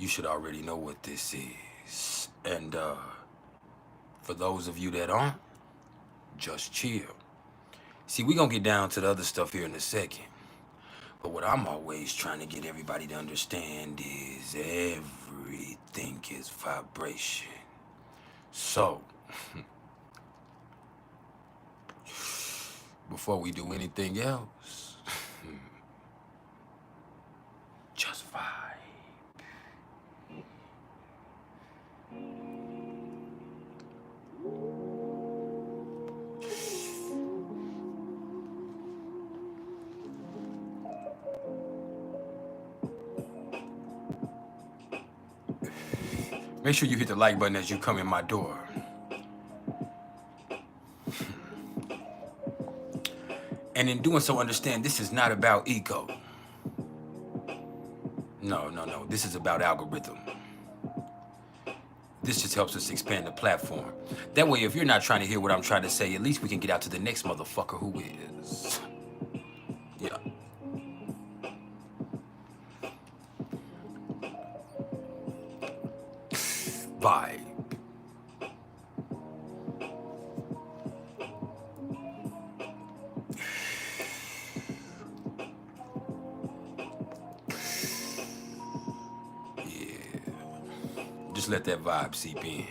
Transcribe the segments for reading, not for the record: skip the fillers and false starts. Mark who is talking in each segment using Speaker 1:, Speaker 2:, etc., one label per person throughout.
Speaker 1: you should already know what this is. And for those of you that aren't, just chill. See, we're going to get down to the other stuff here in a second. But what I'm always trying to get everybody to understand is everything is vibration. So, before we do anything else, just vibe. Make sure you hit the like button as you come in my door. And in doing so, understand this is not about ego. No. This is about algorithm. This just helps us expand the platform. That way, if you're not trying to hear what I'm trying to say, at least we can get out to the next motherfucker who is. Yeah. Vibe. Just let that vibe seep in.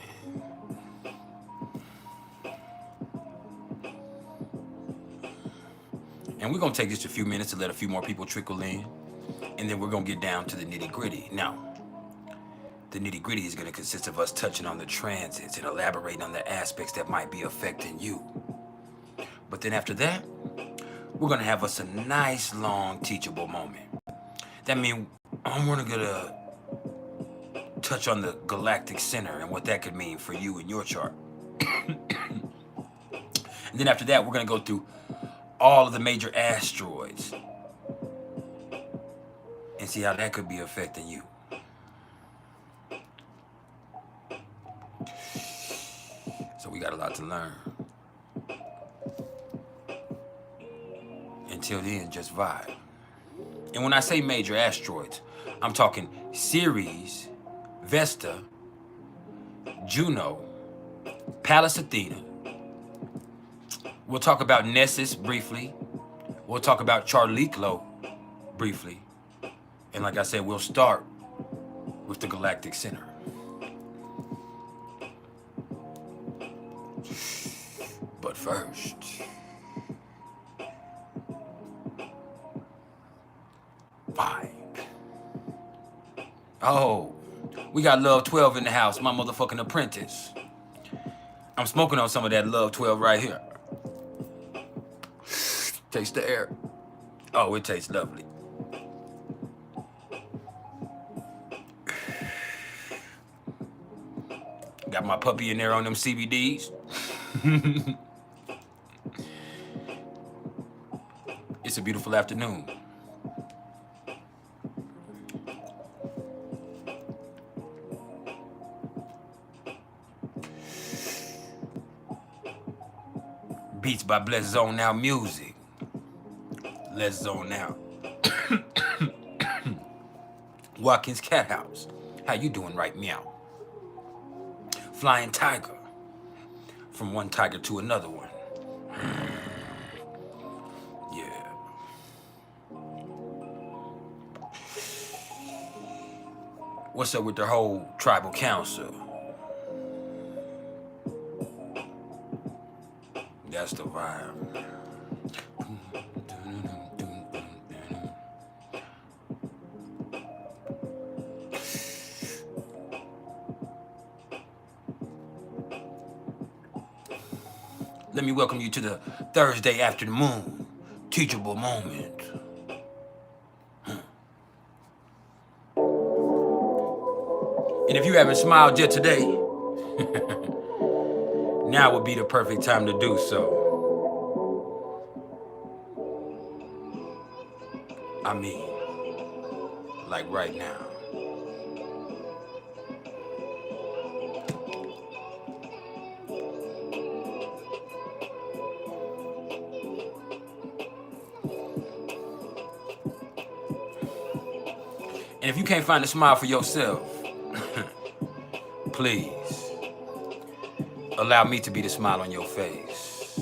Speaker 1: And we're going to take just a few minutes to let a few more people trickle in. And then we're going to get down to the nitty gritty. Now, the nitty gritty is going to consist of us touching on the transits and elaborating on the aspects that might be affecting you. But then after that, we're going to have us a nice, long, teachable moment. That means I'm going to touch on the Galactic Center and what that could mean for you and your chart. And then after that, we're going to go through all of the major asteroids and see how that could be affecting you. So we got a lot to learn. Until then, just vibe. And when I say major asteroids, I'm talking Ceres, Vesta, Juno, Pallas Athena. We'll talk about Nessus briefly. We'll talk about Charliklo briefly. And like I said, we'll start with the Galactic Center. But first, vibe. Oh, we got Love 12 in the house, my motherfucking apprentice. I'm smoking on some of that Love 12 right here. Taste the air. Oh, it tastes lovely. Got my puppy in there on them CBDs. It's a beautiful afternoon. Beats by Bless Zone Now Music. Let's zone out. Watkins Cat House. How you doing right meow? Flying Tiger. From one tiger to another one. Yeah. What's up with the whole tribal council? That's the vibe. Let me welcome you to the Thursday after the moon, teachable moment. And if you haven't smiled yet today, now would be the perfect time to do so. I mean, like right now. And if you can't find a smile for yourself, Please, allow me to be the smile on your face.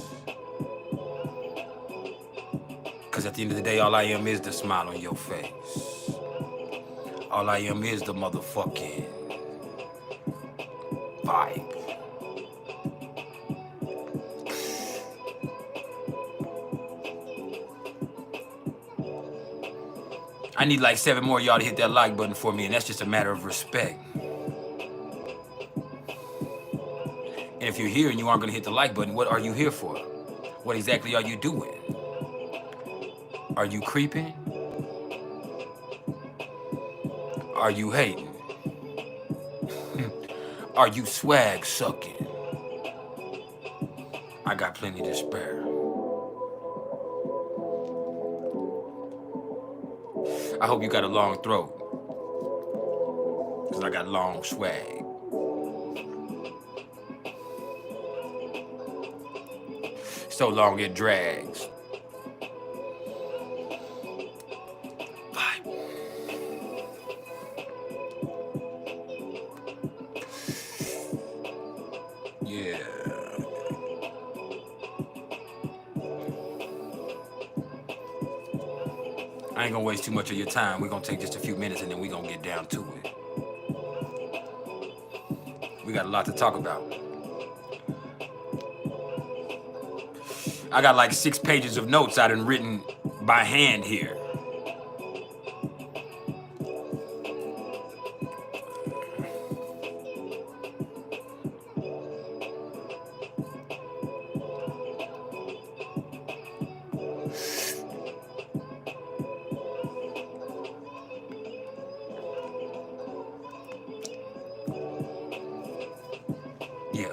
Speaker 1: Because at the end of the day, all I am is the smile on your face. All I am is the motherfucking vibe. I need like 7 more of y'all to hit that like button for me, and that's just a matter of respect. And if you're here and you aren't gonna hit the like button, what are you here for? What exactly are you doing? Are you creeping? Are you hating? Are you swag sucking? I got plenty to spare. I hope you got a long throat, because I got long swag. So long it drags. Vibe. Yeah. I ain't gonna waste too much of your time. We're gonna take just a few minutes and then we're gonna get down to it. We got a lot to talk about. I got like 6 pages of notes I done written by hand here. Yeah.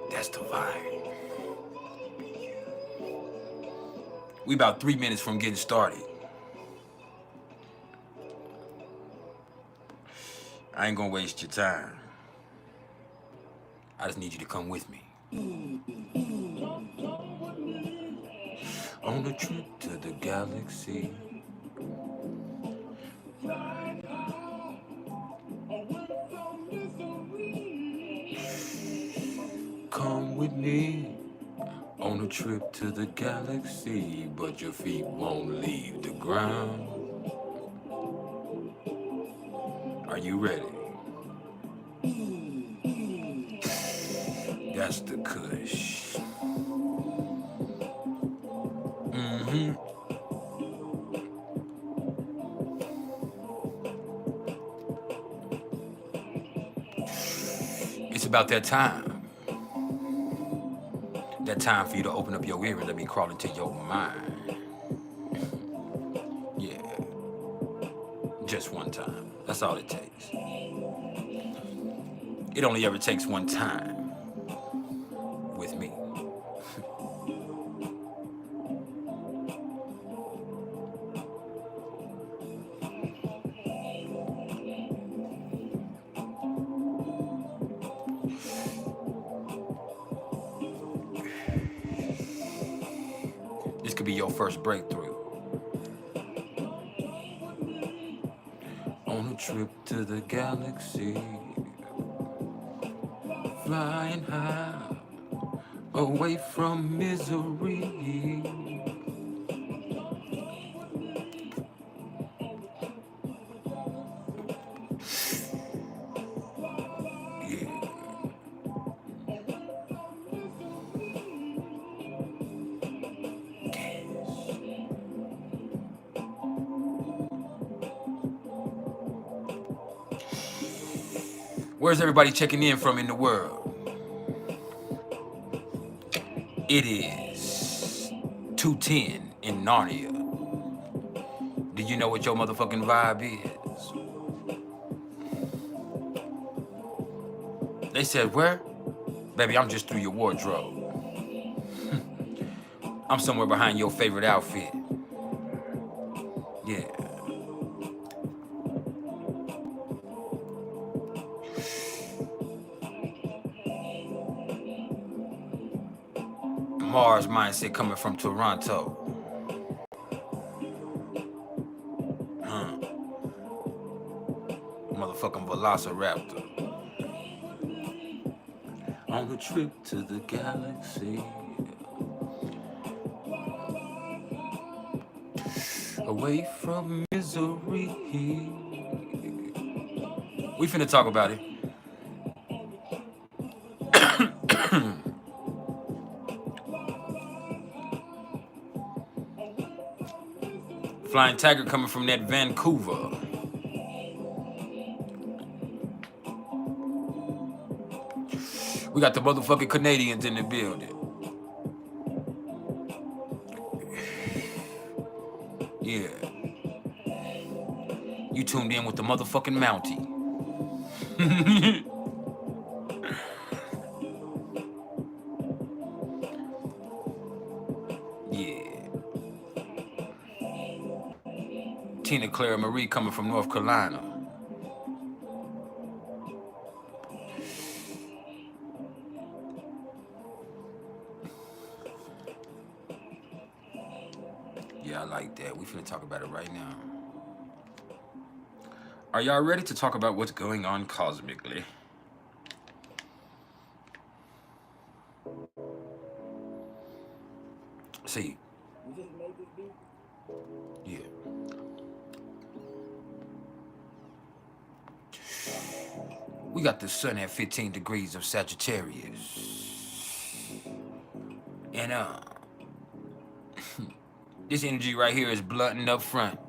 Speaker 1: That's the vibe. We about 3 minutes from getting started. I ain't gonna waste your time. I just need you to come with me. On a trip to the galaxy. Come with me on a trip to the galaxy, but your feet won't leave the ground. Are you ready? That's the Kush. It's about that time. That time for you to open up your ear and let me crawl into your mind. Yeah. Just one time. That's all it takes. It only ever takes one time with me. This could be your first breakthrough. On a trip to the galaxy, flying high, away from misery. Where's everybody checking in from in the world? It is 2:10 in Narnia. Do you know what your motherfucking vibe is? They said, where? Baby, I'm just through your wardrobe. I'm somewhere behind your favorite outfit. Yeah. Mars mindset coming from Toronto. Motherfucking Velociraptor. On the trip to the galaxy. Away from misery. We finna talk about it. Flying Tiger coming from that Vancouver. We got the motherfucking Canadians in the building. Yeah. You tuned in with the motherfucking Mountie. Yeah. Tina Clara Marie coming from North Carolina. Yeah, I like that. We finna talk about it right now. Are y'all ready to talk about what's going on cosmically? See. Yeah. We got the sun at 15 degrees of Sagittarius. And this energy right here is blunt and up front.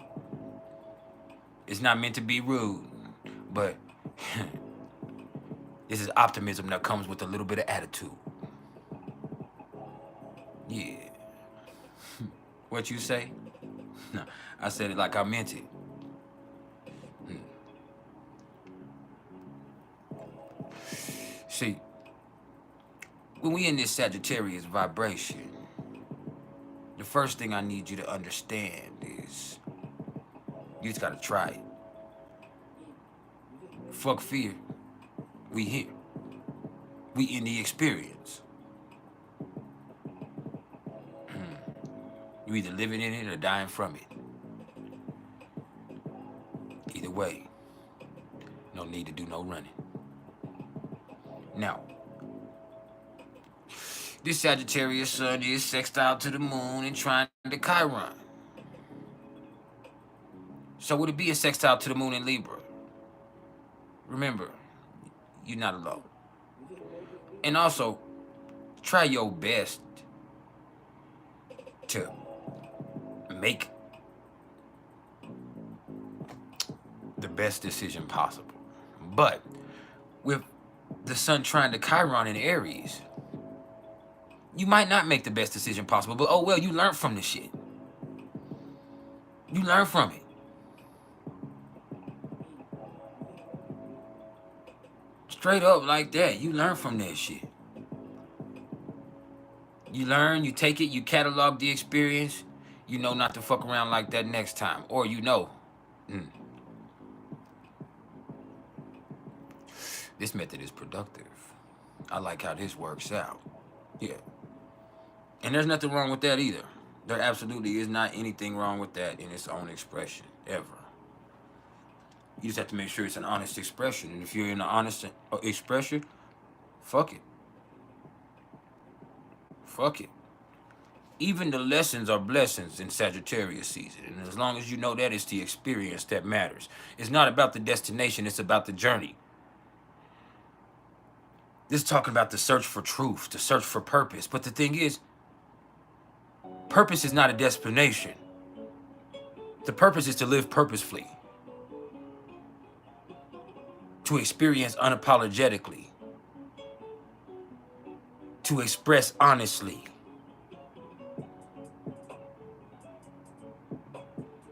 Speaker 1: It's not meant to be rude, but this is optimism that comes with a little bit of attitude. Yeah. What you say? No, I said it like I meant it. See, when we in this Sagittarius vibration, the first thing I need you to understand is you just gotta try it. Fuck fear. We here. We in the experience. You either living in it or dying from it. Either way, no need to do no running. Now, this Sagittarius sun is sextile to the moon and trying to Chiron. So would it be a sextile to the moon in Libra? Remember, you're not alone. And also, try your best to make the best decision possible. But with the sun trying to Chiron in Aries, you might not make the best decision possible, but oh well, you learn from this shit. You learn from it. Straight up like that, you learn from that shit. You learn, you take it, you catalog the experience, you know not to fuck around like that next time. Or you know, this method is productive. I like how this works out. Yeah. And there's nothing wrong with that either. There absolutely is not anything wrong with that in its own expression, ever. You just have to make sure it's an honest expression. And if you're in an honest expression, fuck it. Fuck it. Even the lessons are blessings in Sagittarius season. And as long as you know that, it's the experience that matters. It's not about the destination, it's about the journey. This is talking about the search for truth, the search for purpose. But the thing is, purpose is not a destination. The purpose is to live purposefully. To experience unapologetically. To express honestly.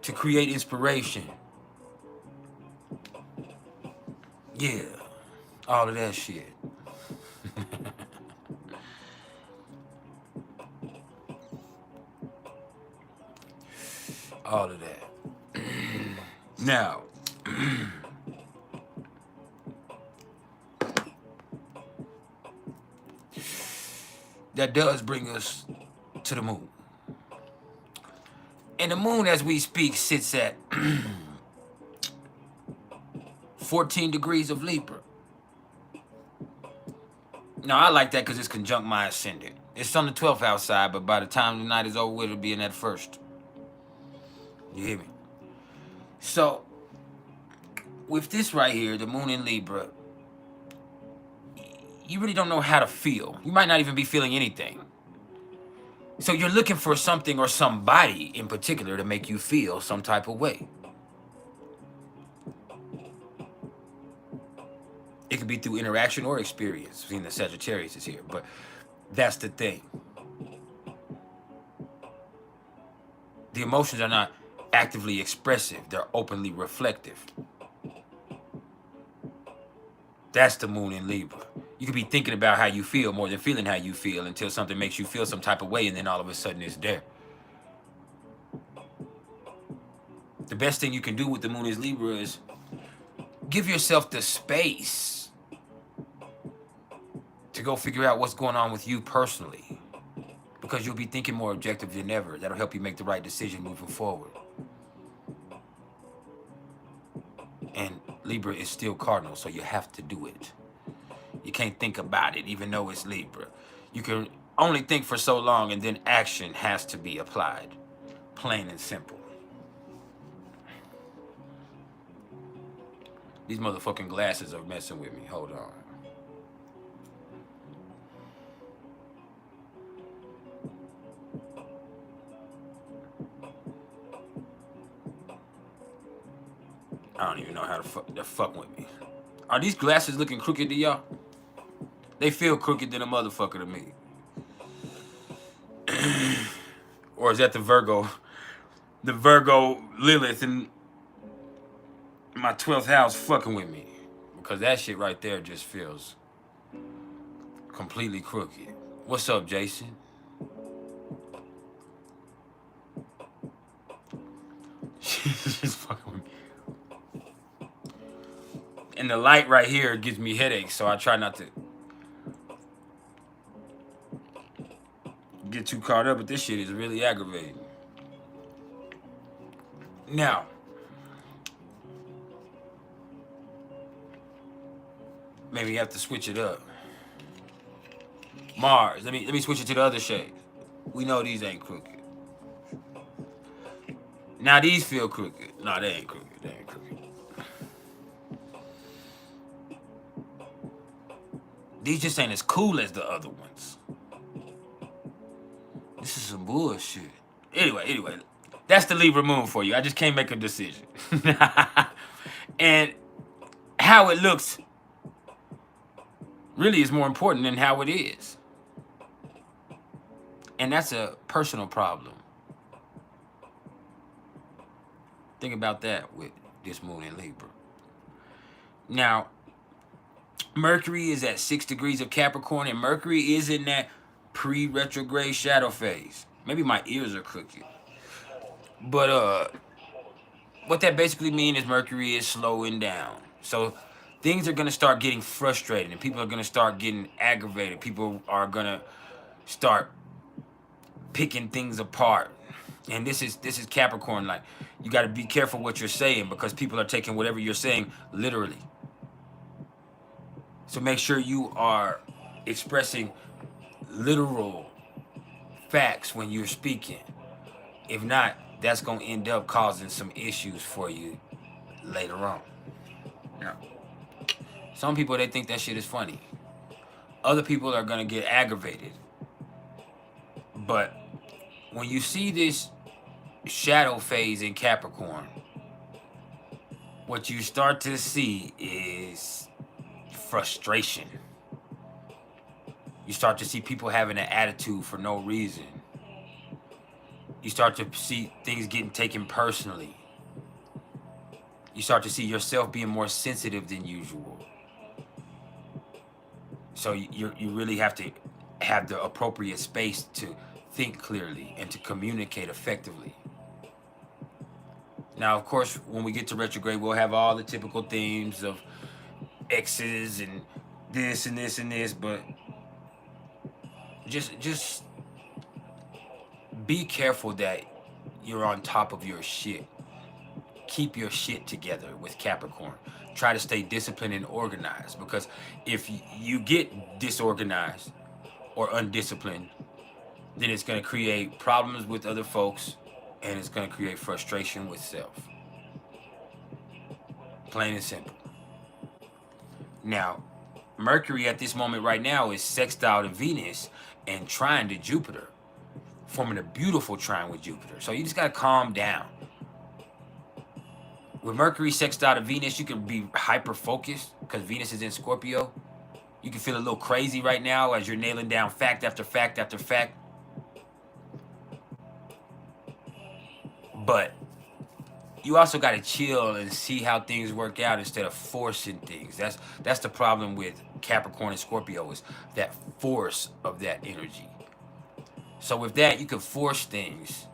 Speaker 1: To create inspiration. Yeah, all of that shit. All of that. Now, that does bring us to the moon. And the moon, as we speak, sits at 14 degrees of Libra. Now, I like that because it's conjunct my ascendant. It's on the 12th outside, but by the time the night is over with, it'll be in that first. You hear me? So, with this right here, the moon in Libra, you really don't know how to feel. You might not even be feeling anything. So you're looking for something or somebody in particular to make you feel some type of way. It could be through interaction or experience. Seeing the Sagittarius is here, but that's the thing. The emotions are not actively expressive. They're openly reflective. That's the moon in Libra. You could be thinking about how you feel more than feeling how you feel until something makes you feel some type of way, and then all of a sudden it's there. The best thing you can do with the moon in Libra is give yourself the space to go figure out what's going on with you personally, because you'll be thinking more objective than ever. That'll help you make the right decision moving forward. And Libra is still cardinal, so you have to do it. You can't think about it, even though it's Libra. You can only think for so long, and then action has to be applied. Plain and simple. These motherfucking glasses are messing with me. Hold on. I don't even know how they're fucking with me. Are these glasses looking crooked to y'all? They feel crooked than a motherfucker to me. Or is that the Virgo Lilith in my 12th house fucking with me? Because that shit right there just feels completely crooked. What's up, Jason? She's just fucking with me. And the light right here gives me headaches, so I try not to get too caught up, but this shit is really aggravating. Now, maybe you have to switch it up. Mars, let me switch it to the other shade. We know these ain't crooked. Now these feel crooked. No, they ain't crooked. They ain't crooked. These just ain't as cool as the other ones. This is some bullshit. Anyway, that's the Libra moon for you. I just can't make a decision. And how it looks really is more important than how it is. And that's a personal problem. Think about that with this moon in Libra. Now, Mercury is at 6 degrees of Capricorn, and Mercury is in that pre-retrograde shadow phase. Maybe my ears are crooked. But what that basically means is Mercury is slowing down. So things are going to start getting frustrated, and people are going to start getting aggravated. People are going to start picking things apart. And this is Capricorn. Like, you got to be careful what you're saying, because people are taking whatever you're saying literally. So make sure you are expressing literal facts when you're speaking. If not, that's going to end up causing some issues for you later on. Now, some people, they think that shit is funny. Other people are going to get aggravated. But when you see this shadow phase in Capricorn, what you start to see is frustration. You start to see people having an attitude for no reason. You start to see things getting taken personally. You start to see yourself being more sensitive than usual. So you really have to have the appropriate space to think clearly and to communicate effectively. Now, of course, when we get to retrograde, we'll have all the typical themes of exes and this and this and this, but just be careful that you're on top of your shit. Keep your shit together with Capricorn. Try to stay disciplined and organized, because if you get disorganized or undisciplined, then it's going to create problems with other folks, and it's going to create frustration with self. Plain and simple. Now, Mercury at this moment right now is sextile to Venus and trine to Jupiter, forming a beautiful trine with Jupiter. So you just got to calm down. With Mercury sextile to Venus, you can be hyper focused because Venus is in Scorpio. You can feel a little crazy right now as you're nailing down fact after fact after fact. But you also got to chill and see how things work out instead of forcing things. That's the problem with Capricorn and Scorpio, is that force of that energy. So with that, you can force things,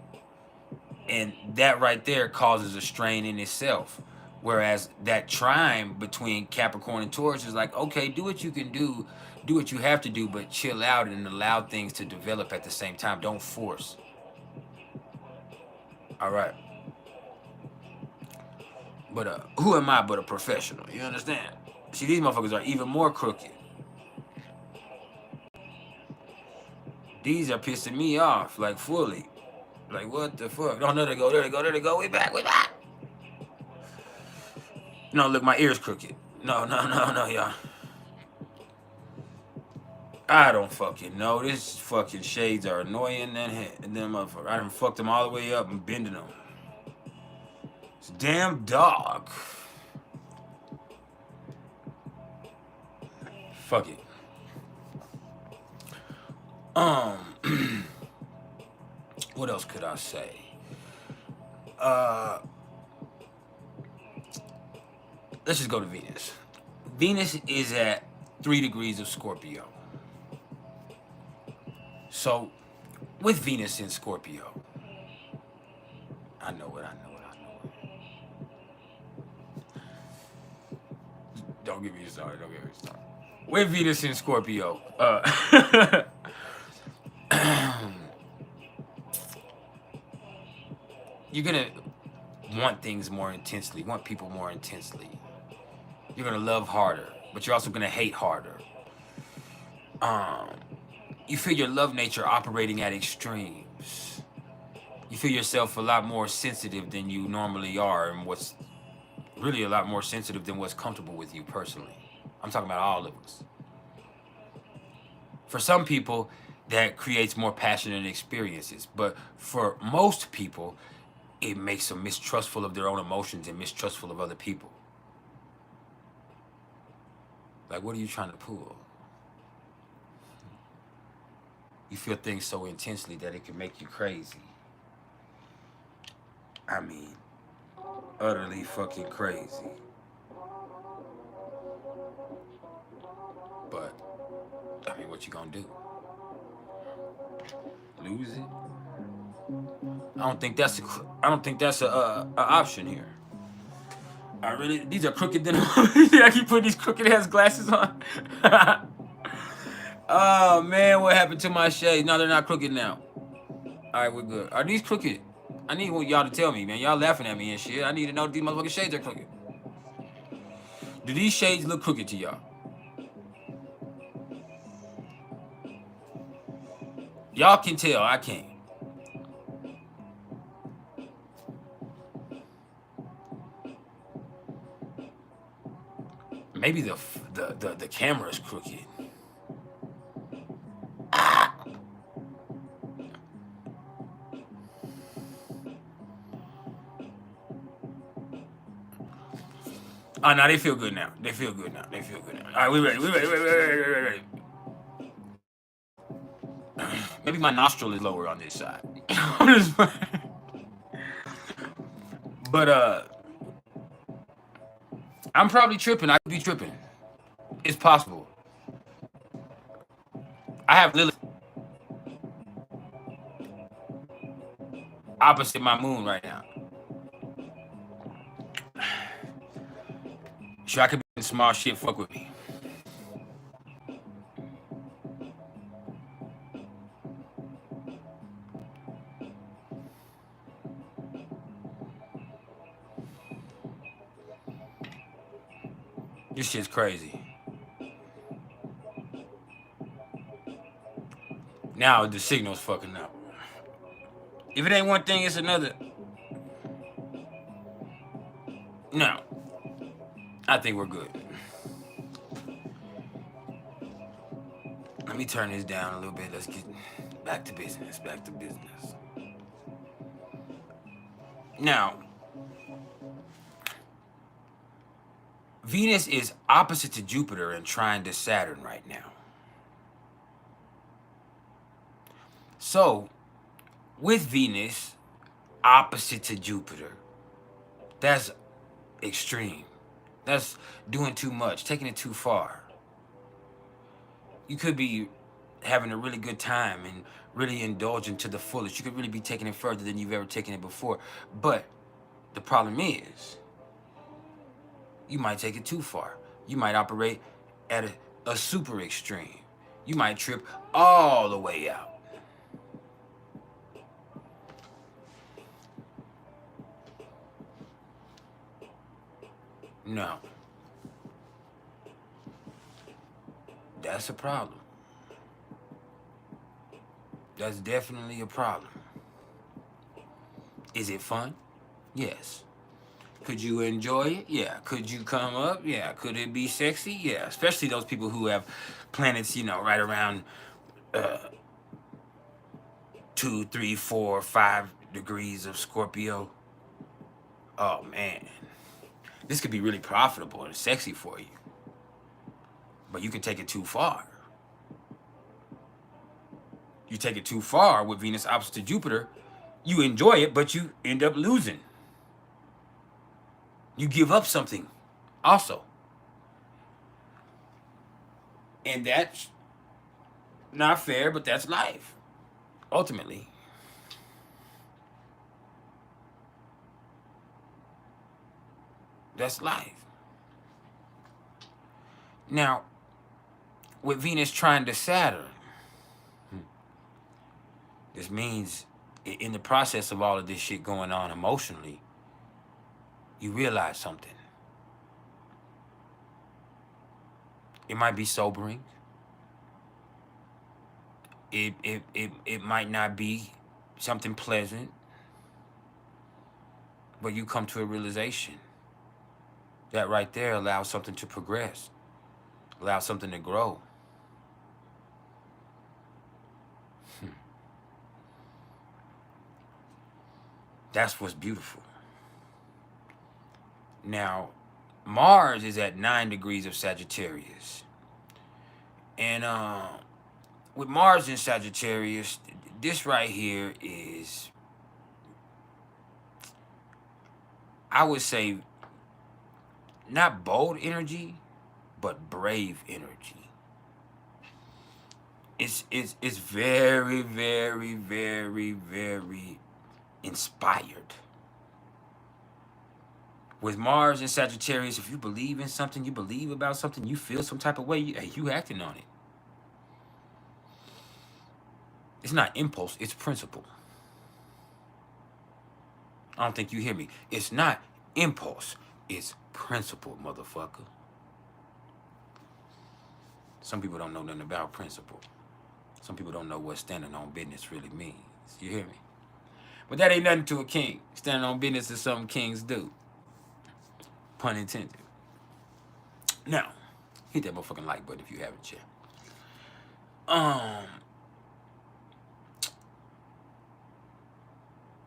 Speaker 1: and that right there causes a strain in itself. Whereas that trine between Capricorn and Taurus is like, okay, do what you can do what you have to do, but chill out and allow things to develop at the same time. Don't force. All right. But who am I but a professional? You understand? See, these motherfuckers are even more crooked. These are pissing me off, like, fully. Like, what the fuck? Oh, there they go, there they go, there they go. We back, we back. No, look, my ear's crooked. No, y'all. I don't fucking know. These fucking shades are annoying and then motherfucker. I done fucked them all the way up and bending them. It's a damn dog. Fuck it. What else could I say? Let's just go to Venus. Venus is at 3 degrees of Scorpio. So, with Venus in Scorpio, I know it. Don't get me started. With Venus in Scorpio, you're gonna want things more intensely, want people more intensely. You're gonna love harder, but you're also gonna hate harder. You feel your love nature operating at extremes. You feel yourself a lot more sensitive than you normally are, and what's really a lot more sensitive than what's comfortable with you personally. I'm talking about all of us. For some people, that creates more passionate experiences, but for most people, it makes them mistrustful of their own emotions and mistrustful of other people. Like, what are you trying to pull? You feel things so intensely that it can make you crazy. I mean, utterly fucking crazy. But, I mean, what you gonna do? Lose it? I don't think that's a option here. These are crooked than I keep putting these crooked ass glasses on. Oh man, what happened to my shades? No, they're not crooked now. Alright, we're good. Are these crooked? I need y'all to tell me, man. Y'all laughing at me and shit. I need to know if these motherfucking shades are crooked. Do these shades look crooked to y'all? Y'all can tell, I can't. Maybe the camera's crooked. Oh, no, they feel good now. All right, we ready. Maybe my nostril is lower on this side. But, I'm probably tripping. I could be tripping. It's possible. I have Lilith opposite my moon right now. Sure, I could be in small shit. Fuck with me. This shit's crazy. Now the signal's fucking up. If it ain't one thing, it's another. No, I think we're good. Let me turn this down a little bit. Let's get back to business. Back to business. Now, Venus is opposite to Jupiter and trine to Saturn right now. So, with Venus opposite to Jupiter, that's extreme. That's doing too much, taking it too far. You could be having a really good time and really indulging to the fullest. You could really be taking it further than you've ever taken it before. But the problem is, you might take it too far. You might operate at a super extreme. You might trip all the way out. No. That's a problem. That's definitely a problem. Is it fun? Yes. Could you enjoy it? Yeah. Could you come up? Yeah. Could it be sexy? Yeah. Especially those people who have planets, you know, right around 2, 3, 4, 5 degrees of Scorpio. Oh man, this could be really profitable and sexy for you, but you can take it too far. You take it too far with Venus opposite to Jupiter, you enjoy it, but you end up losing. You give up something also. And that's not fair, but that's life, ultimately. That's life. Now, with Venus trine to Saturn, this means in the process of all of this shit going on emotionally, you realize something. It might be sobering. It might not be something pleasant, but you come to a realization that right there allows something to progress, allows something to grow. That's what's beautiful. Now, Mars is at 9 degrees of Sagittarius. And with Mars in Sagittarius, this right here is, I would say, not bold energy, but brave energy. It's very, very, very, very inspired. With Mars in Sagittarius, if you believe in something, you believe about something, you feel some type of way, you acting on it. It's not impulse, it's principle. I don't think you hear me. It's not impulse, it's principle, motherfucker. Some people don't know nothing about principle. Some people don't know what standing on business really means. You hear me? But that ain't nothing to a king. Standing on business is something kings do. Pun intended. Now, hit that motherfucking like button if you haven't yet.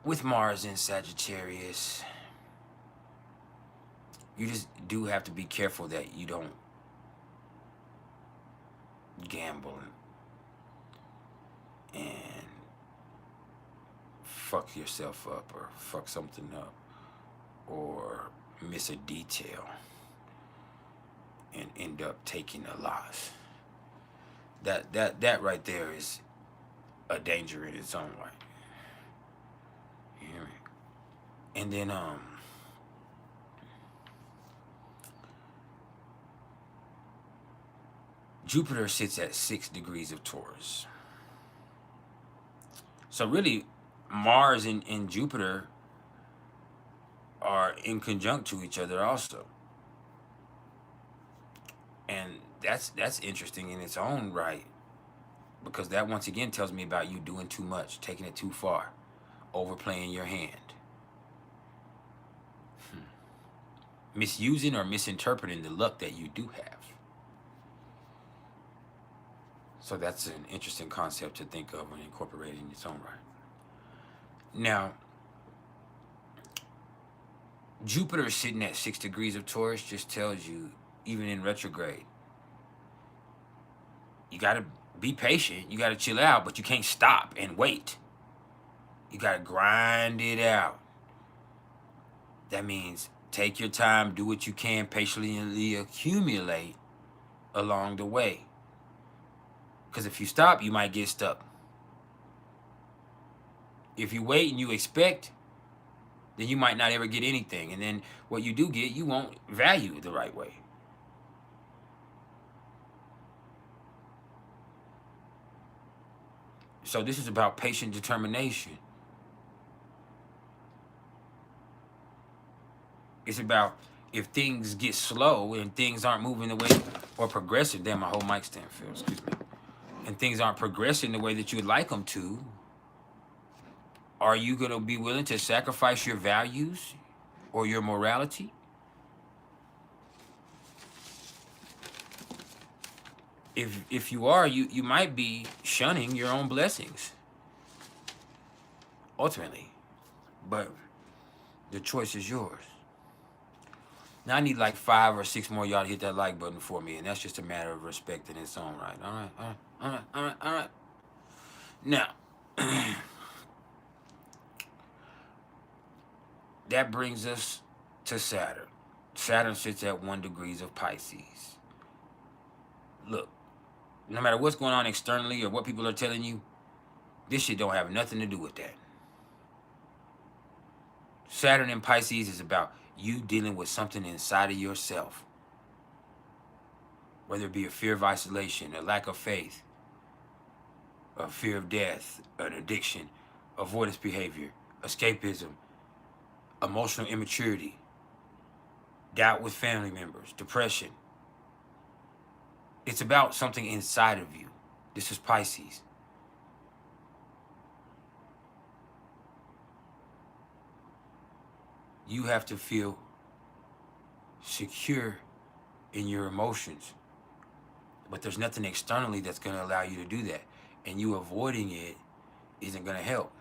Speaker 1: With Mars in Sagittarius, you just do have to be careful that you don't gamble and fuck yourself up or fuck something up or miss a detail and end up taking a loss. That right there is a danger in its own right. You hear me? And then Jupiter sits at 6 degrees of Taurus. So really, Mars and Jupiter are in conjunct to each other also. And that's interesting in its own right, because that once again tells me about you doing too much, taking it too far, overplaying your hand, misusing or misinterpreting the luck that you do have. So that's an interesting concept to think of and incorporate in its own right. Now, Jupiter sitting at 6 degrees of Taurus just tells you, even in retrograde, you got to be patient. You got to chill out, but you can't stop and wait. You got to grind it out. That means take your time, do what you can, patiently accumulate along the way. Because if you stop, you might get stuck. If you wait and you expect, then you might not ever get anything. And then what you do get, you won't value the right way. So this is about patient determination. It's about if things get slow and things aren't moving the way or progressive. Damn, my whole mic stand fell, excuse me. And things aren't progressing the way that you would like them to. Are you going to be willing to sacrifice your values or your morality? If you are, you might be shunning your own blessings, ultimately. But the choice is yours. Now, I need like 5 or 6 more y'all to hit that like button for me, and that's just a matter of respect in its own right. All right. Now, that brings us to Saturn. Saturn sits at 1 degrees of Pisces. Look, no matter what's going on externally or what people are telling you, this shit don't have nothing to do with that. Saturn in Pisces is about you dealing with something inside of yourself. Whether it be a fear of isolation, a lack of faith, a fear of death, an addiction, avoidance behavior, escapism, emotional immaturity, doubt with family members, depression. It's about something inside of you. This is Pisces. You have to feel secure in your emotions. But there's nothing externally that's going to allow you to do that. And you avoiding it isn't going to help.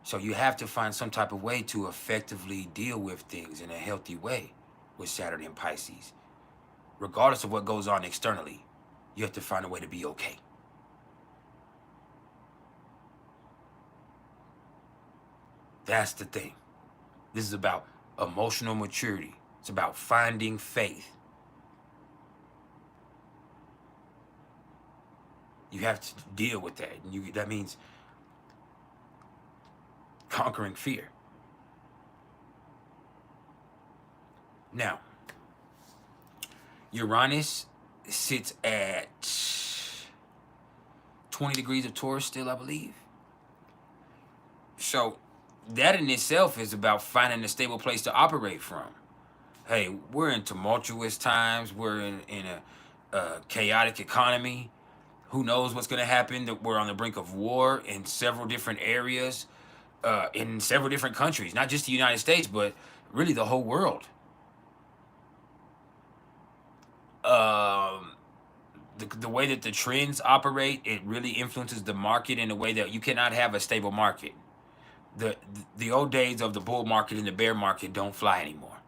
Speaker 1: So you have to find some type of way to effectively deal with things in a healthy way with Saturn in Pisces. Regardless of what goes on externally, you have to find a way to be okay. That's the thing. This is about emotional maturity. It's about finding faith. You have to deal with that. And that means conquering fear. Now, Uranus sits at 20 degrees of Taurus still, I believe. So that in itself is about finding a stable place to operate from. Hey, we're in tumultuous times. We're in a chaotic economy. Who knows what's going to happen? We're on the brink of war in several different areas, in several different countries. Not just the United States, but really the whole world. The way that the trends operate, it really influences the market in a way that you cannot have a stable market. The old days of the bull market and the bear market don't fly anymore,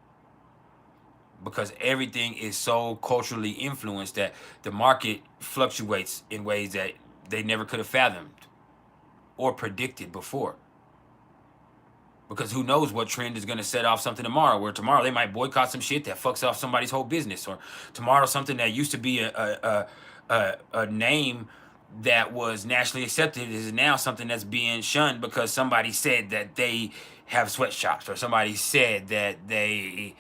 Speaker 1: because everything is so culturally influenced that the market fluctuates in ways that they never could have fathomed or predicted before. Because who knows what trend is going to set off something tomorrow, where tomorrow they might boycott some shit that fucks off somebody's whole business, or tomorrow something that used to be a name that was nationally accepted is now something that's being shunned because somebody said that they have sweatshops, or somebody said that they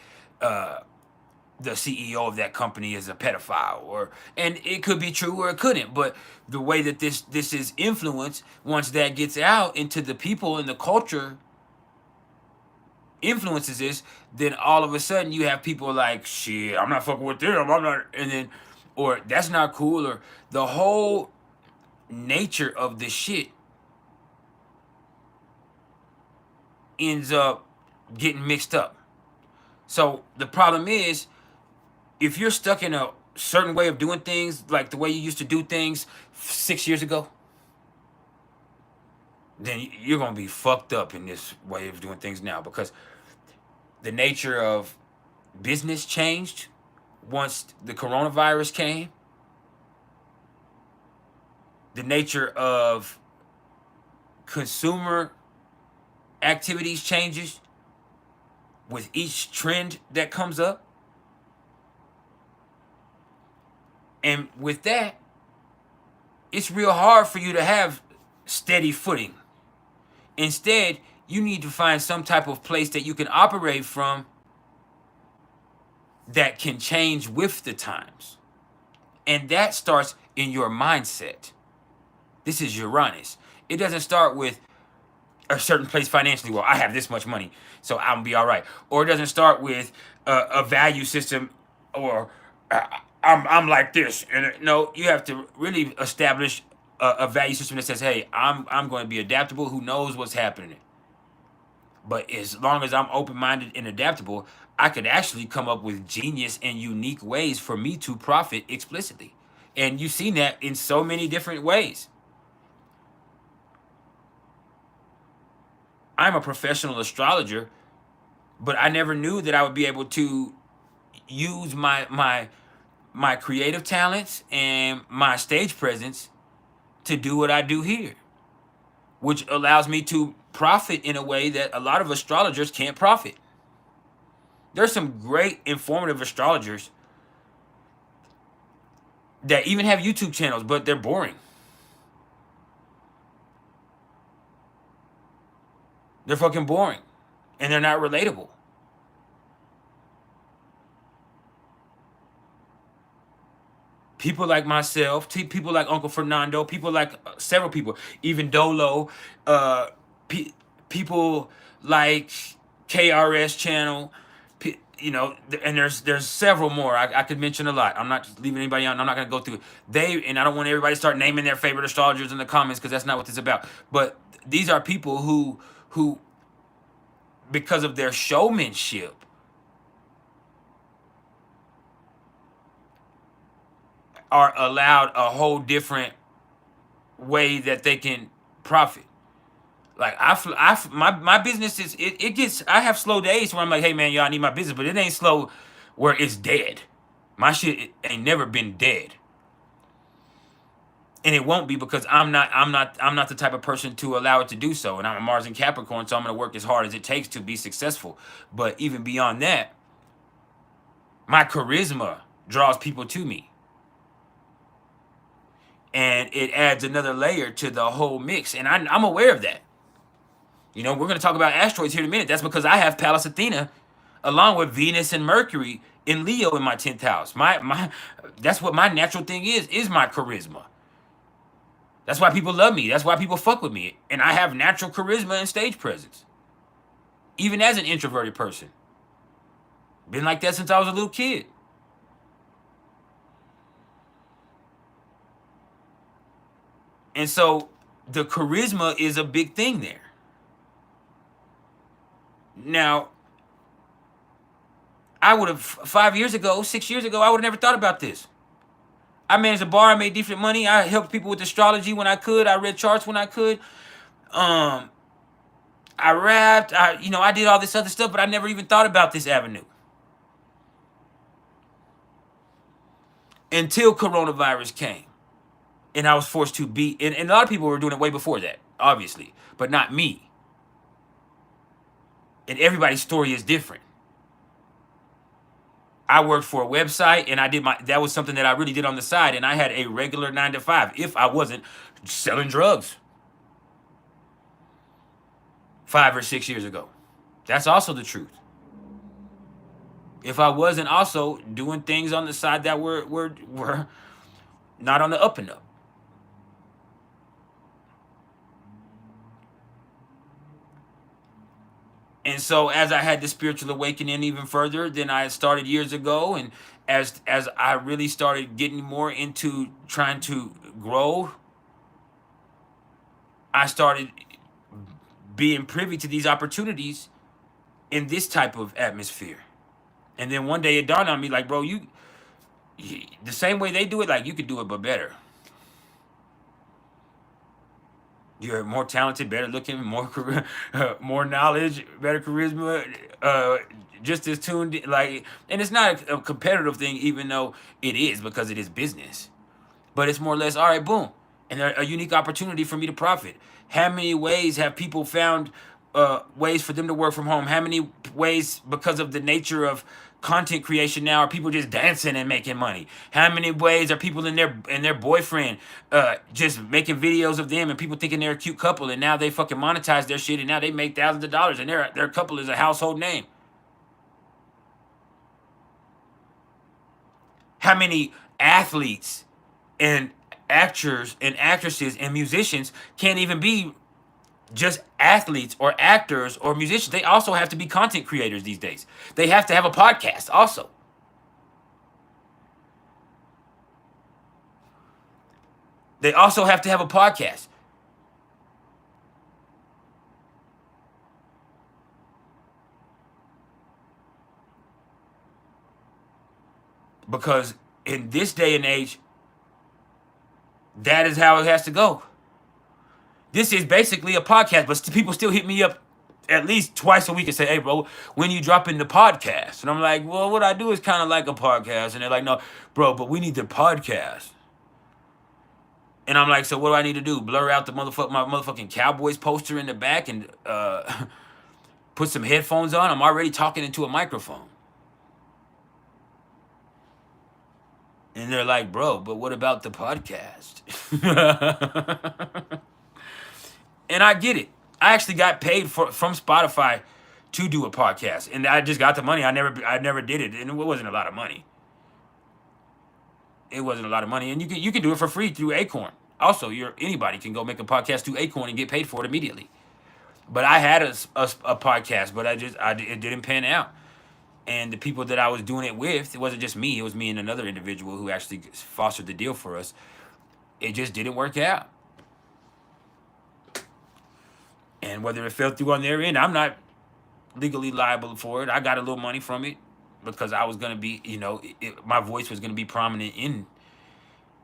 Speaker 1: the CEO of that company is a pedophile, and it could be true or it couldn't, but the way that this is influenced, once that gets out into the people and the culture influences this, then all of a sudden you have people like, shit, I'm not fucking with them, I'm not, and then, or that's not cool, or the whole nature of the shit ends up getting mixed up. So the problem is, if you're stuck in a certain way of doing things, like the way you used to do things 6 years ago, then you're going to be fucked up in this way of doing things now, because the nature of business changed once the coronavirus came. The nature of consumer activities changes with each trend that comes up. And with that, it's real hard for you to have steady footing. Instead, you need to find some type of place that you can operate from that can change with the times. And that starts in your mindset. This is Uranus. It doesn't start with a certain place financially. Well, I have this much money, so I'm gonna be all right. Or it doesn't start with a value system, or I'm like this. And no, you have to really establish a value system that says, hey, I'm going to be adaptable. Who knows what's happening? But as long as I'm open-minded and adaptable, I could actually come up with genius and unique ways for me to profit explicitly. And you've seen that in so many different ways. I'm a professional astrologer, but I never knew that I would be able to use my creative talents and my stage presence to do what I do here, which allows me to profit in a way that a lot of astrologers can't profit. There's some great informative astrologers that even have YouTube channels, but they're boring. They're fucking boring, and they're not relatable. People like myself, people like Uncle Fernando, people like several people, even Dolo, people like KRS channel, you know, and there's several more. I could mention a lot. I'm not leaving anybody out. I'm not going to go through it. And I don't want everybody to start naming their favorite astrologers in the comments, because that's not what this is about. But these are people who, because of their showmanship, are allowed a whole different way that they can profit. Like my business is, it gets, I have slow days where I'm like, hey man, y'all need my business, but it ain't slow where it's dead. My shit ain't never been dead. And it won't be, because I'm not the type of person to allow it to do so. And I'm a Mars in Capricorn, so I'm gonna work as hard as it takes to be successful. But even beyond that, my charisma draws people to me. And it adds another layer to the whole mix. And I'm aware of that. You know, we're going to talk about asteroids here in a minute. That's because I have Pallas Athena along with Venus and Mercury in Leo in my 10th house. That's what my natural thing is my charisma. That's why people love me. That's why people fuck with me. And I have natural charisma and stage presence, even as an introverted person. Been like that since I was a little kid. And so the charisma is a big thing there. Now, I would have 5 years ago, 6 years ago, I would have never thought about this. I managed a bar. I made decent money. I helped people with astrology when I could. I read charts when I could. I rapped. I did all this other stuff, but I never even thought about this avenue until coronavirus came, and I was forced to be. And a lot of people were doing it way before that, obviously, but not me. And everybody's story is different. I worked for a website, and that was something that I really did on the side, and I had a regular 9 to 5 if I wasn't selling drugs 5 or 6 years ago. That's also the truth. if I wasn't also doing things on the side that were not on the up and up. And so as I had the spiritual awakening even further than I had started years ago, and as I really started getting more into trying to grow, I started being privy to these opportunities in this type of atmosphere. And then one day it dawned on me, like, bro, you the same way they do it, like you could do it but better. You're more talented, better looking, more more knowledge, better charisma, just as tuned like. And it's not a competitive thing, even though it is, because it is business. But it's more or less, all right, boom, and a unique opportunity for me to profit. How many ways have people found ways for them to work from home? How many ways, because of the nature of content creation now, are people just dancing and making money? How many ways are people and their boyfriend just making videos of them and people thinking they're a cute couple, and now they fucking monetize their shit and now they make thousands of dollars and their couple is a household name? How many athletes and actors and actresses and musicians can't even be just athletes or actors or musicians? They also have to be content creators these days. They have to have a podcast also. They also have to have a podcast. Because in this day and age, that is how it has to go. This is basically a podcast, but people still hit me up at least twice a week and say, hey, bro, when you drop in the podcast? And I'm like, well, what I do is kind of like a podcast. And they're like, no, bro, but we need the podcast. And I'm like, so what do I need to do? Blur out my motherfucking Cowboys poster in the back and put some headphones on? I'm already talking into a microphone. And they're like, bro, but what about the podcast? And I get it. I actually got paid from Spotify to do a podcast, and I just got the money. I never did it, and it wasn't a lot of money. It wasn't a lot of money, and you can do it for free through Acorn. Also, anybody can go make a podcast through Acorn and get paid for it immediately. But I had a podcast, but it didn't pan out. And the people that I was doing it with, it wasn't just me. It was me and another individual who actually fostered the deal for us. It just didn't work out. And whether it fell through on their end, I'm not legally liable for it. I got a little money from it because I was going to be, my voice was going to be prominent in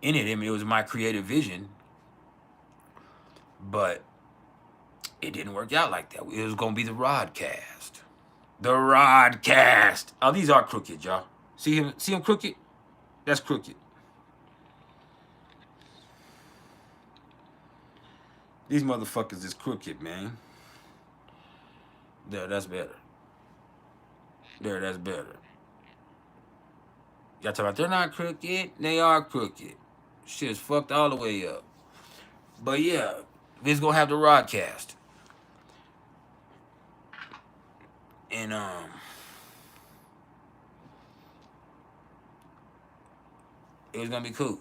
Speaker 1: it. I mean, it was my creative vision. But it didn't work out like that. It was going to be the Rodcast. The Rodcast. Oh, these are crooked, y'all. See him crooked? That's crooked. These motherfuckers is crooked, man. There, that's better. There, that's better. Y'all talking about they're not crooked? They are crooked. Shit's fucked all the way up. But yeah, we's gonna have the Rodcast. And it was gonna be cool.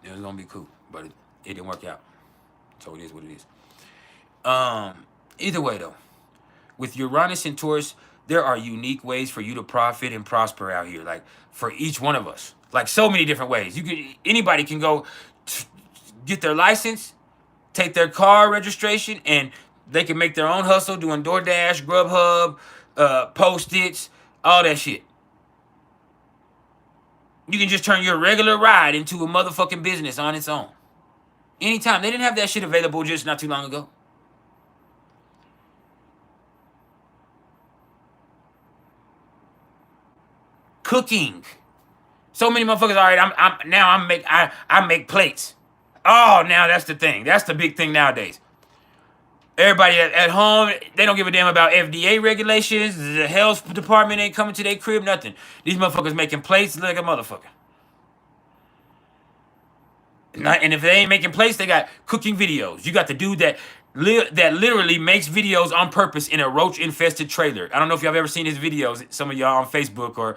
Speaker 1: It was gonna be cool, but it didn't work out. So it is what it is. Either way though, with Uranus and Taurus, there are unique ways for you to profit and prosper out here. Like for each one of us, like so many different ways. Anybody can go get their license, take their car registration, and they can make their own hustle doing DoorDash, Grubhub, Post-its, all that shit. You can just turn your regular ride into a motherfucking business on its own. Anytime. They didn't have that shit available just not too long ago. Cooking. So many motherfuckers. All right, I make plates. Oh, now that's the thing. That's the big thing nowadays. Everybody at home, they don't give a damn about FDA regulations. The health department ain't coming to their crib, nothing. These motherfuckers making plates like a motherfucker. And if they ain't making plates, they got cooking videos. You got the dude that that literally makes videos on purpose in a roach-infested trailer. I don't know if y'all have ever seen his videos, some of y'all on Facebook or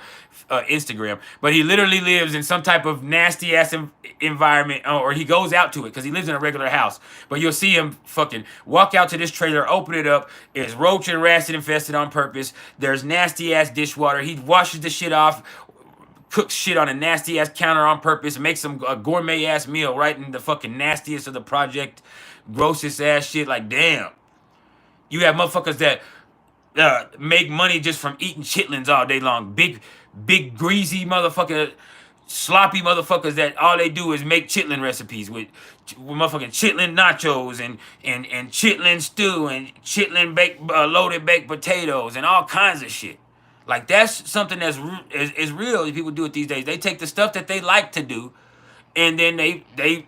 Speaker 1: Instagram, but he literally lives in some type of nasty-ass environment, or he goes out to it because he lives in a regular house. But you'll see him fucking walk out to this trailer, open it up, it's roach and racid infested on purpose. There's nasty-ass dishwater. He washes the shit off, cooks shit on a nasty ass counter on purpose, makes some a gourmet ass meal right in the fucking nastiest of the project, grossest ass shit. Like, damn. You have motherfuckers that make money just from eating chitlins all day long. Big greasy motherfucker, sloppy motherfuckers that all they do is make chitlin recipes with motherfucking chitlin nachos and chitlin stew and chitlin loaded baked potatoes and all kinds of shit. Like, that's something that's is real. People do it these days. They take the stuff that they like to do, and then they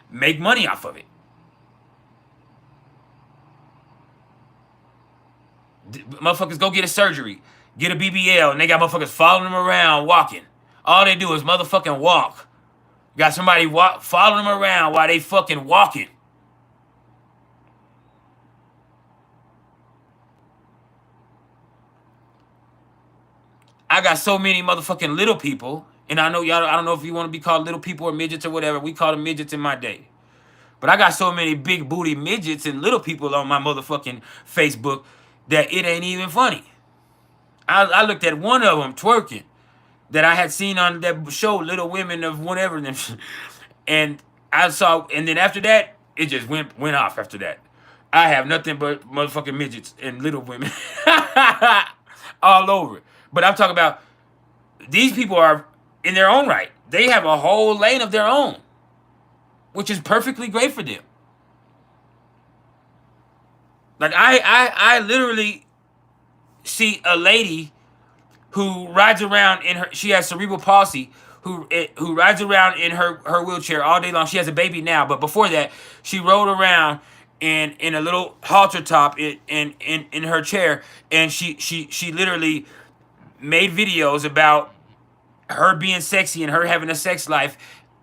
Speaker 1: make money off of it. Motherfuckers go get a surgery, get a BBL, and they got motherfuckers following them around walking. All they do is motherfucking walk. Got somebody following them around while they fucking walking. I got so many motherfucking little people, and I know y'all, I don't know if you want to be called little people or midgets or whatever. We called them midgets in my day. But I got so many big booty midgets and little people on my motherfucking Facebook that it ain't even funny. I looked at one of them twerking that I had seen on that show, Little Women of whatever, and I saw, and then after that, it just went off after that. I have nothing but motherfucking midgets and little women all over. But I'm talking about these people are in their own right. They have a whole lane of their own, which is perfectly great for them. Like, I literally see a lady who rides around in her, she has cerebral palsy, who rides around in her wheelchair all day long. She has a baby now, but before that, she rode around in a little halter top in her chair, and she literally made videos about her being sexy and her having a sex life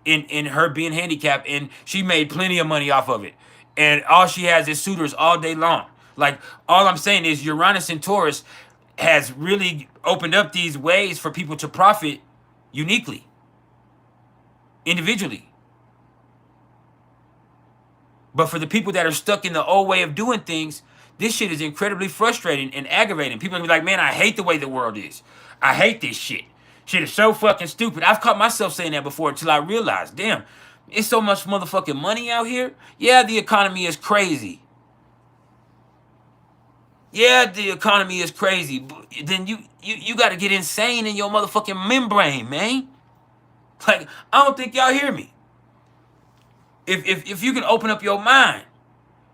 Speaker 1: in her being handicapped, and she made plenty of money off of it. And all she has is suitors all day long. Like, all I'm saying is Uranus and Taurus has really opened up these ways for people to profit uniquely, individually. But for the people that are stuck in the old way of doing things, this shit is incredibly frustrating and aggravating. People are gonna be like, man, I hate the way the world is. I hate this shit. Shit is so fucking stupid. I've caught myself saying that before until I realized, damn, it's so much motherfucking money out here. Yeah, the economy is crazy. Yeah, the economy is crazy. But then you got to get insane in your motherfucking membrane, man. Like, I don't think y'all hear me. If you can open up your mind,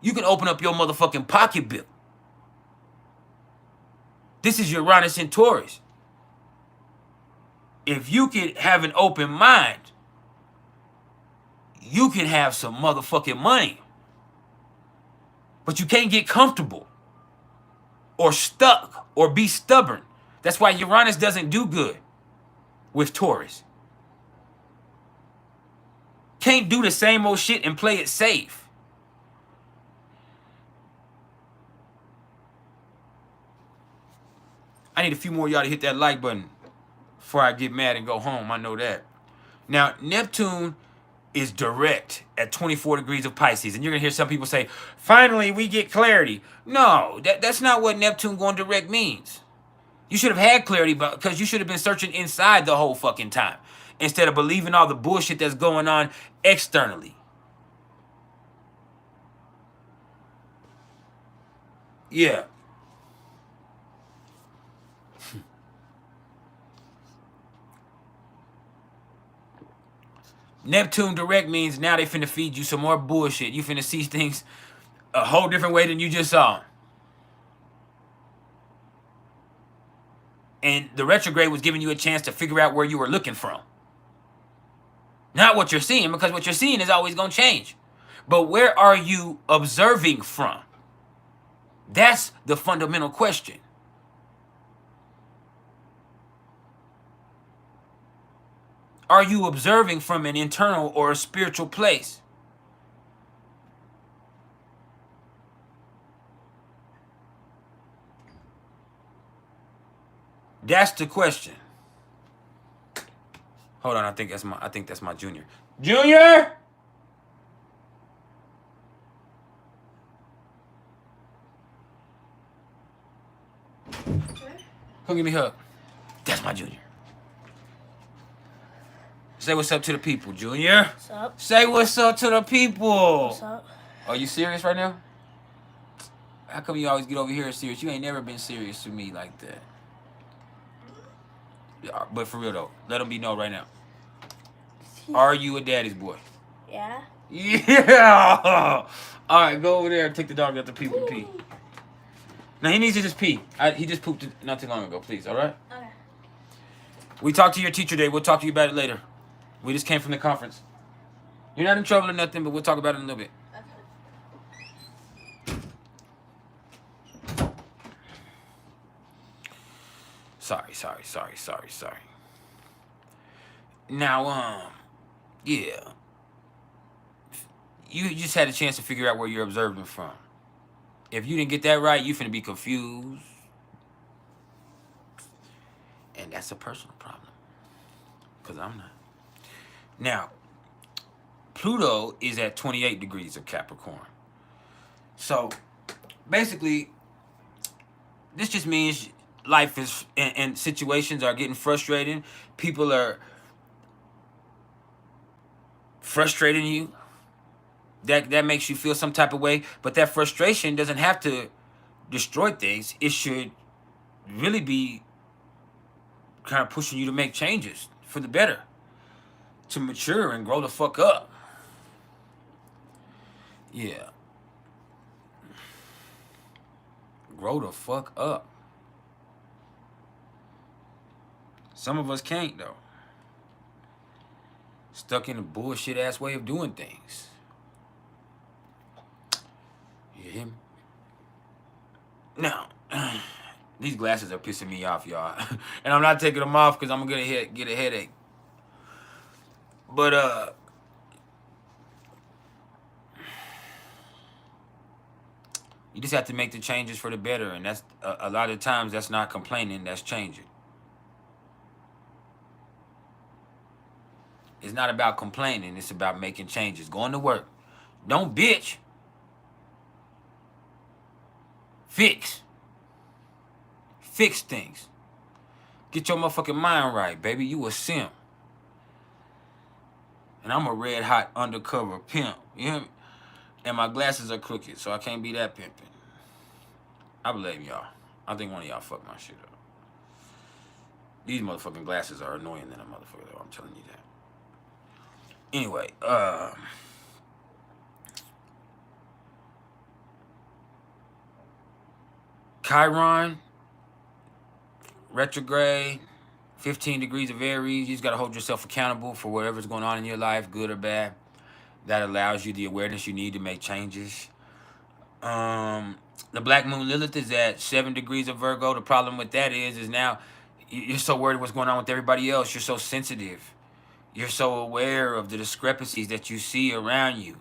Speaker 1: you can open up your motherfucking pocketbook. This is Uranus and Taurus. If you can have an open mind, you can have some motherfucking money. But you can't get comfortable or stuck or be stubborn. That's why Uranus doesn't do good with Taurus. Can't do the same old shit and play it safe. I need a few more of y'all to hit that like button before I get mad and go home. I know that. Now, Neptune is direct at 24 degrees of Pisces. And you're going to hear some people say, finally, we get clarity. No, that's not what Neptune going direct means. You should have had clarity because you should have been searching inside the whole fucking time instead of believing all the bullshit that's going on externally. Yeah. Neptune direct means now they finna feed you some more bullshit. You finna see things a whole different way than you just saw. And the retrograde was giving you a chance to figure out where you were looking from. Not what you're seeing, because what you're seeing is always going to change. But where are you observing from? That's the fundamental question. Are you observing from an internal or a spiritual place? That's the question. Hold on, I think that's my junior. Junior! Come give me a hug. That's my junior. Say what's up to the people, Junior.
Speaker 2: What's up?
Speaker 1: Say what's up to the people.
Speaker 2: What's up?
Speaker 1: Are you serious right now? How come you always get over here serious? You ain't never been serious to me like that. Yeah, but for real though, let them be know right now. Are you a daddy's boy?
Speaker 2: Yeah.
Speaker 1: Yeah. All right, go over there and take the dog out the people to pee. Now he needs to just pee. He just pooped not too long ago. Please, all right?
Speaker 2: Okay.
Speaker 1: We talked to your teacher today. We'll talk to you about it later. We just came from the conference. You're not in trouble or nothing, but we'll talk about it in a little bit.
Speaker 2: Okay.
Speaker 1: Sorry. Now, yeah. You just had a chance to figure out where you're observing from. If you didn't get that right, you finna be confused. And that's a personal problem. Because I'm not. Now, Pluto is at 28 degrees of Capricorn. So, basically, this just means life is, and situations are getting frustrating. People are frustrating you. That makes you feel some type of way. But that frustration doesn't have to destroy things. It should really be kind of pushing you to make changes for the better. To mature and grow the fuck up. Yeah. Grow the fuck up. Some of us can't, though. Stuck in a bullshit ass way of doing things. You hear me? Now, these glasses are pissing me off, y'all. And I'm not taking them off because I'm going to get a headache. But, you just have to make the changes for the better. And that's, a lot of times, that's not complaining, that's changing. It's not about complaining. It's about making changes. Going to work. Don't bitch. Fix. Fix things. Get your motherfucking mind right, baby. You a simp. And I'm a red hot undercover pimp. You hear me? And my glasses are crooked, so I can't be that pimping. I blame y'all. I think one of y'all fucked my shit up. These motherfucking glasses are annoying than a motherfucker, though. I'm telling you that. Anyway, Chiron, retrograde, 15 degrees of Aries. You just got to hold yourself accountable for whatever's going on in your life, good or bad. That allows you the awareness you need to make changes. The Black Moon Lilith is at 7 degrees of Virgo. The problem with that is now you're so worried what's going on with everybody else. You're so sensitive. You're so aware of the discrepancies that you see around you.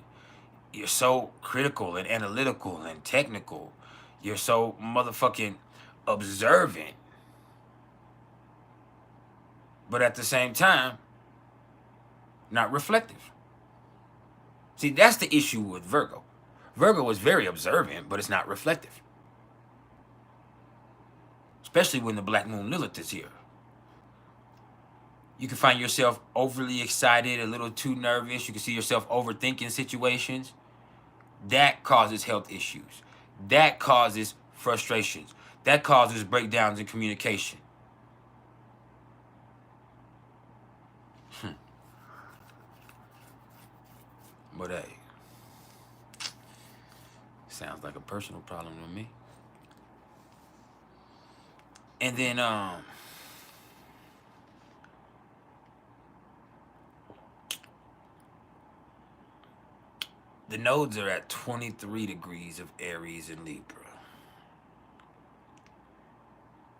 Speaker 1: You're so critical and analytical and technical. You're so motherfucking observant. But at the same time, not reflective. See, that's the issue with Virgo. Virgo is very observant, but it's not reflective. Especially when the Black Moon Lilith is here. You can find yourself overly excited, a little too nervous. You can see yourself overthinking situations. That causes health issues. That causes frustrations. That causes breakdowns in communication. But hey, sounds like a personal problem to me. And then, the nodes are at 23 degrees of Aries and Libra.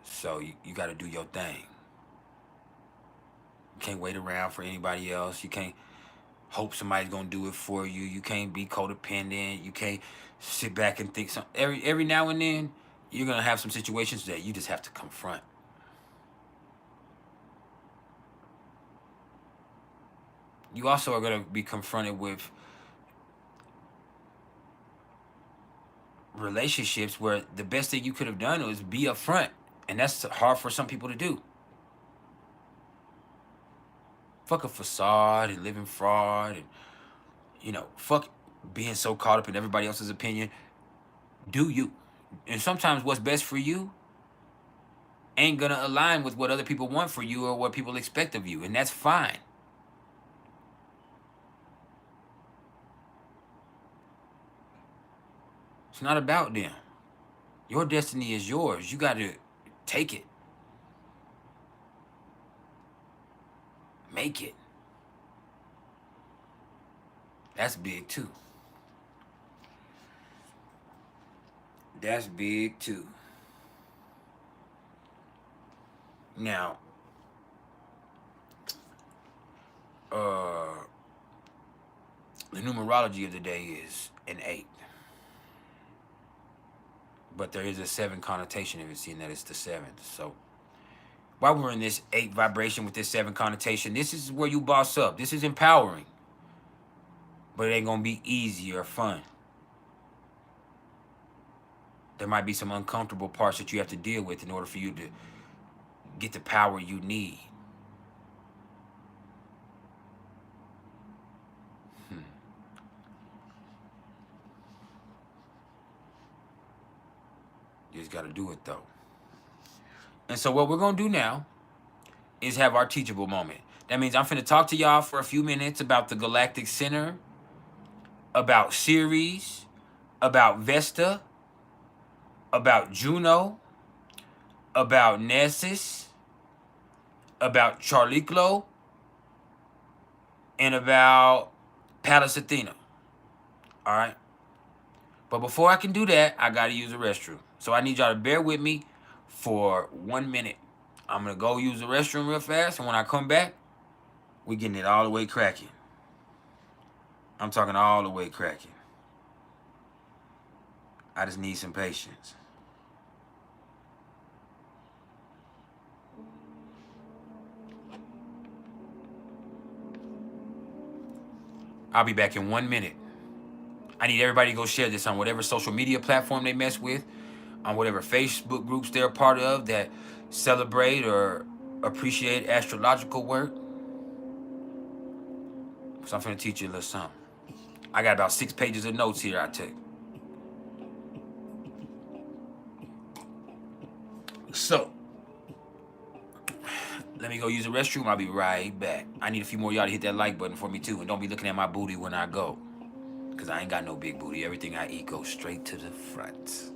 Speaker 1: So you got to do your thing. You can't wait around for anybody else. You can't hope somebody's going to do it for you. You can't be codependent. You can't sit back and think. Every now and then, you're going to have some situations that you just have to confront. you also are going to be confronted with relationships where the best thing you could have done was be upfront. And that's hard for some people to do. Fuck a facade and living fraud and, you know, fuck being so caught up in everybody else's opinion. Do you. And sometimes what's best for you ain't gonna align with what other people want for you or what people expect of you. And that's fine. It's not about them. Your destiny is yours. You gotta take it. Make it. That's big too. That's big too. Now, the numerology of the day is an 8. But there is a 7 connotation of it, seeing that it's the 7th. So while we're in this 8 vibration with this 7 connotation, this is where you boss up. This is empowering. But it ain't gonna be easy or fun. There might be some uncomfortable parts that you have to deal with in order for you to get the power you need. You just gotta do it though. And so what we're gonna do now is have our teachable moment. That means I'm finna talk to y'all for a few minutes about the Galactic Center, about Ceres, about Vesta, about Juno, about Nessus, about Charliclo, and about Pallas Athena. All right? But before I can do that, I got to use the restroom. So I need y'all to bear with me for 1 minute. I'm going to go use the restroom real fast. And when I come back, we getting it all the way cracking. I'm talking all the way cracking. I just need some patience. I'll be back in 1 minute. I need everybody to go share this on whatever social media platform they mess with, on whatever Facebook groups they're a part of that celebrate or appreciate astrological work. So I'm finna teach you a little something. I got about 6 pages of notes here I took. So, let me go use the restroom. I'll be right back. I need a few more y'all to hit that like button for me too. And don't be looking at my booty when I go. Because I ain't got no big booty. Everything I eat goes straight to the front.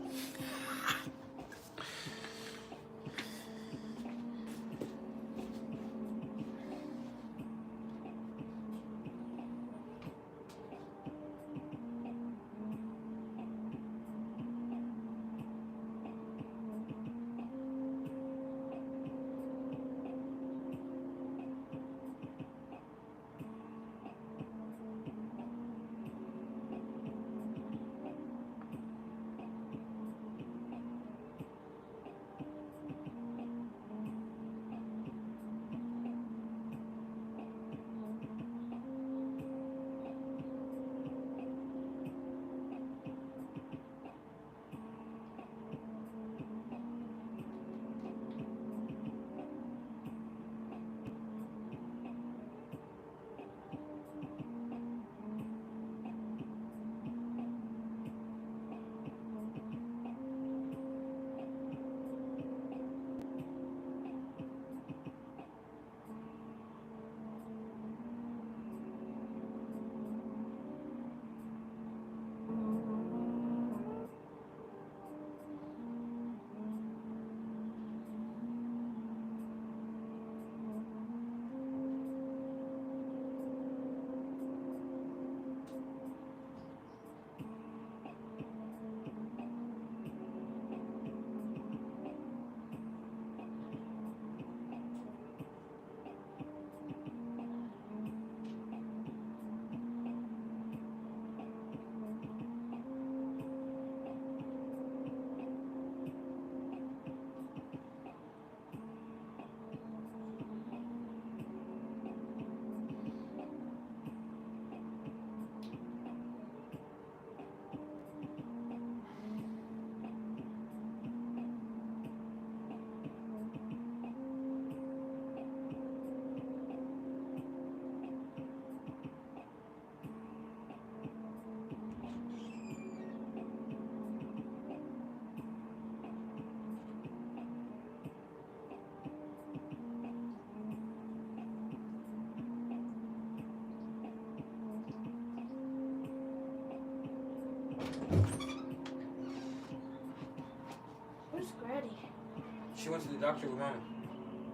Speaker 1: She went to the doctor with Mama.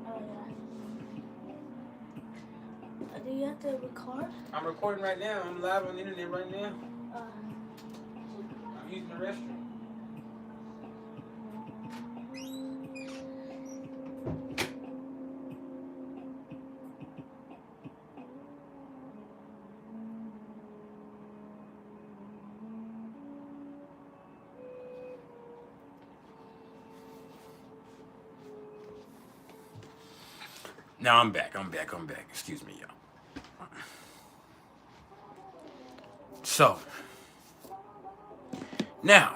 Speaker 2: Oh, yeah. Do you have to record?
Speaker 1: I'm recording right now. I'm live on the internet right now.
Speaker 2: Uh,
Speaker 1: I'm using the restroom. Now I'm back. Excuse me, y'all. So, now,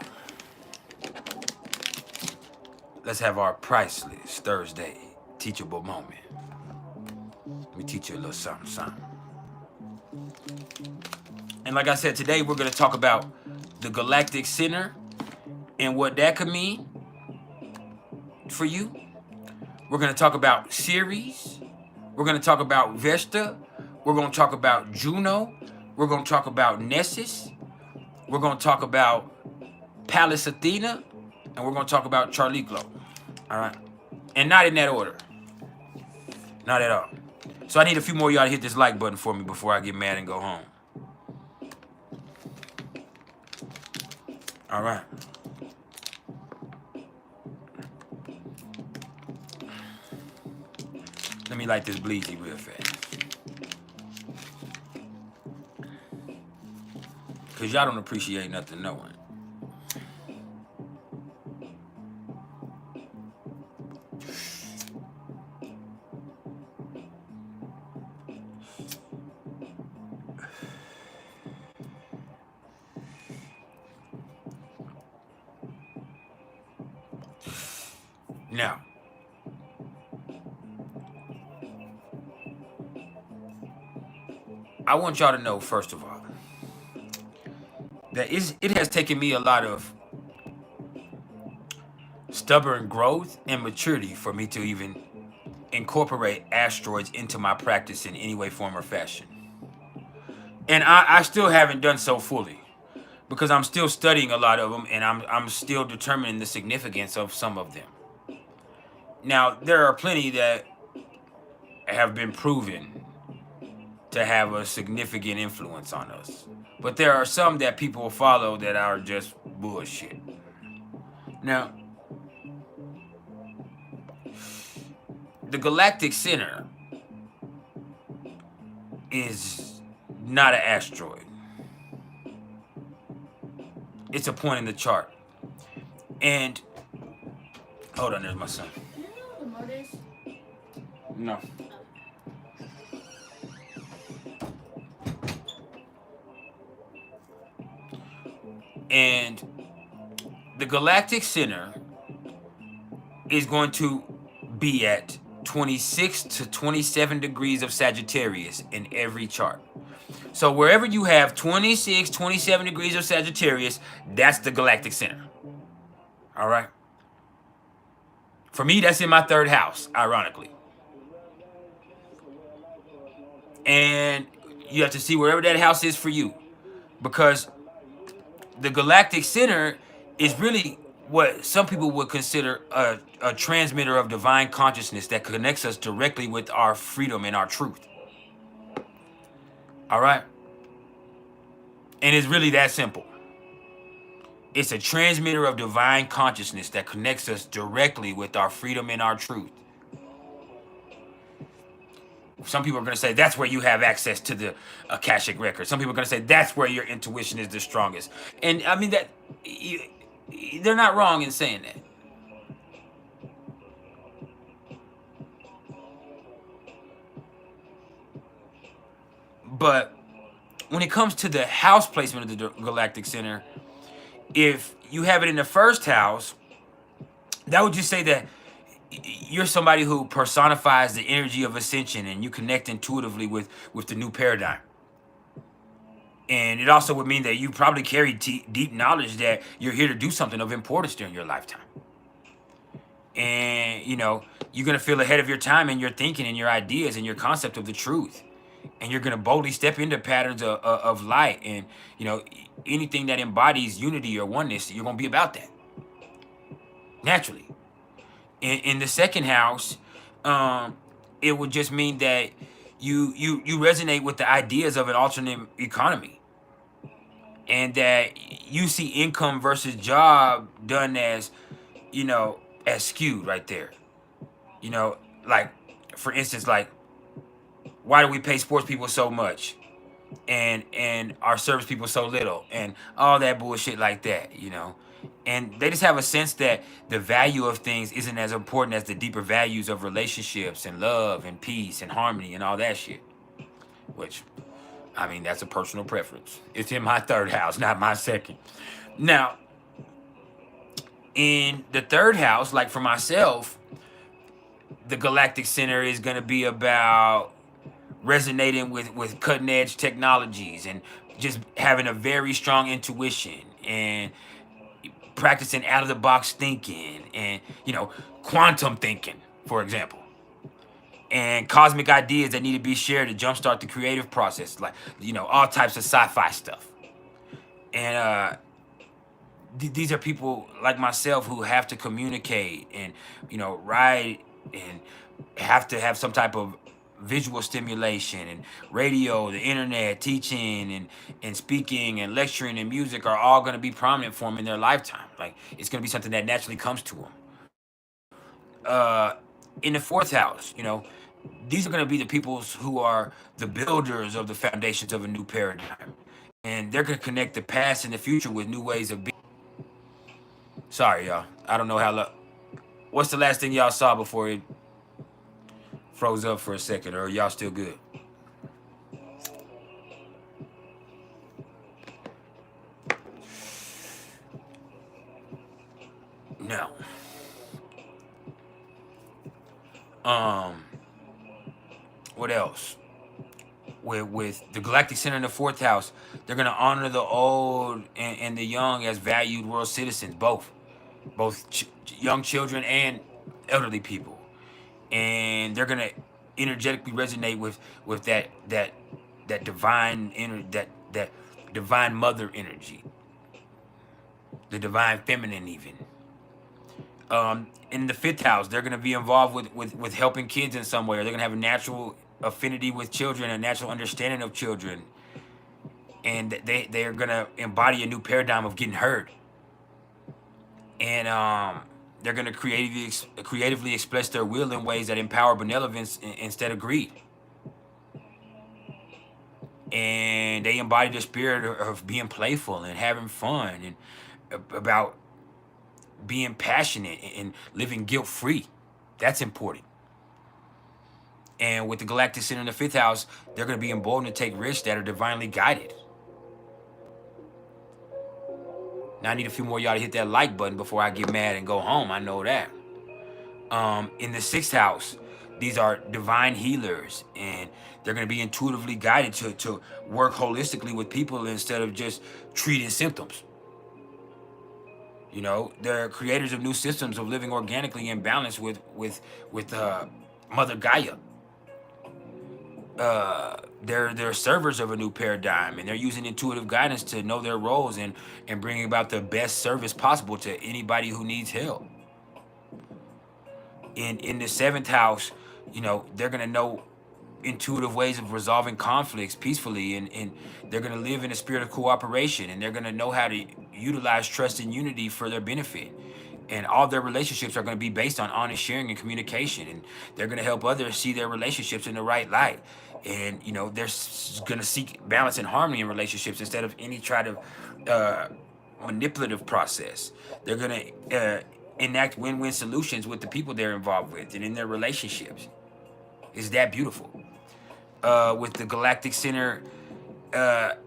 Speaker 1: let's have our PrIcElEs Thursday teachable moment. Let me teach you a little something. And like I said, today we're going to talk about the Galactic Center and what that could mean for you. We're going to talk about Ceres. We're going to talk about Vesta. We're going to talk about Juno. We're going to talk about Nessus. We're going to talk about Pallas Athena. And we're going to talk about Charliclo. All right? And not in that order. Not at all. So I need a few more of y'all to hit this like button for me before I get mad and go home. All right. Let me light this bleezy real fast. Because y'all don't appreciate nothing knowing. Now, I want y'all to know, first of all, that it has taken me a lot of stubborn growth and maturity for me to even incorporate asteroids into my practice in any way, form, or fashion. And I still haven't done so fully because I'm still studying a lot of them and I'm still determining the significance of some of them. Now, there are plenty that have been proven to have a significant influence on us. But there are some that people follow that are just bullshit. Now, the Galactic Center is not an asteroid. It's a point in the chart. And, hold on, there's my son.
Speaker 2: do you know what the mode is?
Speaker 1: No. And the Galactic Center is going to be at 26 to 27 degrees of Sagittarius in every chart. So wherever you have 26, 27 degrees of Sagittarius, that's the Galactic Center. All right? For me, that's in my third house, ironically. And you have to see wherever that house is for you. Because the Galactic Center is really what some people would consider a transmitter of divine consciousness that connects us directly with our freedom and our truth. All right? And it's really that simple. It's a transmitter of divine consciousness that connects us directly with our freedom and our truth. Some people are going to say that's where you have access to the Akashic record. Some people are going to say that's where your intuition is the strongest. And I mean, that they're not wrong in saying that. But when it comes to the house placement of the Galactic Center, if you have it in the first house, that would just say that you're somebody who personifies the energy of ascension and you connect intuitively with the new paradigm. And it also would mean that you probably carry deep knowledge that you're here to do something of importance during your lifetime. And, you know, you're going to feel ahead of your time in your thinking and your ideas and your concept of the truth. And you're going to boldly step into patterns of light. And, you know, anything that embodies unity or oneness, you're going to be about that. Naturally. In the second house, it would just mean that you resonate with the ideas of an alternate economy, and that you see income versus job done as, you know, as skewed right there. You know, like, for instance, like, why do we pay sports people so much and our service people so little, and all that bullshit like that, you know? And they just have a sense that the value of things isn't as important as the deeper values of relationships and love and peace and harmony and all that shit. Which, I mean, that's a personal preference. It's in my third house, not my second. Now, in the third house, like for myself, the Galactic Center is going to be about resonating with cutting edge technologies and just having a very strong intuition and practicing out of the box thinking and, you know, quantum thinking, for example, and cosmic ideas that need to be shared to jumpstart the creative process, like, you know, all types of sci-fi stuff. And these are people like myself who have to communicate and, you know, write, and have to have some type of visual stimulation, and radio, the internet, teaching, and speaking and lecturing and music are all going to be prominent for them in their lifetime. Like, it's going to be something that naturally comes to them. In the fourth house, you know, these are going to be the peoples who are the builders of the foundations of a new paradigm, and they're going to connect the past and the future with new ways of being. Sorry, y'all. I don't know how. What's the last thing y'all saw before it froze up for a second, or y'all still good? No. Um. What else? With the Galactic Center in the fourth house, they're gonna honor the old and the young as valued world citizens, both young children and elderly people, and they're gonna energetically resonate with that divine that divine mother energy, the divine feminine even. In the fifth house, they're going to be involved with helping kids in some way, or they're going to have a natural affinity with children, a natural understanding of children, and they're going to embody a new paradigm of getting heard. And they're going to creatively express their will in ways that empower benevolence instead of greed. And they embody the spirit of being playful and having fun, and about being passionate and living guilt-free. That's important. And with the Galactic Center in the fifth house, they're going to be emboldened to take risks that are divinely guided. Now, I need a few more of y'all to hit that like button before I get mad and go home. I know that. In the sixth house, these are divine healers, and they're going to be intuitively guided to work holistically with people instead of just treating symptoms. You know, they're creators of new systems of living organically in balance with Mother Gaia. They're servers of a new paradigm, and they're using intuitive guidance to know their roles and bringing about the best service possible to anybody who needs help. In the seventh house, you know, they're gonna know intuitive ways of resolving conflicts peacefully, and they're going to live in a spirit of cooperation, and they're going to know how to utilize trust and unity for their benefit, and all their relationships are going to be based on honest sharing and communication, and they're going to help others see their relationships in the right light, and, you know, they're going to seek balance and harmony in relationships instead of any try to manipulative process. They're going to enact win-win solutions with the people they're involved with and in their relationships. Is that beautiful? With the Galactic Center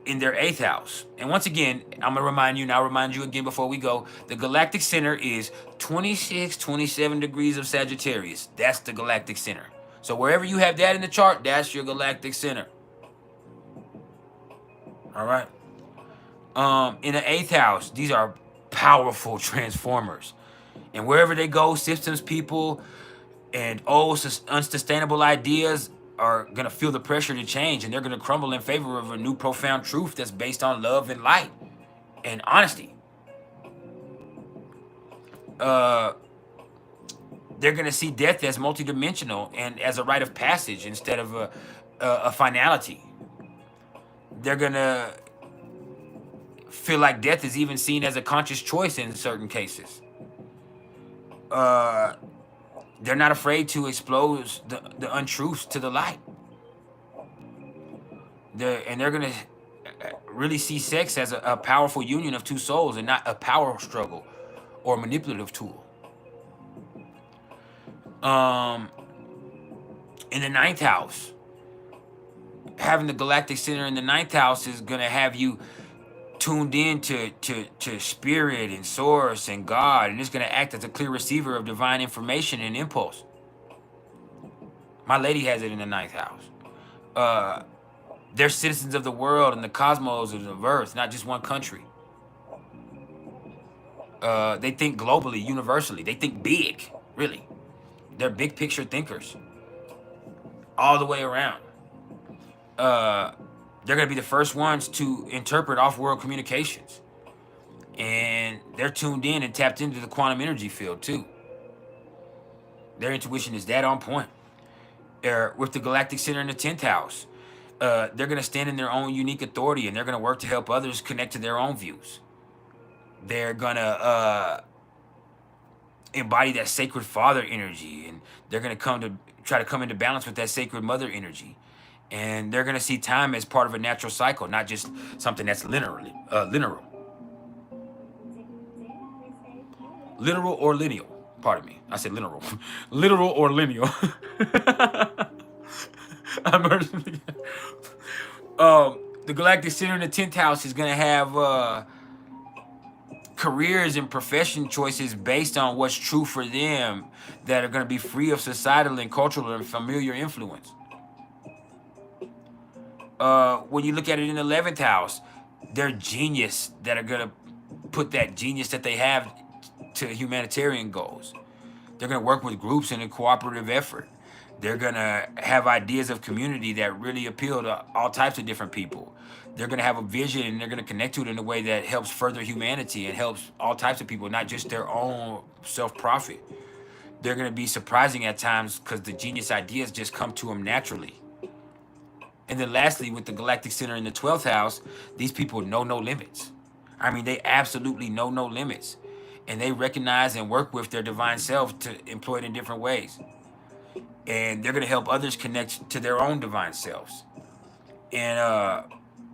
Speaker 1: in their eighth house. And once again, I'm going to remind you, and I'll remind you again before we go, the Galactic Center is 26, 27 degrees of Sagittarius. That's the Galactic Center. So wherever you have that in the chart, that's your Galactic Center. All right. In the eighth house, these are powerful transformers. And wherever they go, systems, people, and old unsustainable ideas are going to feel the pressure to change, and they're going to crumble in favor of a new profound truth that's based on love and light and honesty. they're going to see death as multidimensional and as a rite of passage instead of a finality. They're going to feel like death is even seen as a conscious choice in certain cases. They're not afraid to expose the untruths to the light. They're going to really see sex as a powerful union of two souls and not a power struggle or manipulative tool. In the 9th house, having the galactic center in the 9th house is going to have you tuned in to spirit and source and God, and it's going to act as a clear receiver of divine information and impulse. My lady has it in the 9th house. They're citizens of the world and the cosmos of Earth, not just one country. They think globally, universally. They think big, really. They're big picture thinkers all the way around. They're going to be the first ones to interpret off-world communications. And they're tuned in and tapped into the quantum energy field, too. Their intuition is that on point. With the galactic center in the 10th house, they're going to stand in their own unique authority, and they're going to work to help others connect to their own views. They're going to embody that sacred father energy, and they're going to try to come into balance with that sacred mother energy. And they're going to see time as part of a natural cycle, not just something that's literal. Literal or lineal. Pardon me. I said literal. Literal or lineal. The galactic center in the 10th house is going to have careers and profession choices based on what's true for them that are going to be free of societal and cultural and familiar influence. When you look at it in the 11th house, they're genius that are going to put that genius that they have to humanitarian goals. They're going to work with groups in a cooperative effort. They're going to have ideas of community that really appeal to all types of different people. They're going to have a vision, and they're going to connect to it in a way that helps further humanity and helps all types of people, not just their own self-profit. They're going to be surprising at times because the genius ideas just come to them naturally. And then lastly, with the galactic center in the 12th house, these people know no limits. I mean, they absolutely know no limits. And they recognize and work with their divine self to employ it in different ways. And they're going to help others connect to their own divine selves. And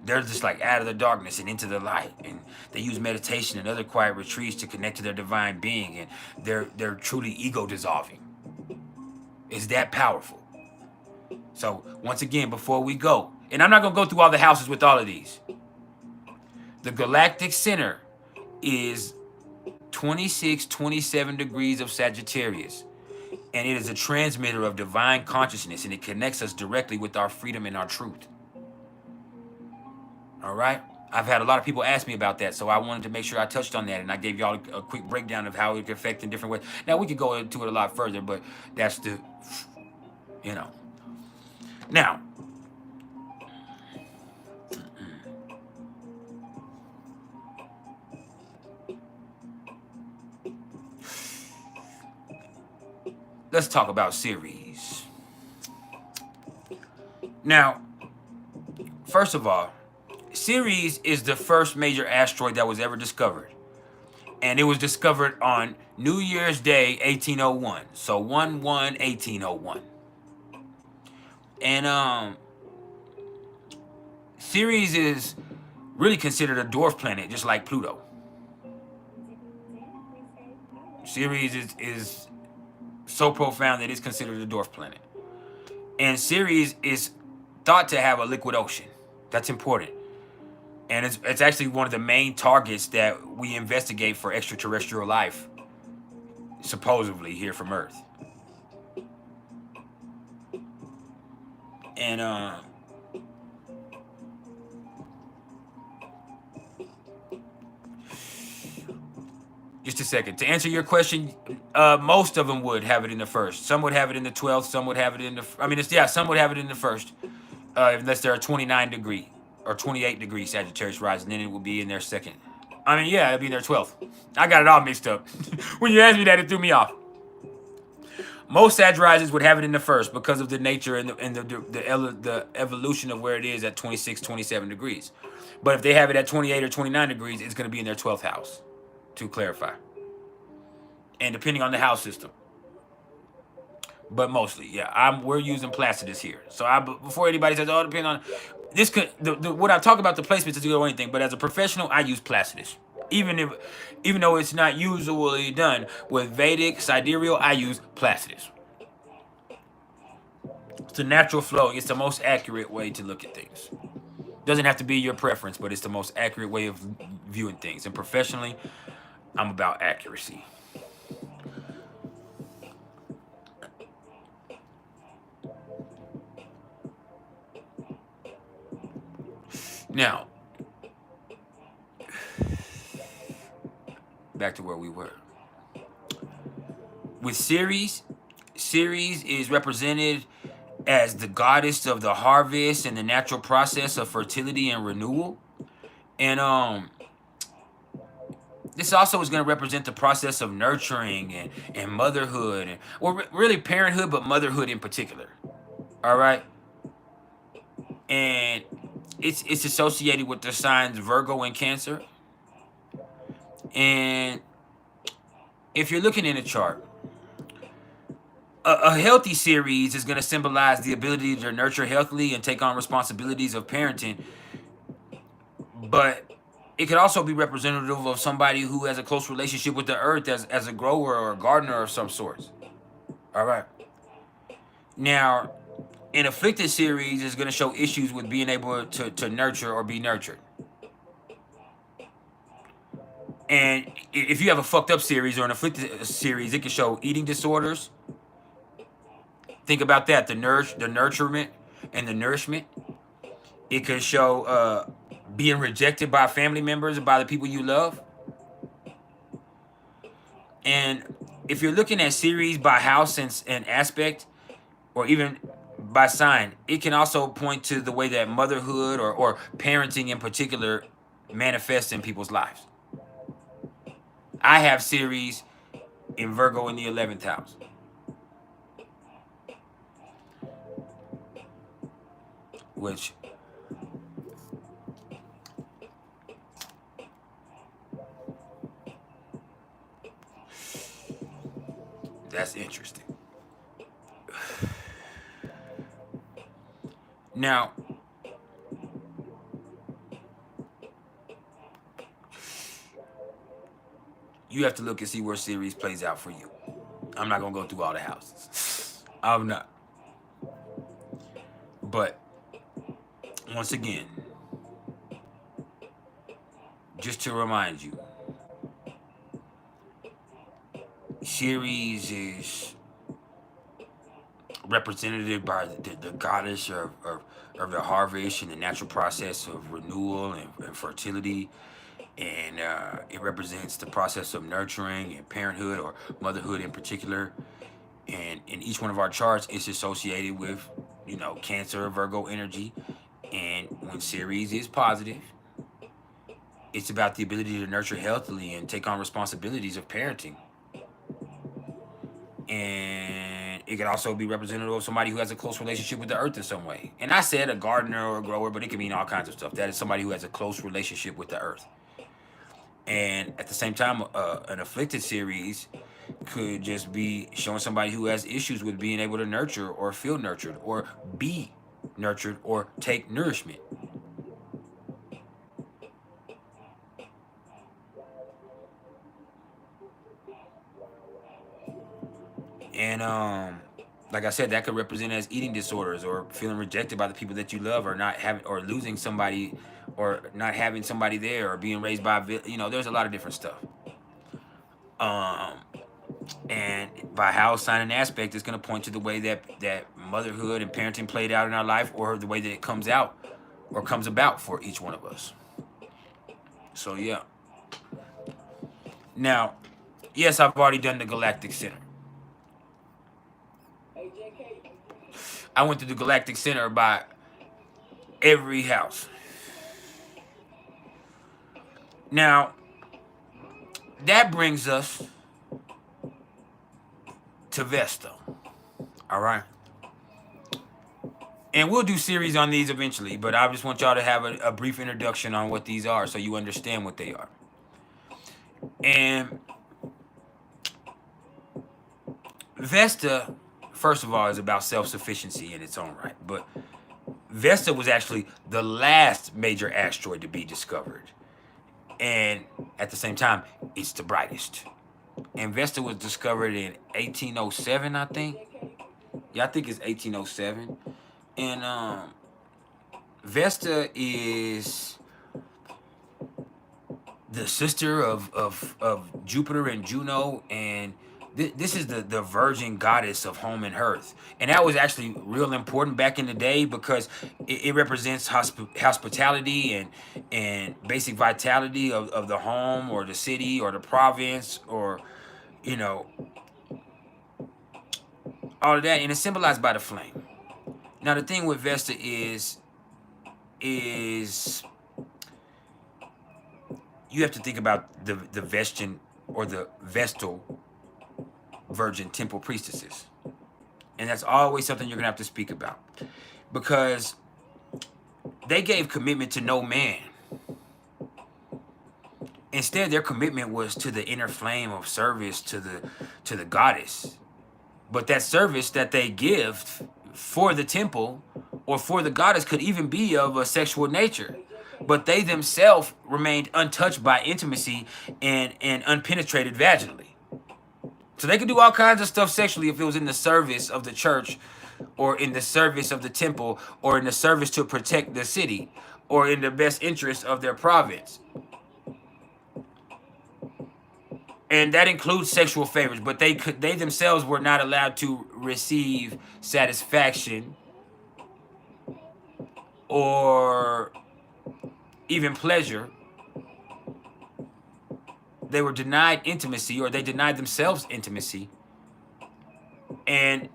Speaker 1: they're just like out of the darkness and into the light. And they use meditation and other quiet retreats to connect to their divine being. And they're truly ego dissolving. It's that powerful. So once again, before we go, and I'm not going to go through all the houses with all of these. The galactic center is 26-27 degrees of Sagittarius. And it is a transmitter of divine consciousness, and it connects us directly with our freedom and our truth. All right? I've had a lot of people ask me about that, so I wanted to make sure I touched on that, and I gave y'all a quick breakdown of how it can affect in different ways. Now, we could go into it a lot further, but that's the, you know. Now, let's talk about Ceres. Now, first of all, Ceres is the first major asteroid that was ever discovered. And it was discovered on New Year's Day, 1801. So 1/1/1801. And Ceres is really considered a dwarf planet, just like Pluto. Ceres is so profound that it's considered a dwarf planet. And Ceres is thought to have a liquid ocean. That's important. And it's actually one of the main targets that we investigate for extraterrestrial life, supposedly here from Earth. And just a second. To answer your question, most of them would have it in the first. Some would have it in the 12th. Some would have it in the... some would have it in the first. Unless they're a 29 degree or 28 degree Sagittarius rising, then it will be in their second. It'll be in their 12th. I got it all mixed up. When you asked me that, it threw me off. Most satirizers would have it in the first because of the nature and the evolution of where it is at 26, 27 degrees. But if they have it at 28 or 29 degrees, it's going to be in their 12th house, to clarify. And depending on the house system. But mostly, yeah, we're using PrIcElEs here. So before anybody says, "Oh, it depends on this," what I talk about the placements is do anything. But as a professional, I use PrIcElEs. Even though it's not usually done with Vedic sidereal, I use PrIcElEs. It's a natural flow. It's the most accurate way to look at things. Doesn't have to be your preference, but it's the most accurate way of viewing things. And professionally, I'm about accuracy. Now, back to where we were. With Ceres is represented as the goddess of the harvest and the natural process of fertility and renewal. And this also is going to represent the process of nurturing and motherhood, or really parenthood, but motherhood in particular. All right. And it's associated with the signs Virgo and Cancer. And if you're looking in a chart, a healthy Ceres is going to symbolize the ability to nurture healthily and take on responsibilities of parenting. But it could also be representative of somebody who has a close relationship with the earth as a grower or a gardener of some sorts. All right. Now, an afflicted Ceres is going to show issues with being able to nurture or be nurtured. And if you have a fucked up Ceres or an afflicted Ceres, it can show eating disorders. Think about that, the nurturement and the nourishment. It could show being rejected by family members or by the people you love. And if you're looking at Ceres by house and aspect, or even by sign, it can also point to the way that motherhood or parenting in particular manifests in people's lives. I have Ceres in Virgo in the 11th house. Which that's interesting. Now, you have to look and see where Ceres plays out for you. I'm not going to go through all the houses. I'm not. But, once again, just to remind you, Ceres is represented by the goddess of the harvest and the natural process of renewal and fertility. And it represents the process of nurturing and parenthood or motherhood in particular. And in each one of our charts, it's associated with, Cancer or Virgo energy. And when Ceres is positive, it's about the ability to nurture healthily and take on responsibilities of parenting. And it can also be representative of somebody who has a close relationship with the earth in some way. And I said a gardener or a grower, but it can mean all kinds of stuff. That is somebody who has a close relationship with the earth. And at the same time, an afflicted Ceres could just be showing somebody who has issues with being able to nurture or feel nurtured or be nurtured or take nourishment. And like I said, that could represent as eating disorders or feeling rejected by the people that you love, or not having, or losing somebody, or not having somebody there, or being raised by, there's a lot of different stuff. And by house, sign, and aspect, it's going to point to the way that motherhood and parenting played out in our life, or the way that it comes out or comes about for each one of us. So, yeah. Now, yes, I've already done the Galactic Center. I went to the Galactic Center by every house. Now, that brings us to Vesta. All right. And we'll do series on these eventually, but I just want y'all to have a brief introduction on what these are so you understand what they are. And Vesta, first of all, is about self-sufficiency in its own right. But Vesta was actually the last major asteroid to be discovered. And at the same time, it's the brightest. And Vesta was discovered in 1807, I think. Yeah, I think it's 1807. And Vesta is the sister of Jupiter and Juno, and this is the virgin goddess of home and hearth. And that was actually real important back in the day because it represents hospitality and basic vitality of the home or the city or the province, or you know, all of that, and it's symbolized by the flame. Now the thing with Vesta is you have to think about the Vestian or the Vestal virgin temple priestesses. And that's always something you're gonna have to speak about, because they gave commitment to no man. Instead, their commitment was to the inner flame of service to the goddess. But that service that they give for the temple or for the goddess could even be of a sexual nature. But they themselves remained untouched by intimacy and unpenetrated vaginally. So they could do all kinds of stuff sexually if it was in the service of the church, or in the service of the temple, or in the service to protect the city, or in the best interest of their province. And that includes sexual favors, but they themselves were not allowed to receive satisfaction or even pleasure. They were denied intimacy, or they denied themselves intimacy. And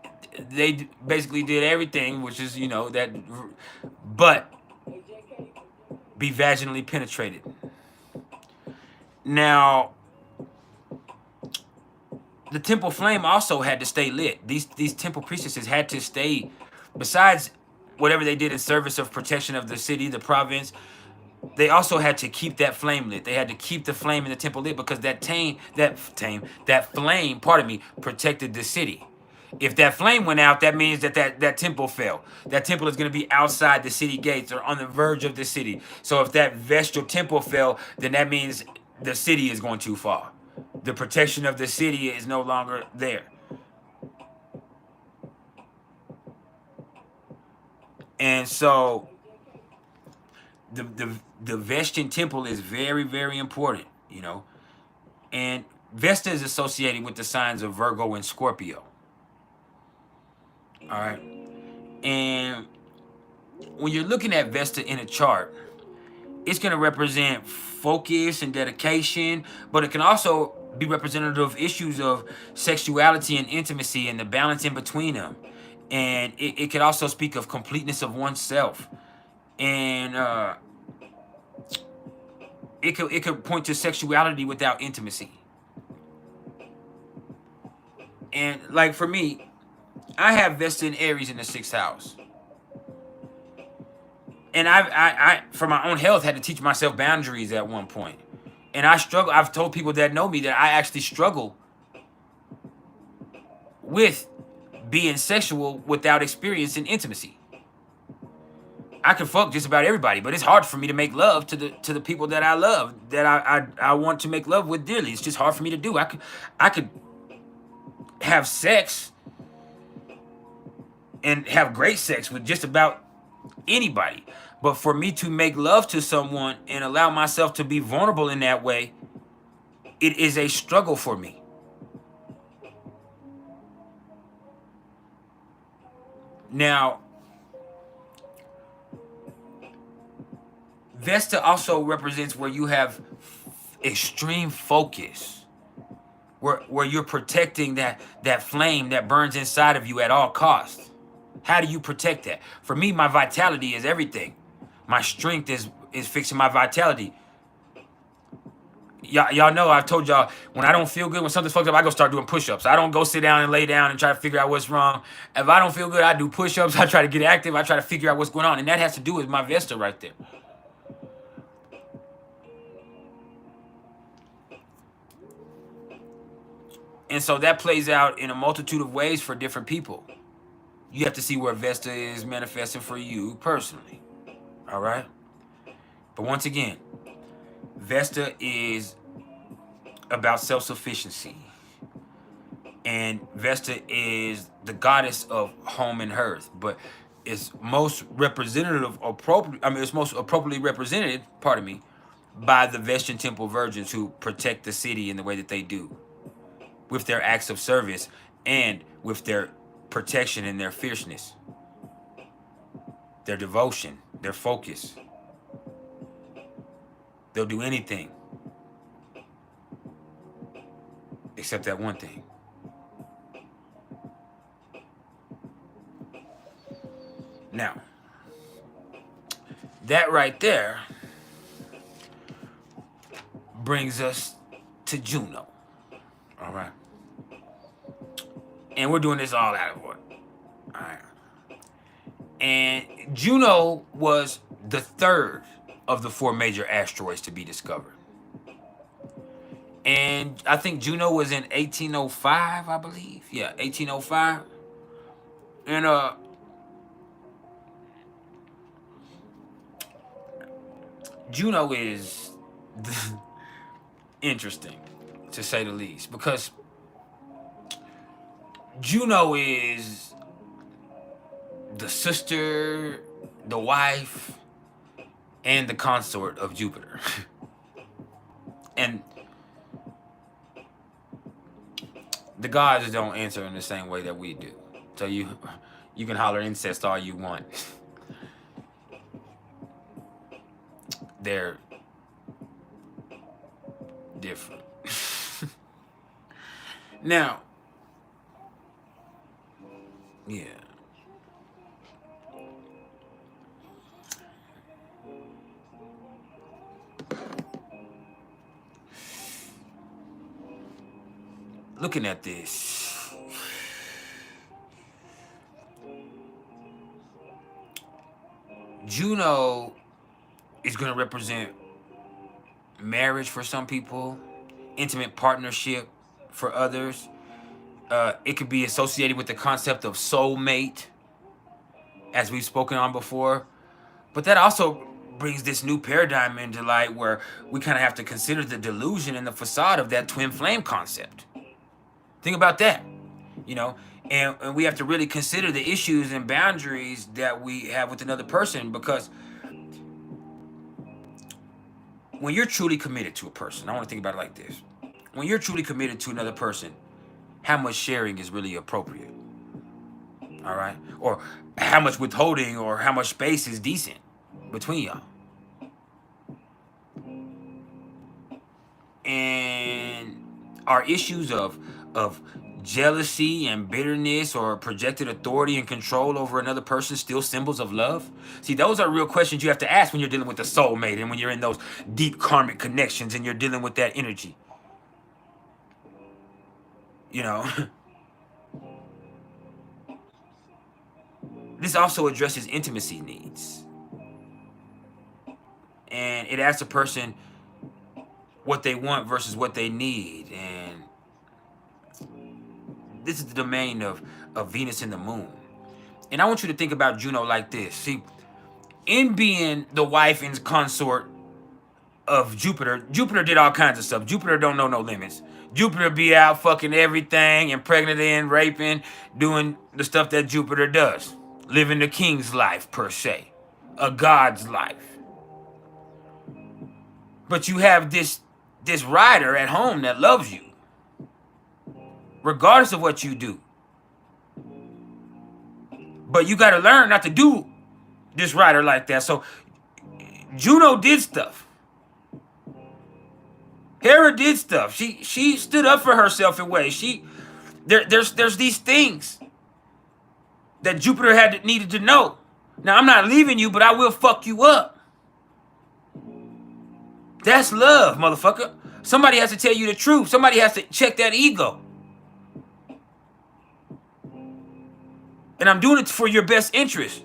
Speaker 1: they basically did everything, which is, you know, that, but be vaginally penetrated. Now, the temple flame also had to stay lit. These temple priestesses had to stay, besides whatever they did in service of protection of the city, the province, they also had to keep that flame lit. They had to keep the flame in the temple lit, because that flame, pardon me, protected the city. If that flame went out, that means that temple fell. That temple is going to be outside the city gates or on the verge of the city. So if that vestal temple fell, then that means the city is going too far. The protection of the city is no longer there. And so the Vestian temple is very, very important, you know. And Vesta is associated with the signs of Virgo and Scorpio. All right. And when you're looking at Vesta in a chart, it's going to represent focus and dedication, but it can also be representative of issues of sexuality and intimacy and the balance in between them. And it could also speak of completeness of oneself. And it could point to sexuality without intimacy. And like for me, I have Vesta and Aries in the 6th house. And I for my own health, had to teach myself boundaries at one point. And I struggle. I've told people that know me that I actually struggle with being sexual without experiencing intimacy. I can fuck just about everybody, but it's hard for me to make love to the people that I love, that I want to make love with dearly. It's just hard for me to do. I could have sex and have great sex with just about anybody. But for me to make love to someone and allow myself to be vulnerable in that way, it is a struggle for me. Now, Vesta also represents where you have extreme focus, where you're protecting that flame that burns inside of you at all costs. How do you protect that? For me, my vitality is everything. My strength is fixing my vitality. Y'all know I've told y'all when I don't feel good, when something's fucked up, I go start doing push-ups. I don't go sit down and lay down and try to figure out what's wrong. If I don't feel good, I do push-ups. I try to get active. I try to figure out what's going on, and that has to do with my Vesta right there. And so that plays out in a multitude of ways for different people. You have to see where Vesta is manifesting for you personally. All right? But once again, Vesta is about self-sufficiency. And Vesta is the goddess of home and hearth. But it's most it's most appropriately represented, pardon me, by the Vestian temple virgins who protect the city in the way that they do, with their acts of service and with their protection and their fierceness, their devotion, their focus. They'll do anything except that one thing. Now, that right there brings us to Juno. All right. And we're doing this all out of order. All right. And Juno was the third of the 4 major asteroids to be discovered. And I think Juno was in 1805, I believe. Yeah, 1805. And Juno is interesting, to say the least, because Juno is the sister, the wife, and the consort of Jupiter. And the gods don't answer in the same way that we do. So you can holler incest all you want. They're different. Now, yeah. Looking at this, Juno is going to represent marriage for some people, intimate partnership for others. It could be associated with the concept of soulmate, as we've spoken on before. But that also brings this new paradigm into light where we kind of have to consider the delusion and the facade of that twin flame concept. Think about that, you know, and we have to really consider the issues and boundaries that we have with another person, because when you're truly committed to a person, I want to think about it like this. When you're truly committed to another person, how much sharing is really appropriate? All right? Or how much withholding or how much space is decent between y'all? And are issues of jealousy and bitterness or projected authority and control over another person still symbols of love? See, those are real questions you have to ask when you're dealing with the soulmate and when you're in those deep karmic connections and you're dealing with that energy. You know, this also addresses intimacy needs. And it asks a person what they want versus what they need. And this is the domain of Venus and the moon. And I want you to think about Juno like this. See, in being the wife and consort of Jupiter, Jupiter did all kinds of stuff. Jupiter don't know no limits. Jupiter be out fucking everything, impregnating, raping, doing the stuff that Jupiter does. Living the king's life, per se. A god's life. But you have this rider at home that loves you, regardless of what you do. But you got to learn not to do this rider like that. So Juno did stuff. Hera did stuff. She stood up for herself in ways. There's these things that Jupiter needed to know. Now, I'm not leaving you, but I will fuck you up. That's love, motherfucker. Somebody has to tell you the truth. Somebody has to check that ego. And I'm doing it for your best interest.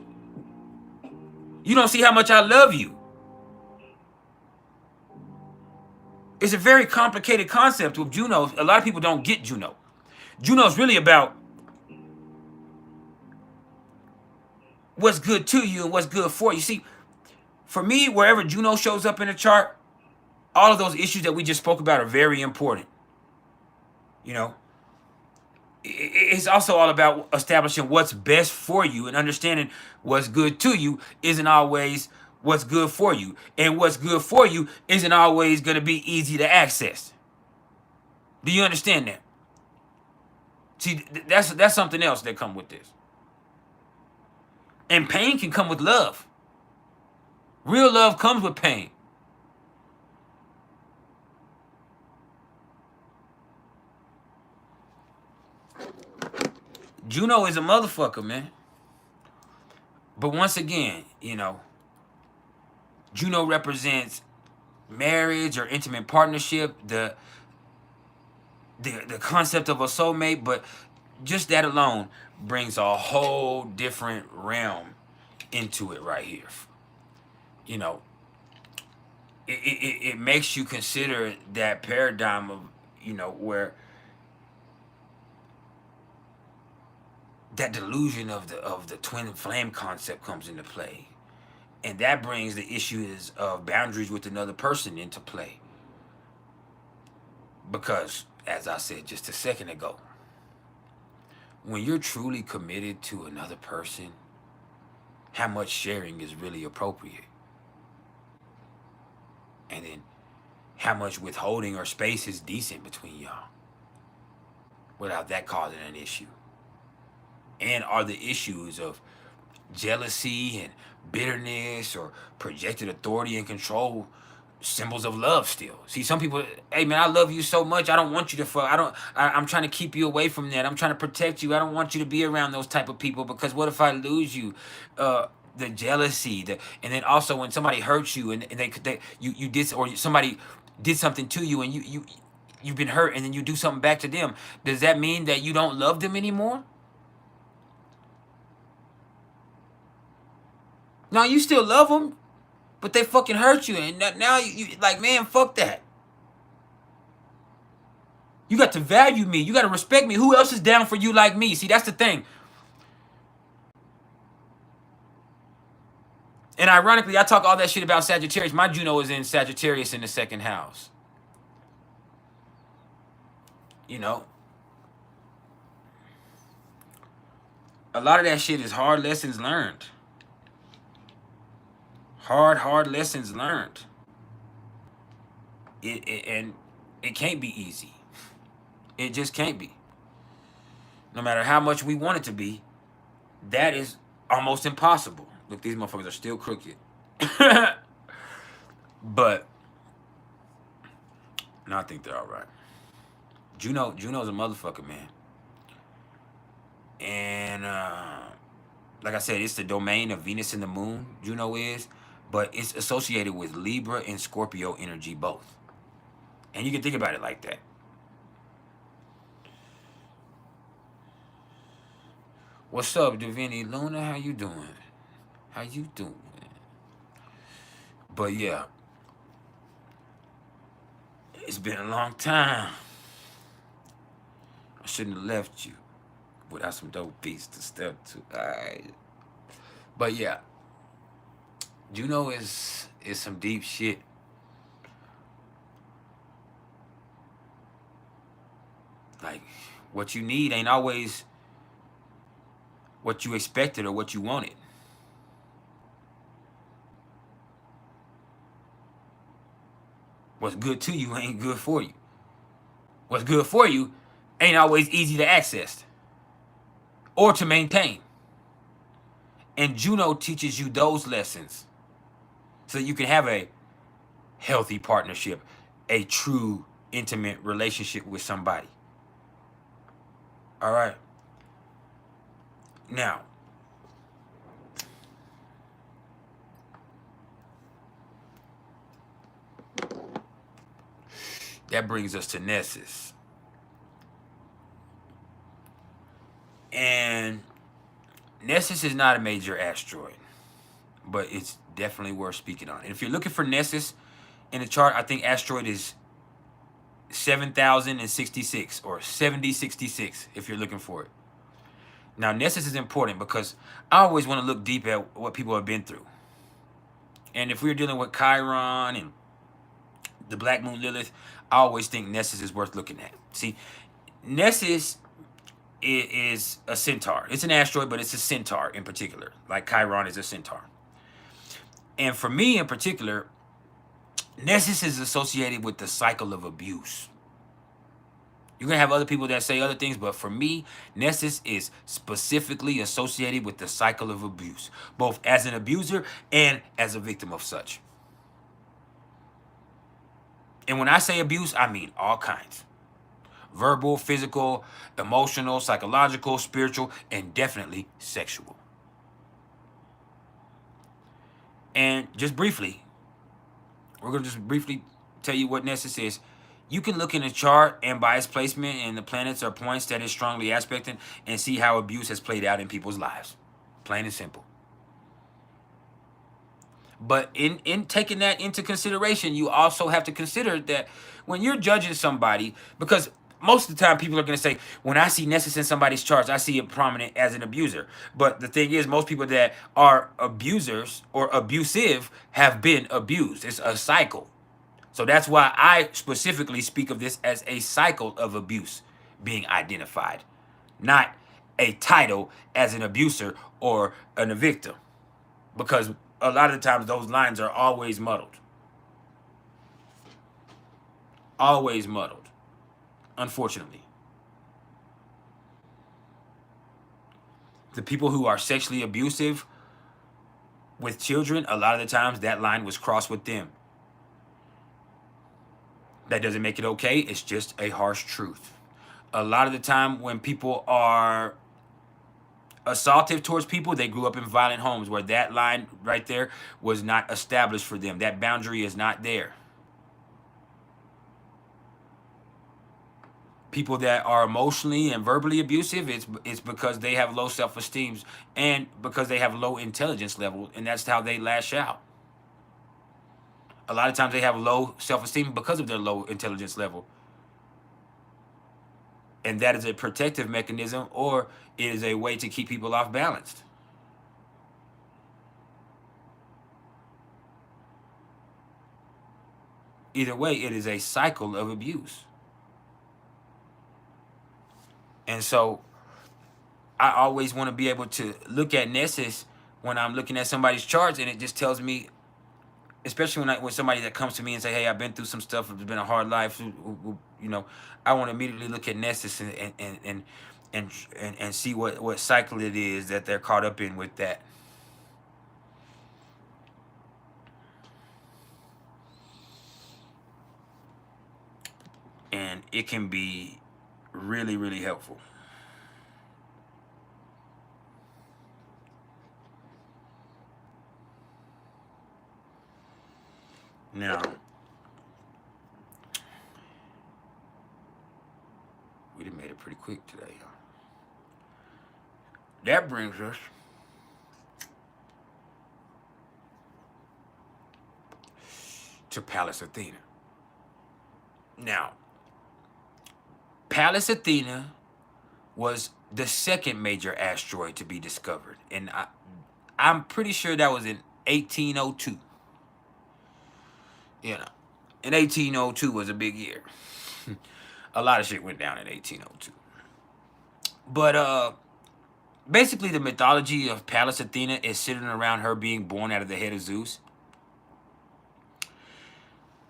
Speaker 1: You don't see how much I love you. It's a very complicated concept with Juno. A lot of people don't get Juno. Juno is really about what's good to you and what's good for you. See, for me, wherever Juno shows up in a chart, all of those issues that we just spoke about are very important. You know, it's also all about establishing what's best for you and understanding what's good to you isn't always what's good for you. And what's good for you isn't always going to be easy to access. Do you understand that? See, that's something else that comes with this. And pain can come with love. Real love comes with pain. Juno is a motherfucker, man. But once again, you know, Juno represents marriage or intimate partnership, the concept of a soulmate, but just that alone brings a whole different realm into it right here. You know, it makes you consider that paradigm of, you know, where that delusion of the twin flame concept comes into play. And that brings the issues of boundaries with another person into play. Because, as I said just a second ago, when you're truly committed to another person, how much sharing is really appropriate? And then how much withholding or space is decent between y'all without that causing an issue? And are the issues of jealousy and bitterness or projected authority and control symbols of love still? See, some people, hey man, I love you so much, I don't want you to fuck. I'm trying to keep you away from that. I'm trying to protect you. I don't want you to be around those type of people, because what if I lose you? The jealousy, and then also when somebody hurts you and you did, or somebody did something to you and you've been hurt, and then you do something back to them, does that mean that you don't love them anymore? No, you still love them, but they fucking hurt you, and now you like, man, fuck that. You got to value me. You got to respect me. Who else is down for you like me? See, that's the thing. And ironically, I talk all that shit about Sagittarius. My Juno is in Sagittarius in the second house. You know, a lot of that shit is hard lessons learned. Hard lessons learned. And it can't be easy. It just can't be. No matter how much we want it to be, that is almost impossible. Look, these motherfuckers are still crooked. But no, I think they're all right. Juno's a motherfucker, man. And like I said, it's the domain of Venus and the moon, Juno is, but it's associated with Libra and Scorpio energy both. And you can think about it like that. What's up, Divinity Luna? How you doing? How you doing? But yeah, it's been a long time. I shouldn't have left you without some dope beats to step to. Alright. But yeah, Juno is some deep shit. Like, what you need ain't always what you expected or what you wanted. What's good to you ain't good for you. What's good for you ain't always easy to access or to maintain. And Juno teaches you those lessons so that you can have a healthy partnership, a true intimate relationship with somebody. All right. Now, That brings us to Nessus. And Nessus is not a major asteroid, but it's definitely worth speaking on. And if you're looking for Nessus in the chart, I think asteroid is 7,066 or 7066 if you're looking for it. Now, Nessus is important because I always want to look deep at what people have been through. And if we're dealing with Chiron and the Black Moon Lilith, I always think Nessus is worth looking at. See, Nessus is a centaur. It's an asteroid, but it's a centaur in particular. Like Chiron is a centaur. And for me in particular, Nessus is associated with the cycle of abuse. You're going to have other people that say other things, but for me, Nessus is specifically associated with the cycle of abuse, both as an abuser and as a victim of such. And when I say abuse, I mean all kinds. Verbal, physical, emotional, psychological, spiritual, and definitely sexual. And just briefly, we're going to just briefly tell you what Nessus is. You can look in the chart and by its placement and the planets or points that is strongly aspected and see how abuse has played out in people's lives. Plain and simple. But in taking that into consideration, you also have to consider that when you're judging somebody, because most of the time people are going to say, when I see Nessus in somebody's charts, I see it prominent as an abuser. But the thing is, most people that are abusers or abusive have been abused. It's a cycle. So that's why I specifically speak of this as a cycle of abuse being identified, not a title as an abuser or a victim, because a lot of the times those lines are always muddled. Always muddled, unfortunately. The people who are sexually abusive with children, a lot of the times that line was crossed with them. That doesn't make it okay. It's just a harsh truth. A lot of the time when people are assaultive towards people, they grew up in violent homes where that line right there was not established for them. That boundary is not there. People that are emotionally and verbally abusive, it's because they have low self-esteem and because they have low intelligence level, and that's how they lash out. A lot of times they have low self-esteem because of their low intelligence level. And that is a protective mechanism, or it is a way to keep people off balance. Either way, it is a cycle of abuse. And so I always want to be able to look at Nessus when I'm looking at somebody's charts, and it just tells me, especially when somebody that comes to me and say, hey, I've been through some stuff, it's been a hard life, you know, I want to immediately look at Nessus and see what cycle it is that they're caught up in with that. And it can be really, really helpful. Now, we done made it pretty quick today, y'all. That brings us to Pallas Athena. Now, Pallas Athena was the second major asteroid to be discovered, and I'm pretty sure that was in 1802. You know, and 1802 was a big year. A lot of shit went down in 1802. But basically the mythology of Pallas Athena is centered around her being born out of the head of Zeus.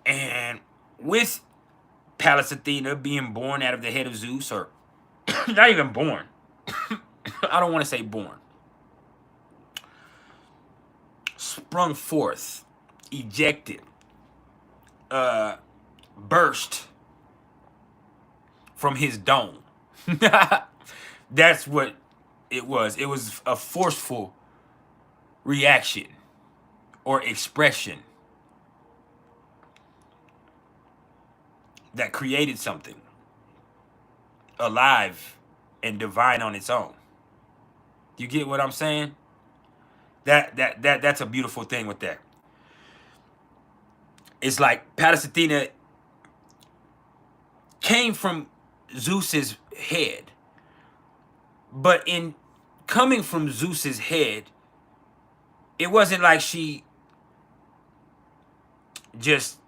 Speaker 1: And with Pallas Athena being born out of the head of Zeus, or not even born. I don't want to say born. Sprung forth, ejected, burst from his dome. That's what it was. It was a forceful reaction or expression. that created something alive and divine on its own. You get what I'm saying? That's a beautiful thing with that. It's like Pallas Athena came from Zeus's head. But in coming from Zeus's head, it wasn't like she just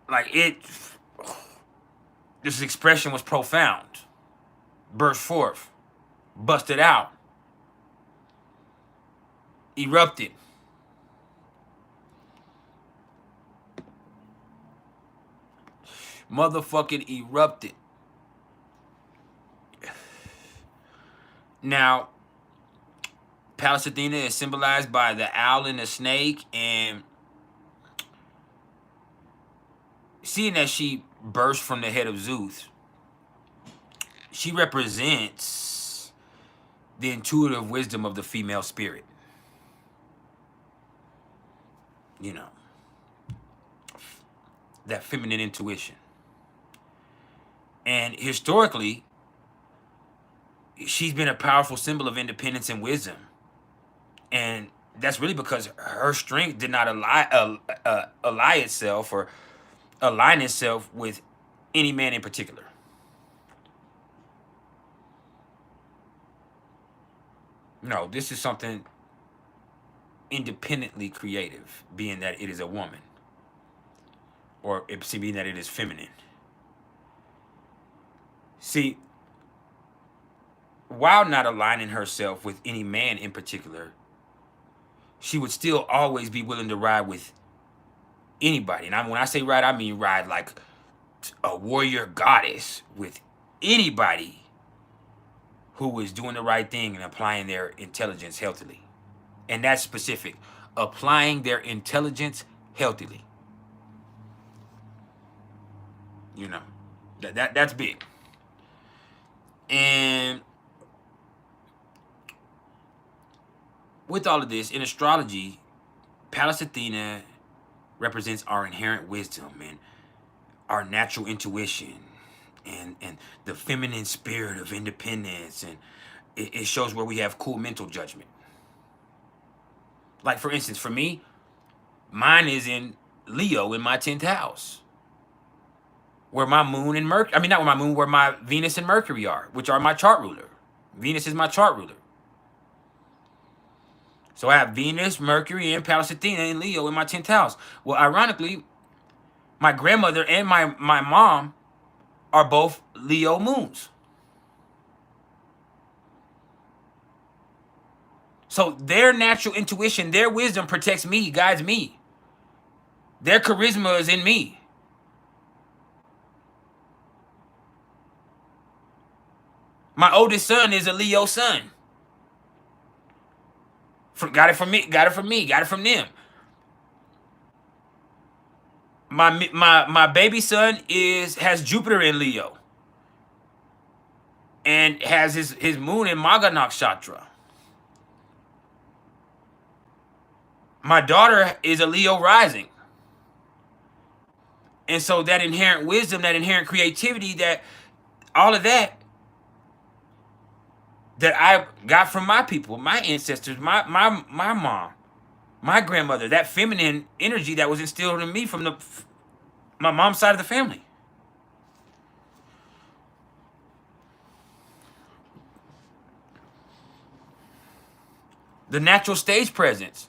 Speaker 1: like it. This expression was profound, burst forth, busted out, erupted. Motherfucking erupted. Now, Pallas Athena is symbolized by the owl and the snake, and seeing that she burst from the head of Zeus, she represents the intuitive wisdom of the female spirit. You know, that feminine intuition. And historically, she's been a powerful symbol of independence and wisdom. And that's really because her strength did not ally itself or align itself with any man in particular. No, this is something independently creative, being that it is a woman, or being that it is feminine. See, while not aligning herself with any man in particular, she would still always be willing to ride with anybody. And when I say ride, I mean ride like a warrior goddess with anybody who is doing the right thing and applying their intelligence healthily. And that's specific. Applying their intelligence healthily. You know, that's big. And with all of this, in astrology, Pallas Athena represents our inherent wisdom and our natural intuition and the feminine spirit of independence. And it shows where we have cool mental judgment. Like, for instance, for me, mine is in Leo in my 10th house. Where my moon and Mercury, I mean, not where my moon, where my Venus and Mercury are, which are my chart ruler. Venus is my chart ruler. So I have Venus, Mercury, and Pallas Athena in Leo in my 10th house. Well, ironically, my grandmother and my mom are both Leo moons. So their natural intuition, their wisdom protects me, guides me. Their charisma is in me. My oldest son is a Leo son. Got it from me, got it from me, got it from them. My baby son has Jupiter in Leo. And has his moon in Magha Nakshatra. My daughter is a Leo rising. And so that inherent wisdom, that inherent creativity, that all of that I got from my people, my ancestors, my mom, my grandmother, that feminine energy that was instilled in me from my mom's side of the family. The natural stage presence.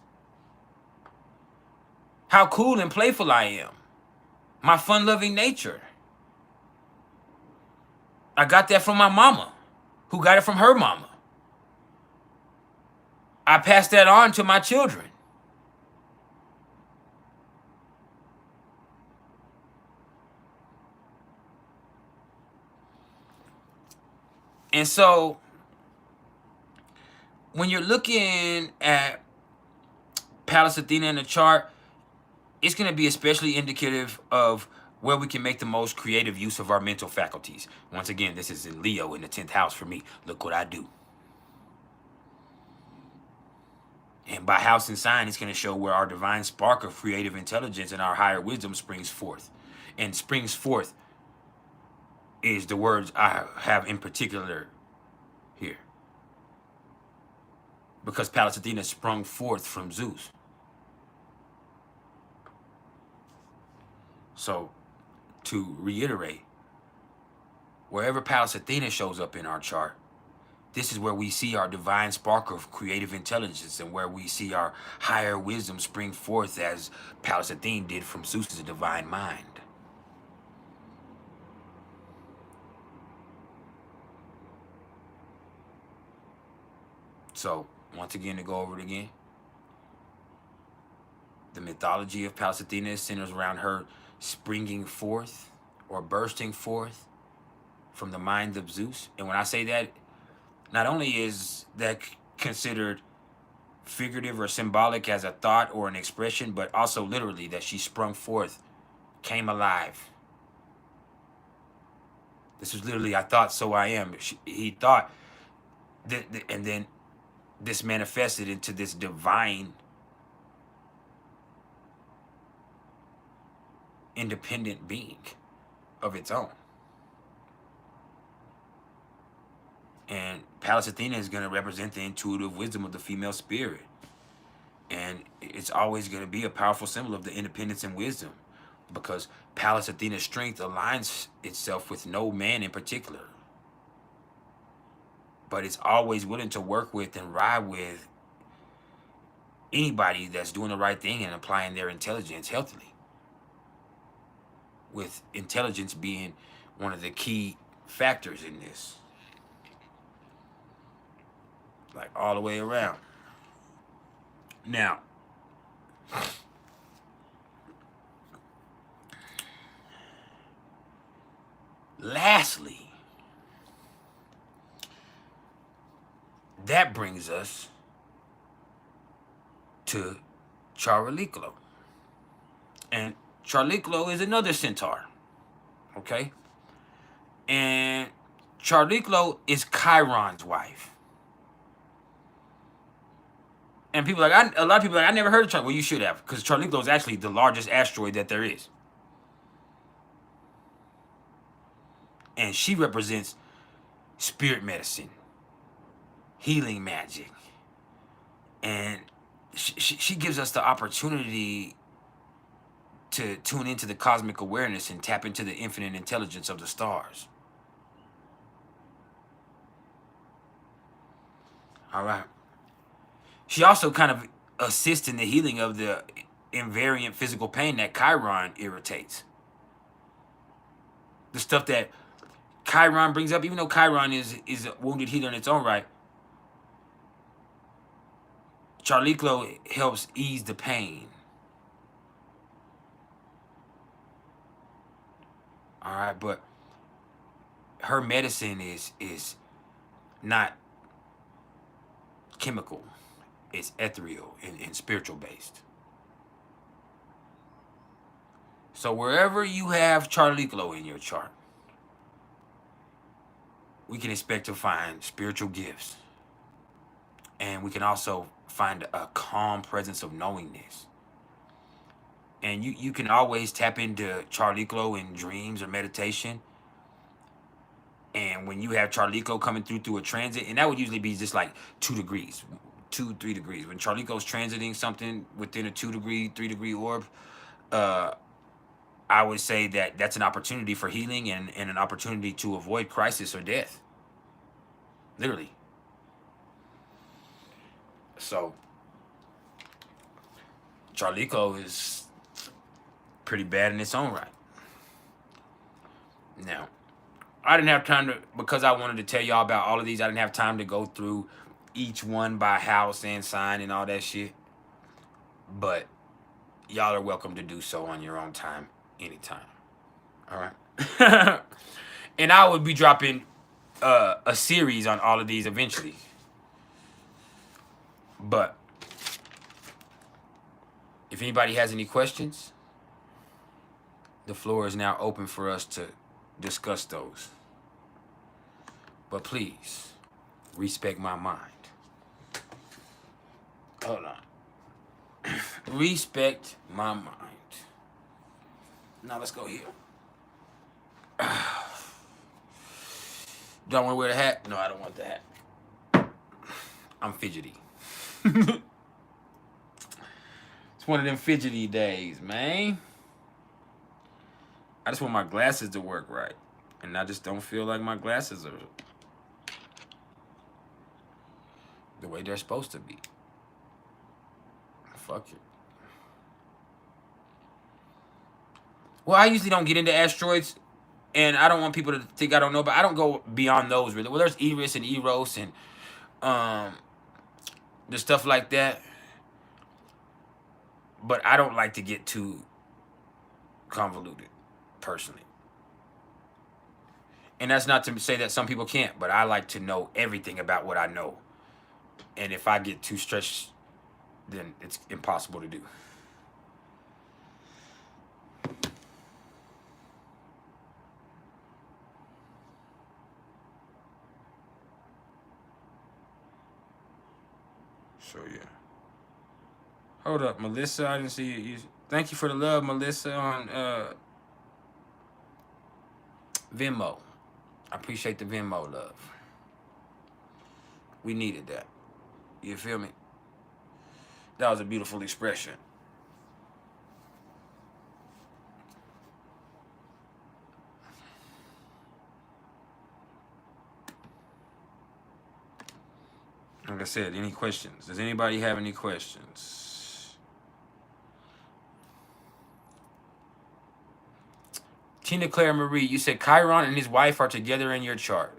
Speaker 1: How cool and playful I am. My fun-loving nature. I got that from my mama, who got it from her mama. I passed that on to my children. And so, when you're looking at Pallas Athena in the chart, it's going to be especially indicative of where we can make the most creative use of our mental faculties. Once again, this is in Leo in the 10th house for me. Look what I do. And by house and sign, it's going to show where our divine spark of creative intelligence and our higher wisdom springs forth. And springs forth is the words I have in particular here. Because Pallas Athena sprung forth from Zeus. So, to reiterate, wherever Pallas Athena shows up in our chart, this is where we see our divine spark of creative intelligence and where we see our higher wisdom spring forth as Pallas Athena did from Zeus's divine mind. So, once again, to go over it again, the mythology of Pallas Athena centers around her springing forth or bursting forth from the mind of Zeus. And when I say that, not only is that considered figurative or symbolic as a thought or an expression, but also literally that she sprung forth, came alive. This was literally, I thought, so I am. He thought, and then this manifested into this divine, independent being of its own. And Pallas Athena is going to represent the intuitive wisdom of the female spirit. And it's always going to be a powerful symbol of the independence and wisdom, because Pallas Athena's strength aligns itself with no man in particular, but it's always willing to work with and ride with anybody that's doing the right thing and applying their intelligence healthily, with intelligence being one of the key factors in this, like all the way around. Now, lastly, that brings us to TeAcHaBLE. And TeAcHaBLe is another centaur, okay? And TeAcHaBLe is Chiron's wife. And people a lot of people I never heard of TeAcHaBLe. Well, you should have, because TeAcHaBLe is actually the largest asteroid that there is. And she represents spirit medicine, healing magic. And she gives us the opportunity to tune into the cosmic awareness and tap into the infinite intelligence of the stars. All right. She also kind of assists in the healing of the invariant physical pain that Chiron irritates. The stuff that Chiron brings up, even though Chiron is a wounded healer in its own right, TeAcHaBLe helps ease the pain. All right, but her medicine is not chemical. It's ethereal and spiritual based. So wherever you have TeAcHaBLe in your chart, we can expect to find spiritual gifts. And we can also find a calm presence of knowingness. And you can always tap into TeAcHaBLe in dreams or meditation. And when you have TeAcHaBLe coming through a transit, and that would usually be just like 2 degrees, 2-3 degrees. When TeAcHaBLe is transiting something within a 2-degree, 3-degree orb, I would say that that's an opportunity for healing and an opportunity to avoid crisis or death. Literally. So, TeAcHaBLe is pretty bad in its own right. Now, I didn't have time to, because I wanted to tell y'all about all of these, I didn't have time to go through each one by house and sign and all that shit. But y'all are welcome to do so on your own time, anytime. All right. And I would be dropping a series on all of these eventually. But if anybody has any questions, the floor is now open for us to discuss those. But please, respect my mind. Hold on. Respect my mind. Now let's go here. Do I want to wear the hat? No, I don't want the hat. I'm fidgety. It's one of them fidgety days, man. I just want my glasses to work right. And I just don't feel like my glasses are the way they're supposed to be. Fuck it. Well, I usually don't get into asteroids, and I don't want people to think I don't know, but I don't go beyond those really. Well, there's Eris and Eros and the stuff like that. But I don't like to get too convoluted, personally. And that's not to say that some people can't, but I like to know everything about what I know. And if I get too stretched, then it's impossible to do. So, yeah. Hold up, Melissa. I didn't see you. Thank you for the love, Melissa, on Venmo. I appreciate the Venmo love. We needed that. You feel me? That was a beautiful expression. Like I said, any questions? Does anybody have any questions? Tina Claire Marie, you said Chiron and his wife are together in your chart.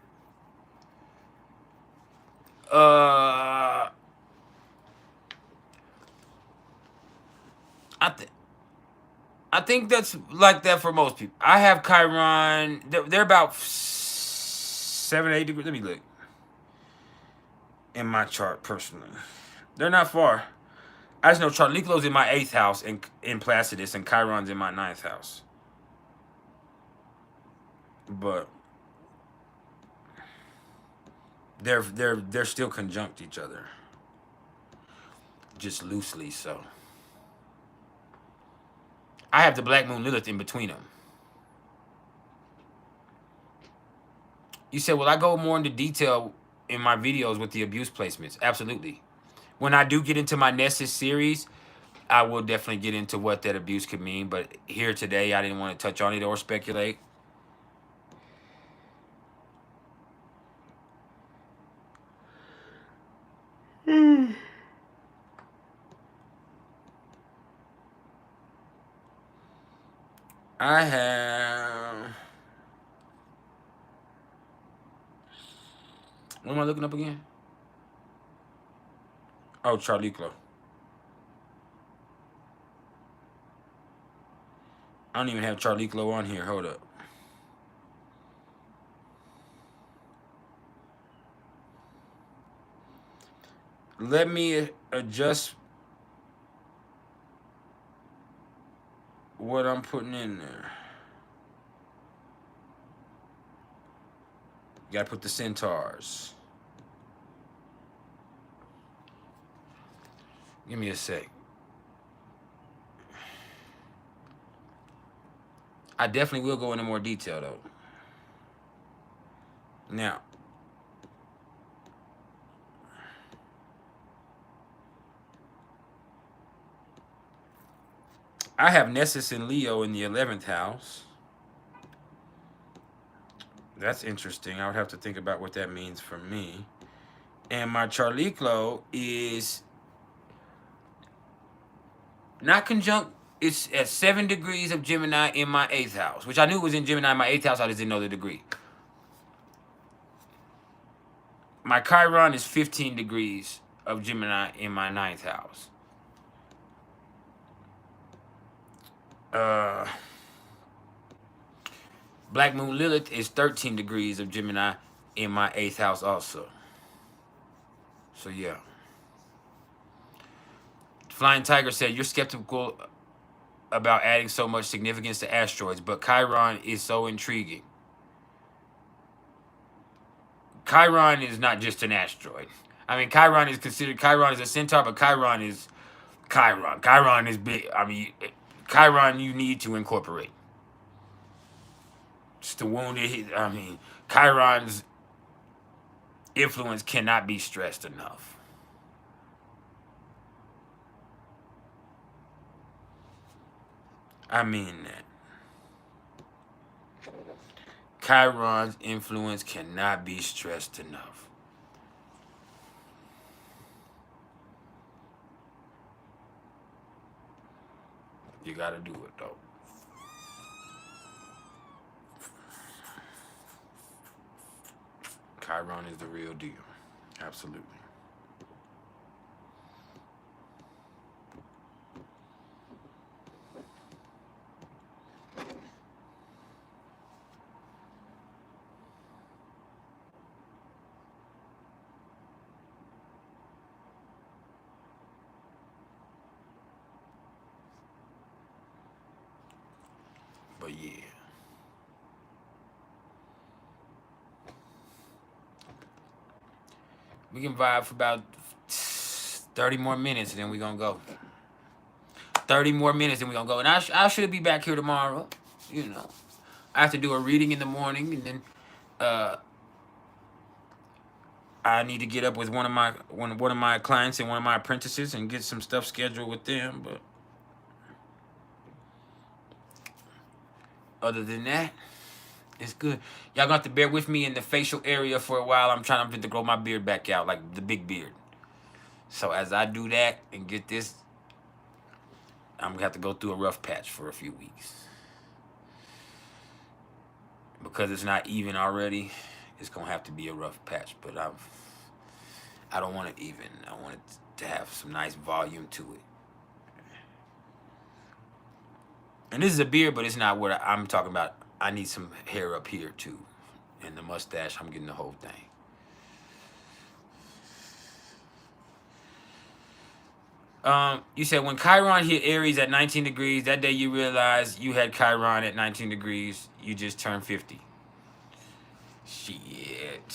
Speaker 1: I think that's like that for most people. I have Chiron. They're about 7, 8 degrees. Let me look. In my chart, personally. They're not far. I just know Charliklo's in my 8th house in Placidus, and Chiron's in my 9th house. But they're still conjunct each other. Just loosely so. I have the Black Moon Lilith in between them. You said, will I go more into detail in my videos with the abuse placements? Absolutely. When I do get into my Nessus series, I will definitely get into what that abuse could mean. But here today, I didn't want to touch on it or speculate. I have... What am I looking up again? Oh, Charliklo. I don't even have Charliklo on here. Hold up. Let me adjust what I'm putting in there. You gotta put the centaurs. Give me a sec. I definitely will go into more detail though. Now, I have Nessus and Leo in the 11th house. That's interesting. I would have to think about what that means for me. And my Charliklo is not conjunct. It's at 7 degrees of Gemini in my 8th house, which I knew was in Gemini in my 8th house. I just didn't know the degree. My Chiron is 15 degrees of Gemini in my 9th house. Black Moon Lilith is 13 degrees of Gemini in my 8th house also. So, yeah. Flying Tiger said, you're skeptical about adding so much significance to asteroids, but Chiron is so intriguing. Chiron is not just an asteroid. I mean, Chiron is considered, Chiron is a centaur, but Chiron is Chiron. Chiron is big. I mean, Chiron you need to incorporate. Just the wounded, I mean, Chiron's influence cannot be stressed enough. I mean that. Chiron's influence cannot be stressed enough. You gotta do it though. Chiron is the real deal. Absolutely. But yeah. We can vibe for about 30 more minutes and then we're going to go. 30 more minutes and we're going to go. And I should be back here tomorrow. You know. I have to do a reading in the morning and then I need to get up with one of my clients and one of my apprentices and get some stuff scheduled with them. But other than that, it's good. Y'all gonna have to bear with me in the facial area for a while. I'm trying to grow my beard back out, like the big beard. So as I do that and get this, I'm gonna have to go through a rough patch for a few weeks. Because it's not even already, it's gonna have to be a rough patch. But I don't want it even. I want it to have some nice volume to it. And this is a beard, but it's not what I'm talking about. I need some hair up here too. And the mustache, I'm getting the whole thing. You said when Chiron hit Aries at 19 degrees, that day you realized you had Chiron at 19 degrees. You just turned 50. Shit.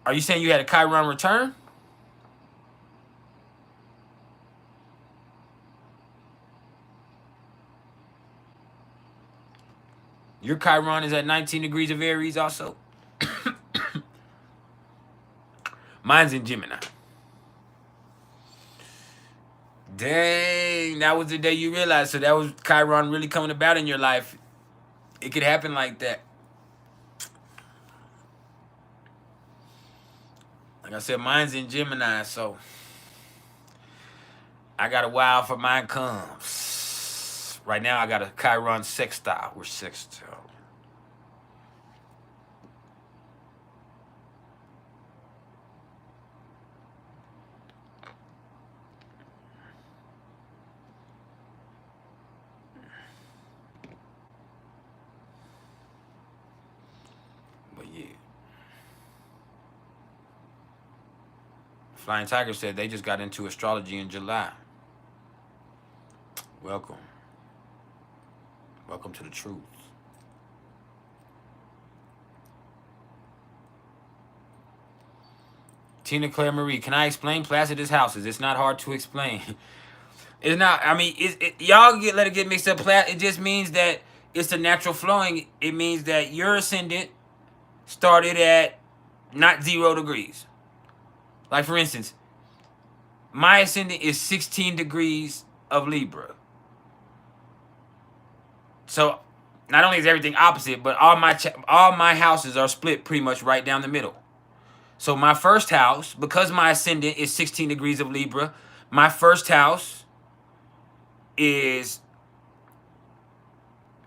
Speaker 1: Are you saying you had a Chiron return? Your Chiron is at 19 degrees of Aries also. Mine's in Gemini. Dang, that was the day you realized. So that was Chiron really coming about in your life. It could happen like that. Like I said, mine's in Gemini, so I got a while for mine comes. Right now, I got a Chiron sextile. We're sextile. But yeah. Flying Tiger said they just got into astrology in July. Welcome. Welcome to the truth. Tina Claire Marie, can I explain Placidus houses? It's not hard to explain. It's not, I mean, y'all let it get mixed up. It just means that it's the natural flowing. It means that your ascendant started at not 0 degrees. Like, for instance, my ascendant is 16 degrees of Libra. So, not only is everything opposite, but all my houses are split pretty much right down the middle. So, my first house, because my ascendant is 16 degrees of Libra, my first house is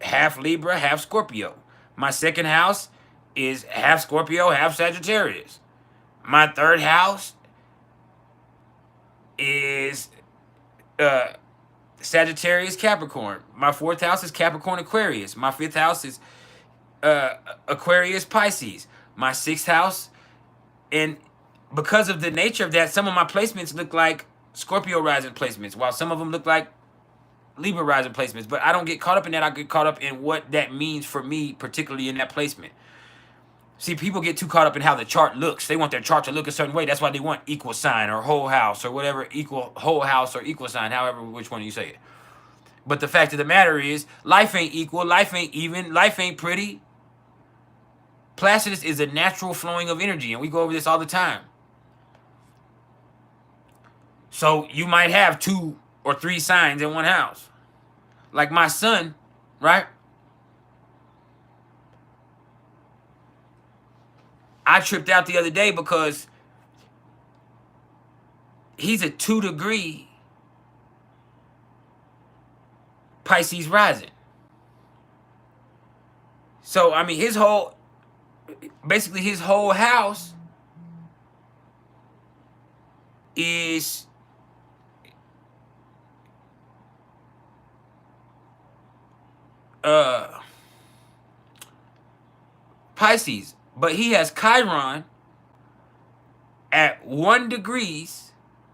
Speaker 1: half Libra, half Scorpio. My second house is half Scorpio, half Sagittarius. My third house is Sagittarius, Capricorn. My fourth house is Capricorn, Aquarius. My fifth house is Aquarius, Pisces. My sixth house, and because of the nature of that, some of my placements look like Scorpio rising placements, while some of them look like Libra rising placements. But I don't get caught up in that. I get caught up in what that means for me, particularly in that placement. See, people get too caught up in how the chart looks. They want their chart to look a certain way. That's why they want equal sign or whole house or whatever, equal whole house or equal sign, however, which one you say it. But the fact of the matter is, life ain't equal, life ain't even, life ain't pretty. Placidus is a natural flowing of energy, and we go over this all the time. So you might have 2 or 3 signs in one house. Like my son, right? I tripped out the other day because he's a 2-degree Pisces rising. So, I mean, basically his whole house is Pisces. But he has Chiron at 1 degree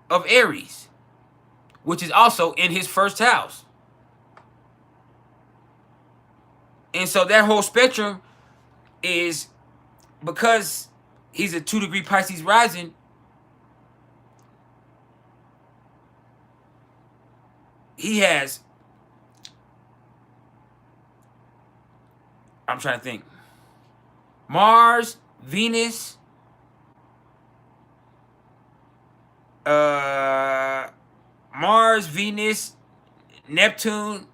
Speaker 1: of Aries, which is also in his first house. And so that whole spectrum is, because he's a 2-degree Pisces rising, he has, I'm trying to think, Mars, Venus, Neptune,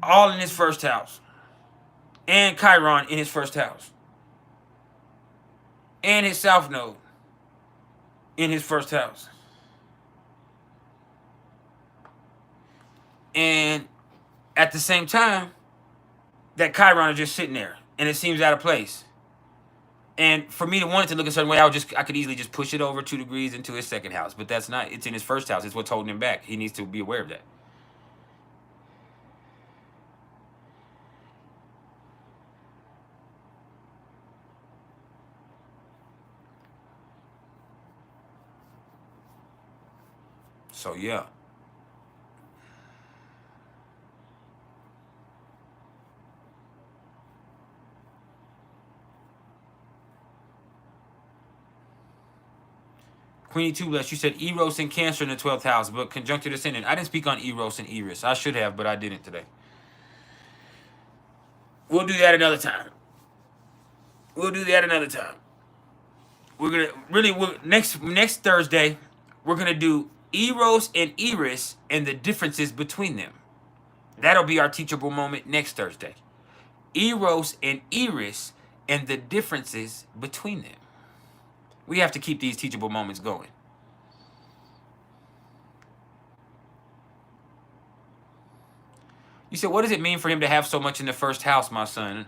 Speaker 1: all in his first house. And Chiron in his first house. And his South Node in his first house. And at the same time, that Chiron is just sitting there, and it seems out of place. And for me to want it to look a certain way, I could easily just push it over 2 degrees into his second house. But that's not. It's in his first house. It's what's holding him back. He needs to be aware of that. So yeah. Queenie Tubeless, you said Eros and Cancer in the 12th house, but conjuncted ascendant. I didn't speak on Eros and Eris. I should have, but I didn't today. We'll do that another time. We're gonna next Thursday, we're gonna do Eros and Eris and the differences between them. That'll be our teachable moment next Thursday. Eros and Eris and the differences between them. We have to keep these teachable moments going. You said, what does it mean for him to have so much in the first house, my son?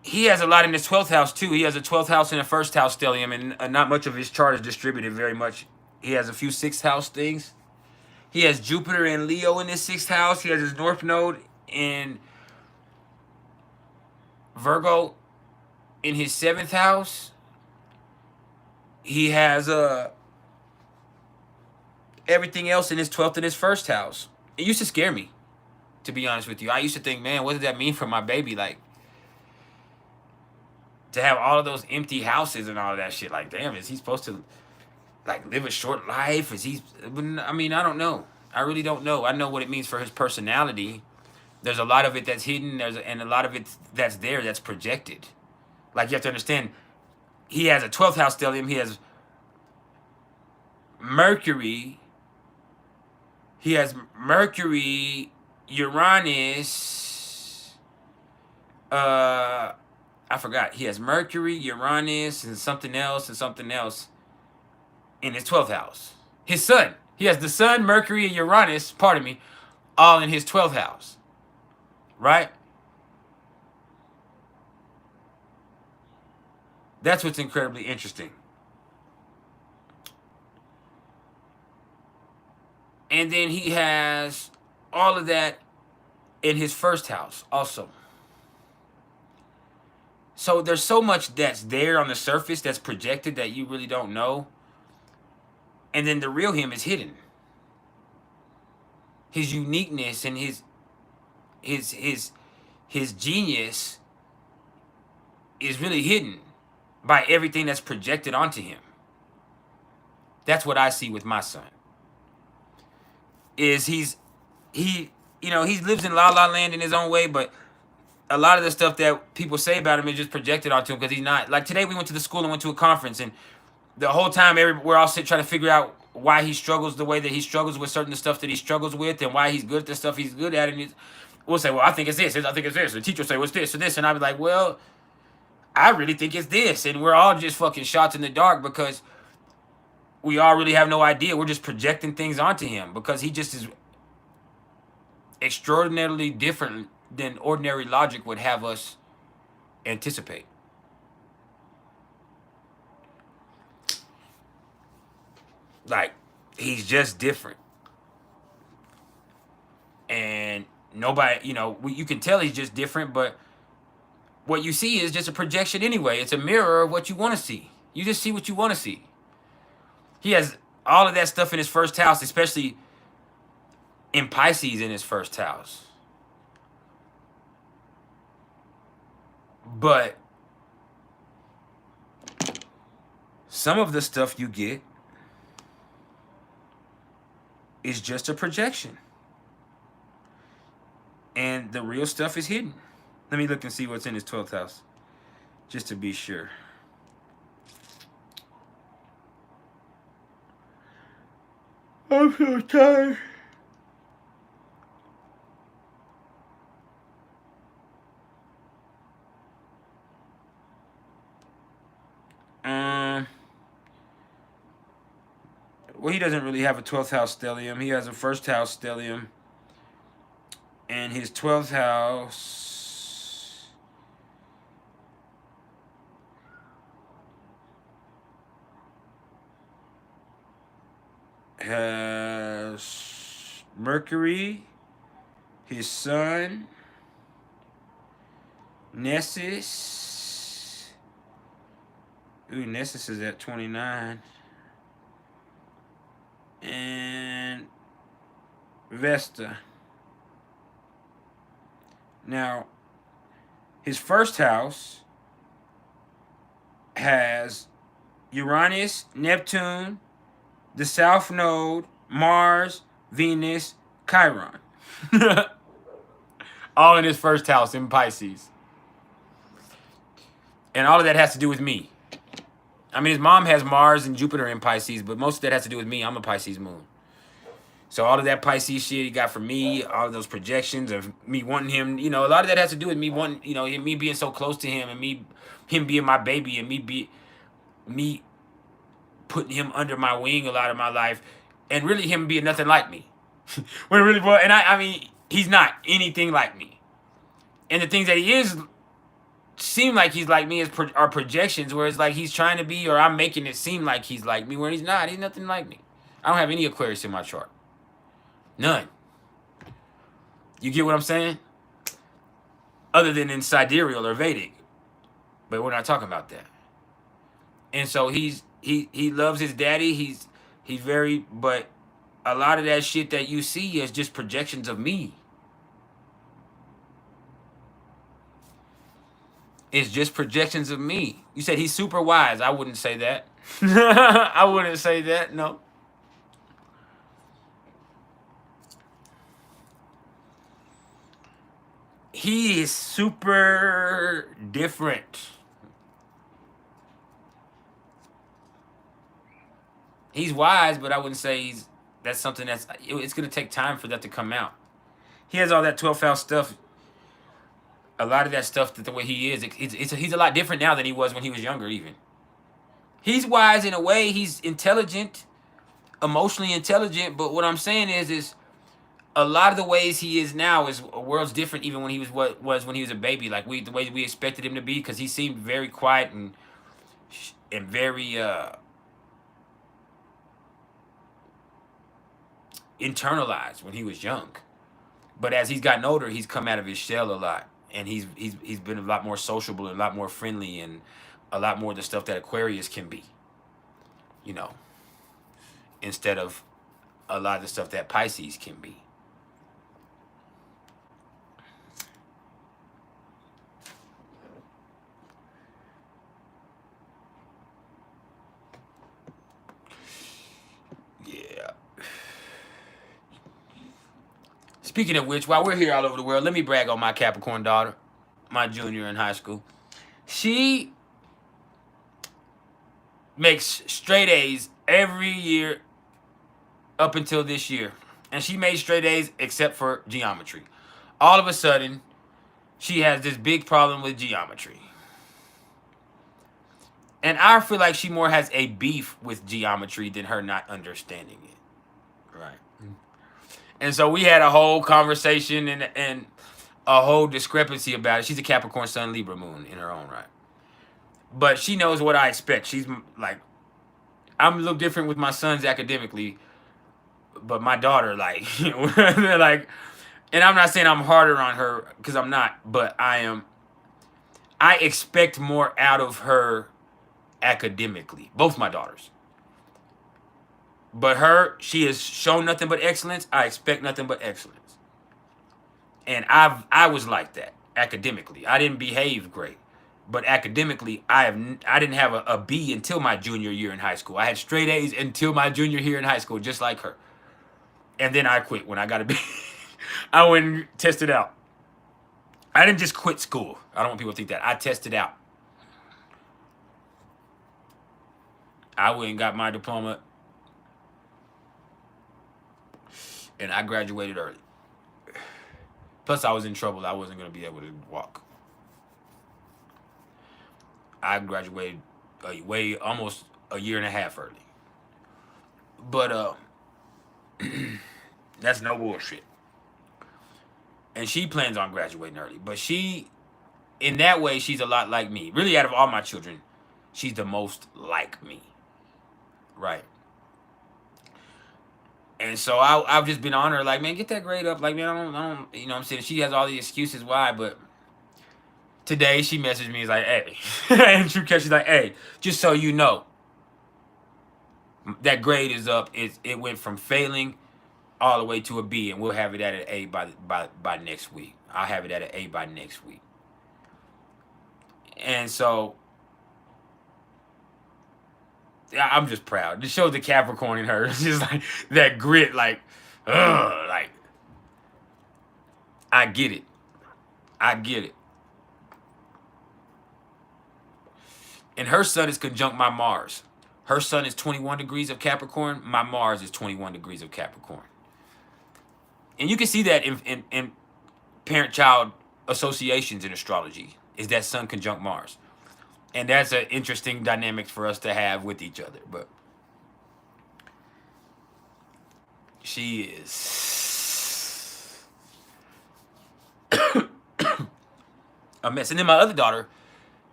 Speaker 1: He has a lot in his 12th house, too. He has a 12th house in the first house stellium, and not much of his chart is distributed very much. He has a few 6th house things. He has Jupiter and Leo in his 6th house. He has his North Node in Virgo in his 7th house. He has everything else in his 12th and his first house. It used to scare me, to be honest with you. I used to think, man, what does that mean for my baby? Like, to have all of those empty houses and all of that shit. Like, damn, is he supposed to, like, live a short life? I mean, I don't know. I really don't know. I know what it means for his personality. There's a lot of it that's hidden, and a lot of it that's there that's projected. Like, you have to understand, he has a 12th house stellium. He has Mercury. He has Mercury, Uranus. I forgot. He has Mercury, Uranus, and something else in his 12th house. His sun. He has the sun, Mercury, and Uranus, pardon me, all in his 12th house. Right? That's what's incredibly interesting. And then he has all of that in his first house also. So there's so much that's there on the surface that's projected that you really don't know. And then the real him is hidden. His uniqueness and his genius is really hidden by everything that's projected onto him. That's what I see with my son. He lives in La La Land in his own way, but a lot of the stuff that people say about him is just projected onto him because he's not. Like today we went to the school and went to a conference, and the whole time we're all trying to figure out why he struggles the way that he struggles with certain stuff that he struggles with, and why he's good at the stuff he's good at. And we'll say, well, I think it's this. I think it's this. The teacher will say, what's this or this? And I'll be like, well, I really think it's this. And we're all just fucking shots in the dark because we all really have no idea. We're just projecting things onto him because he just is extraordinarily different than ordinary logic would have us anticipate. Like, he's just different. And nobody, you know, you can tell he's just different, but what you see is just a projection anyway. It's a mirror of what you want to see. You just see what you want to see. He has all of that stuff in his first house, especially in Pisces in his first house. But some of the stuff you get is just a projection. And the real stuff is hidden. Let me look and see what's in his 12th house, just to be sure. I'm so tired. Well, he doesn't really have a 12th house stellium. He has a first house stellium. And his 12th house has Mercury, his sun, Nessus. Ooh, Nessus is at 29. And Vesta. Now, his first house has Uranus, Neptune, the South Node, Mars, Venus, Chiron. All in his first house in Pisces. And all of that has to do with me. I mean, his mom has Mars and Jupiter in Pisces, but most of that has to do with me. I'm a Pisces moon. So all of that Pisces shit he got from me, all of those projections of me wanting him, you know, a lot of that has to do with me wanting, you know, me being so close to him and him being my baby and me putting him under my wing a lot of my life and really him being nothing like me. When really, well, and I mean, he's not anything like me. And the things that he is seem like he's like me are projections where it's like he's trying to be, or I'm making it seem like he's like me, where he's not. He's nothing like me. I don't have any Aquarius in my chart. None. You get what I'm saying? Other than in sidereal or Vedic. But we're not talking about that. And so he loves his daddy. He's very, but a lot of that shit that you see is just projections of me. It's just projections of me. You said he's super wise. I wouldn't say that. I wouldn't say that, no. He is super different. He's wise, but I wouldn't say that's something it's going to take time for that to come out. He has all that 12th house stuff. A lot of that stuff, that the way he is, he's a lot different now than he was when he was younger even. He's wise in a way. He's intelligent, emotionally intelligent. But what I'm saying is a lot of the ways he is now is a world's different even when he was when he was a baby. Like the way we expected him to be, because he seemed very quiet and very internalized when he was young. But as he's gotten older, he's come out of his shell a lot. And he's been a lot more sociable, and a lot more friendly, and a lot more of the stuff that Aquarius can be. You know, instead of a lot of the stuff that Pisces can be. Yeah. Speaking of which, while we're here all over the world, let me brag on my Capricorn daughter. my junior in high school. She makes straight A's every year up until this year. And she made straight A's except for geometry. All of a sudden, she has this big problem with geometry. And I feel like she more has a beef with geometry than her not understanding it. Right. And so we had a whole conversation and a whole discrepancy about it. She's a Capricorn Sun Libra Moon in her own right. But she knows what I expect. She's like, I'm a little different with my sons academically, but my daughter, like, they're like, and I'm not saying I'm harder on her because I'm not, but I am. I expect more out of her academically, both my daughters. But her, she has shown nothing but excellence. I expect nothing but excellence. And I was like that academically. I didn't behave great. But academically, I didn't have a B until my junior year in high school. I had straight A's until my junior year in high school, just like her. And then I quit when I got a B. I went and tested out. I didn't just quit school. I don't want people to think that. I tested out. I went and got my diploma. And I graduated early. Plus, I was in trouble. I wasn't going to be able to walk. I graduated almost a year and a half early. But that's no bullshit. And she plans on graduating early. But she, in that way, she's a lot like me. Really, out of all my children, she's the most like me. Right. And so I've just been on her, like, man, get that grade up. Like, man, I don't, you know what I'm saying? She has all the excuses why, but today she messaged me, he's like, hey. And True Catch, she's like, hey, just so you know, that grade is up. It went from failing all the way to a B, and we'll have it at an A by next week. I'll have it at an A by next week. And so I'm just proud. It shows the Capricorn in her. It's just like that grit, like, like, I get it. I get it. And her sun is conjunct my Mars. Her sun is 21 degrees of Capricorn. My Mars is 21 degrees of Capricorn. And you can see that in parent-child associations in astrology, is that sun conjunct Mars. And that's an interesting dynamic for us to have with each other. But she is a mess. And then my other daughter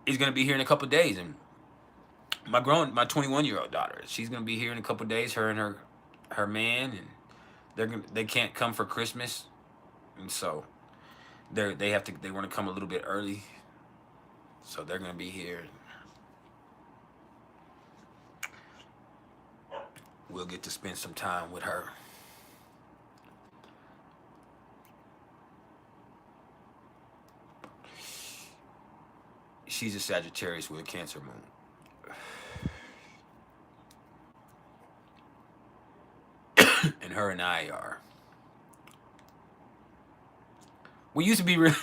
Speaker 1: is going to be here in a couple of days. And my 21-year-old daughter, she's going to be here in a couple of days, her and her man. And they can't come for Christmas. And so they want to come a little bit early. So they're going to be here. We'll get to spend some time with her. She's a Sagittarius with a Cancer moon. And her and I are. We used to be really,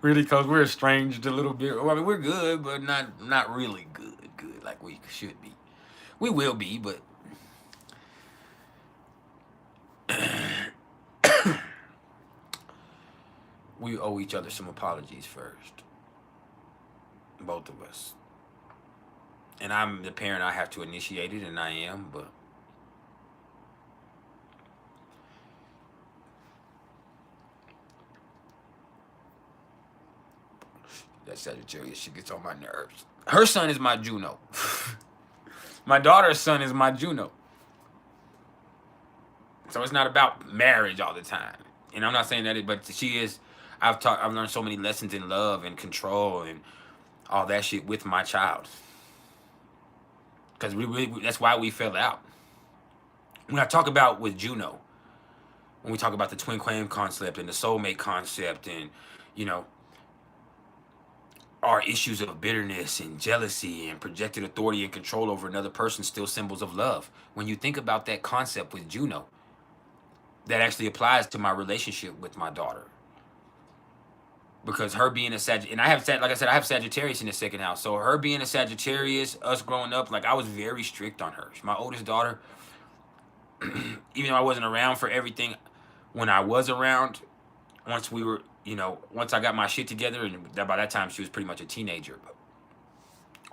Speaker 1: really close. We're estranged a little bit. Well, I mean, we're good, but not really good like we should be. We will be, but we owe each other some apologies first. Both of us. And I'm the parent. I have to initiate it, and I am, but that Sagittarius, she gets on my nerves. Her son is my Juno. My daughter's son is my Juno. So it's not about marriage all the time. And I'm not saying that, but she is. I've learned so many lessons in love and control and all that shit with my child. Because that's why we fell out. When I talk about with Juno, when we talk about the twin flame concept and the soulmate concept and, you know, are issues of bitterness and jealousy and projected authority and control over another person still symbols of love? When you think about that concept with Juno, that actually applies to my relationship with my daughter. because her being a Sagittarius, and I have like I said, I have Sagittarius in the second house. So her being a Sagittarius, us growing up, like I was very strict on her. She's my oldest daughter. Even though I wasn't around for everything, when I was around, once we were, once I got my shit together, and by that time she was pretty much a teenager. But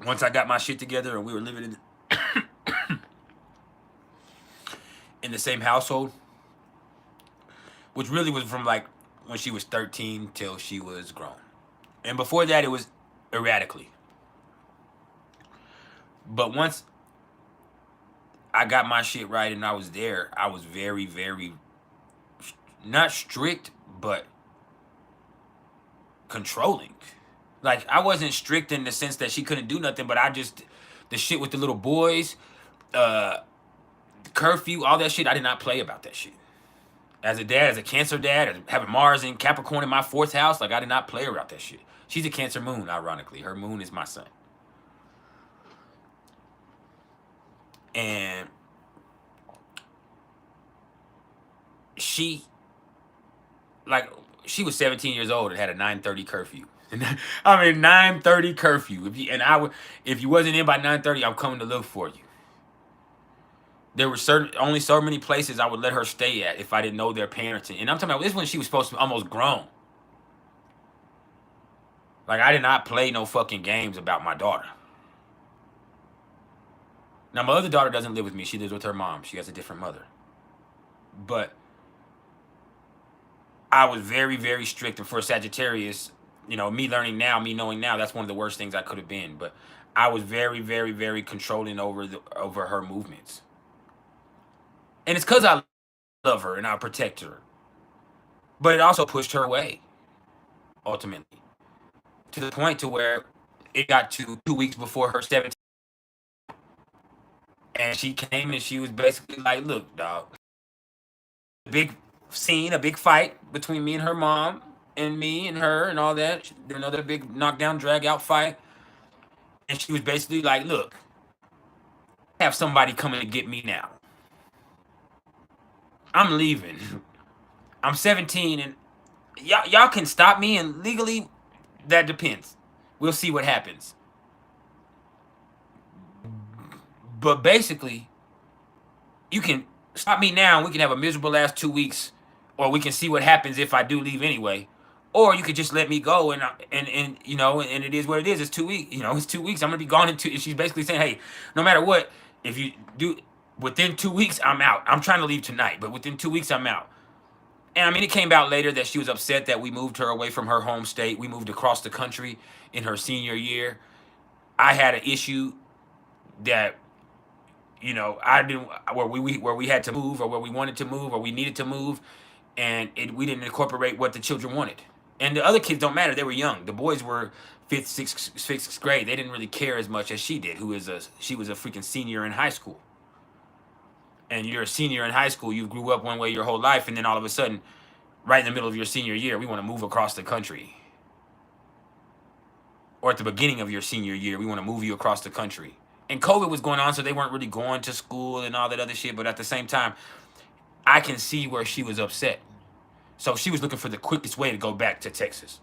Speaker 1: once I got my shit together and we were living in the same household, which really was from like when she was 13 till she was grown. And before that, it was erratically. But once I got my shit right and I was there, I was very, very, not strict, but controlling. Like, I wasn't strict in the sense that she couldn't do nothing, but the shit with the little boys, curfew, all that shit, I did not play about that shit. As a dad, as a Cancer dad, as having Mars and Capricorn in my fourth house, like, I did not play about that shit. She's a Cancer moon, ironically. Her moon is my sun. And she was 17 years old and had a 9:30 curfew. I mean, 9:30 curfew. If you wasn't in by 9:30, I'm coming to look for you. There were only so many places I would let her stay at if I didn't know their parents. And I'm talking about this when she was supposed to be almost grown. Like, I did not play no fucking games about my daughter. Now, my other daughter doesn't live with me. She lives with her mom. She has a different mother. But I was very, very strict. And for a Sagittarius, me learning now, me knowing now, that's one of the worst things I could have been. But I was very, very, very controlling over her movements. And it's because I love her and I protect her. But it also pushed her away, ultimately. To the point to where it got to 2 weeks before her 17th. And she came and she was basically like, look, dog. Big scene, a big fight between me and her mom and me and her and all that. Another big knockdown, drag out fight. And she was basically like, look, have somebody coming to get me now. I'm leaving. I'm 17 and y'all can stop me, and legally that depends. We'll see what happens. But basically, you can stop me now and we can have a miserable last 2 weeks, or we can see what happens if I do leave anyway. Or you could just let me go and it is what it is. It's 2 weeks. It's 2 weeks. I'm gonna be gone in 2. And she's basically saying, hey, no matter what, if you do within 2 weeks, I'm out. I'm trying to leave tonight, but within 2 weeks, I'm out. And I mean, it came out later that she was upset that we moved her away from her home state. We moved across the country in her senior year. I had an issue that I didn't, where we had to move, or where we wanted to move, or we needed to move, and we didn't incorporate what the children wanted. And the other kids don't matter; they were young. The boys were fifth, sixth grade. They didn't really care as much as she did. She was a freaking senior in high school. And you're a senior in high school. You grew up one way your whole life, and then all of a sudden, right in the middle of your senior year, we want to move across the country. Or at the beginning of your senior year, we want to move you across the country. And COVID was going on, so they weren't really going to school and all that other shit. But at the same time, I can see where she was upset. So she was looking for the quickest way to go back to Texas.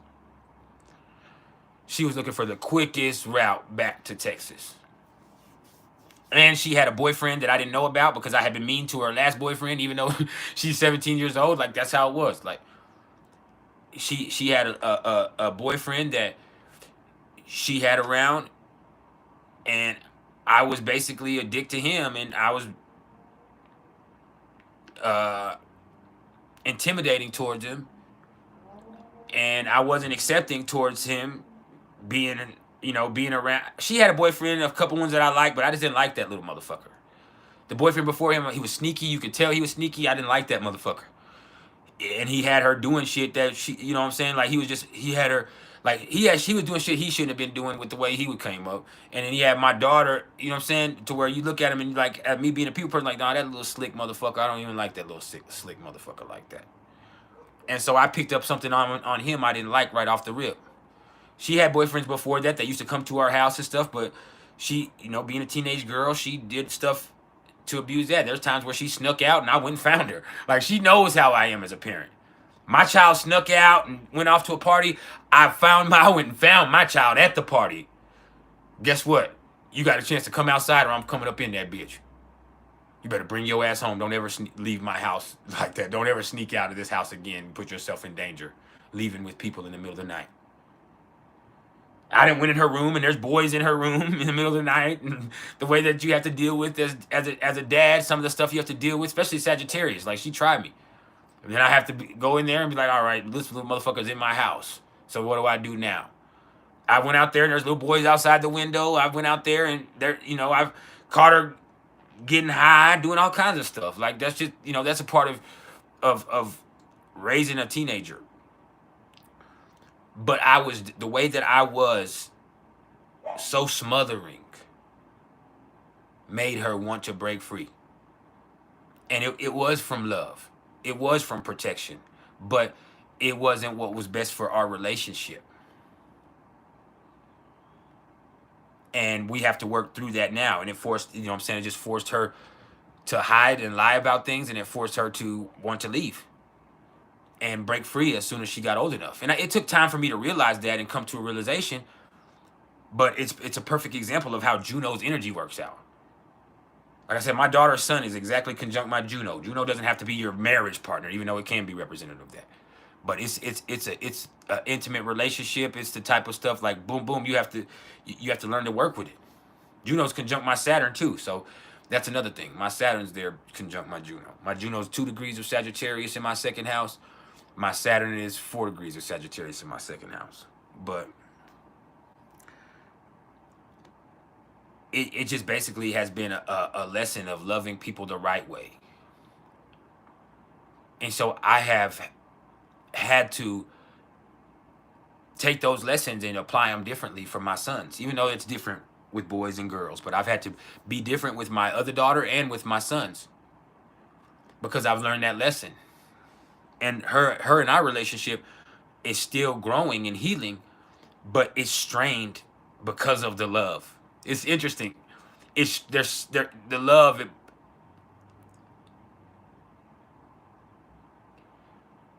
Speaker 1: She was looking for the quickest route back to Texas. And she had a boyfriend that I didn't know about because I had been mean to her last boyfriend, even though she's 17 years old. Like, that's how it was. Like, she had a boyfriend that she had around, and I was basically a dick to him, and I was intimidating towards him, and I wasn't accepting towards him being around. She had a boyfriend, a couple ones that I liked, but I just didn't like that little motherfucker. The boyfriend before him, he was sneaky. You could tell he was sneaky. I didn't like that motherfucker. And he had her doing shit that she, you know what I'm saying? Like, he had her, like, she was doing shit he shouldn't have been doing with the way he would came up. And then he had my daughter, you know what I'm saying? To where you look at him and, like, at me being a people person, like, nah, that little slick motherfucker, I don't even like that little slick motherfucker like that. And so I picked up something on him I didn't like right off the rip. She had boyfriends before that used to come to our house and stuff, but she, being a teenage girl, she did stuff to abuse that. There's times where she snuck out and I went and found her. Like, she knows how I am as a parent. My child snuck out and went off to a party. I went and found my child at the party. Guess what? You got a chance to come outside or I'm coming up in that bitch. You better bring your ass home. Don't ever leave my house like that. Don't ever sneak out of this house again and put yourself in danger, leaving with people in the middle of the night. I didn't went in her room and there's boys in her room in the middle of the night, and the way that you have to deal with as a dad, some of the stuff you have to deal with, especially Sagittarius. Like, she tried me. And then I have to go in there and be like, all right, this little motherfucker's in my house. So what do I do now? I went out there and there's little boys outside the window. I went out there and I've caught her getting high, doing all kinds of stuff. Like, that's just, that's a part of raising a teenager. But the way that I was so smothering made her want to break free. And it was from love. It was from protection. But it wasn't what was best for our relationship. And we have to work through that now. And it forced, it just forced her to hide and lie about things. And it forced her to want to leave and break free as soon as she got old enough. And it took time for me to realize that and come to a realization. But it's a perfect example of how Juno's energy works out. Like I said, my daughter's sun is exactly conjunct my Juno. Juno doesn't have to be your marriage partner, even though it can be representative of that. But it's an intimate relationship. It's the type of stuff like boom, boom. You have to learn to work with it. Juno's conjunct my Saturn too, so that's another thing. My Saturn's there conjunct my Juno. My Juno's 2 degrees of Sagittarius in my second house. My Saturn is 4 degrees of Sagittarius in my second house. But it just basically has been a lesson of loving people the right way. And so I have had to take those lessons and apply them differently for my sons, even though it's different with boys and girls. But I've had to be different with my other daughter and with my sons because I've learned that lesson. And her and our relationship is still growing and healing, but it's strained because of the love. It's interesting. The love.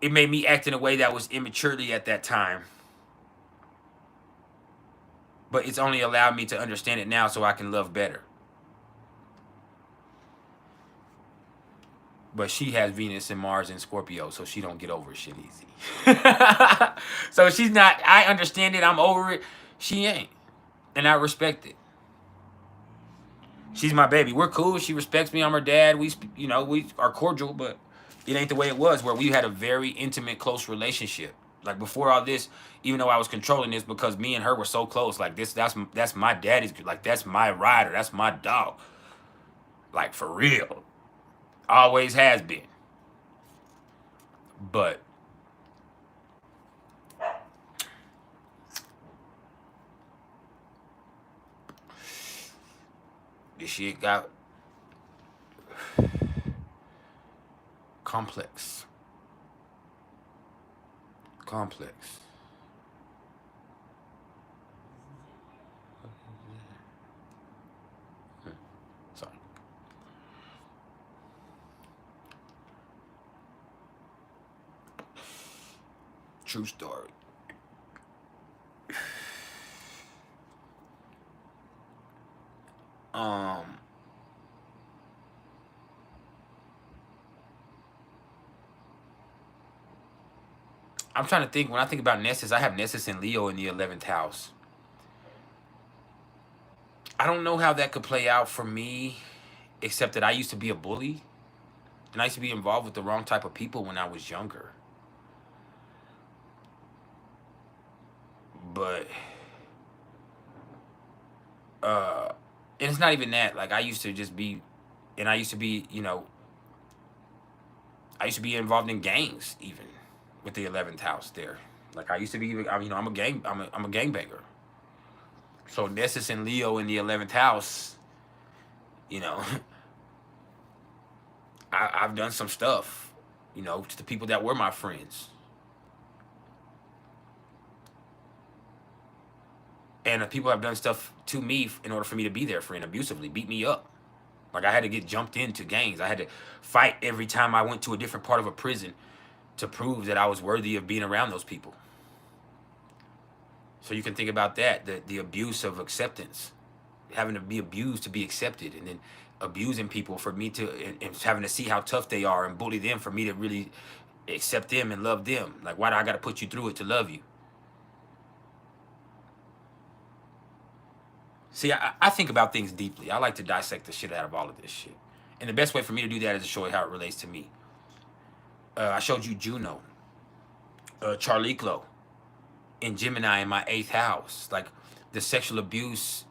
Speaker 1: It made me act in a way that was immaturely at that time. But it's only allowed me to understand it now so I can love better. But she has Venus and Mars and Scorpio, so she don't get over shit easy. So she's not, I understand it, I'm over it. She ain't. And I respect it. She's my baby. We're cool. She respects me. I'm her dad. We are cordial, but it ain't the way it was where we had a very intimate, close relationship. Like before all this, even though I was controlling this because me and her were so close, like that's my daddy's, like that's my rider, that's my dog. Like for real. Always has been. But this shit got complex. Sorry. True story. I'm trying to think, when I think about Nessus, I have Nessus and Leo in the 11th house. I don't know how that could play out for me, except that I used to be a bully. And I used to be involved with the wrong type of people when I was younger. But, and it's not even that. Like, I used to just be, and I used to be, I used to be involved in gangs, even. With the 11th house there. Like I used to be, I'm a gangbanger. So Nessus and Leo in the 11th house, I've done some stuff, to the people that were my friends. And the people have done stuff to me in order for me to be their friend abusively, beat me up. Like I had to get jumped into gangs. I had to fight every time I went to a different part of a prison to prove that I was worthy of being around those people. So you can think about that, the abuse of acceptance, having to be abused to be accepted, and then abusing people for me to, and having to see how tough they are and bully them for me to really accept them and love them. Like, why do I got to put you through it to love you? See, I think about things deeply. I like to dissect the shit out of all of this shit. And the best way for me to do that is to show you how it relates to me. I showed you Juno, Charlie in Gemini in my 8th house. Like, the sexual abuse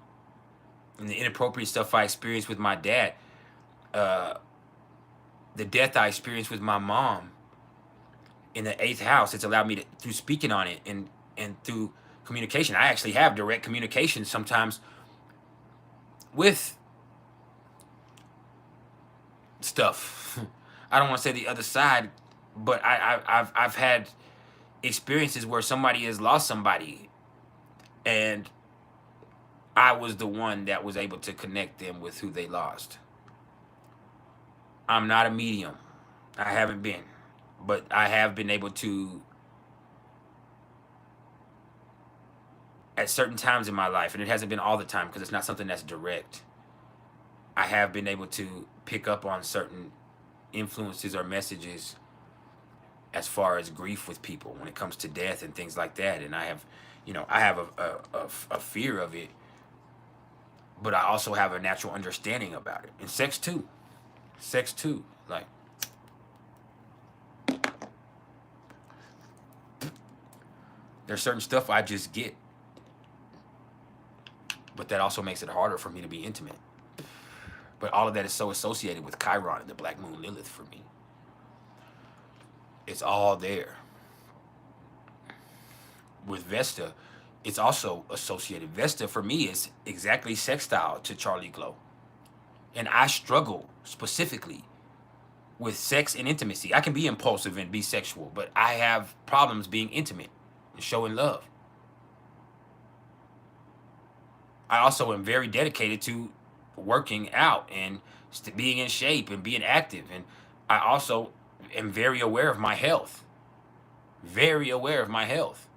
Speaker 1: and the inappropriate stuff I experienced with my dad. The death I experienced with my mom in the 8th house. It's allowed me to, through speaking on it and through communication. I actually have direct communication sometimes with stuff. I don't want to say the other side, but I've had experiences where somebody has lost somebody, and I was the one that was able to connect them with who they lost. I'm not a medium. I haven't been, but I have been able to, at certain times in my life, and it hasn't been all the time because it's not something that's direct, I have been able to pick up on certain influences or messages as far as grief with people when it comes to death and things like that. And I have, I have a fear of it, but I also have a natural understanding about it. And sex too. Like, there's certain stuff I just get, but that also makes it harder for me to be intimate. But all of that is so associated with Chiron and the Black Moon Lilith for me. It's all there. With Vesta, it's also associated. Vesta for me is exactly sextile to Charlie Glow. And I struggle specifically with sex and intimacy. I can be impulsive and be sexual, but I have problems being intimate and showing love. I also am very dedicated to working out and being in shape and being active. And I also am very aware of my health. Very aware of my health.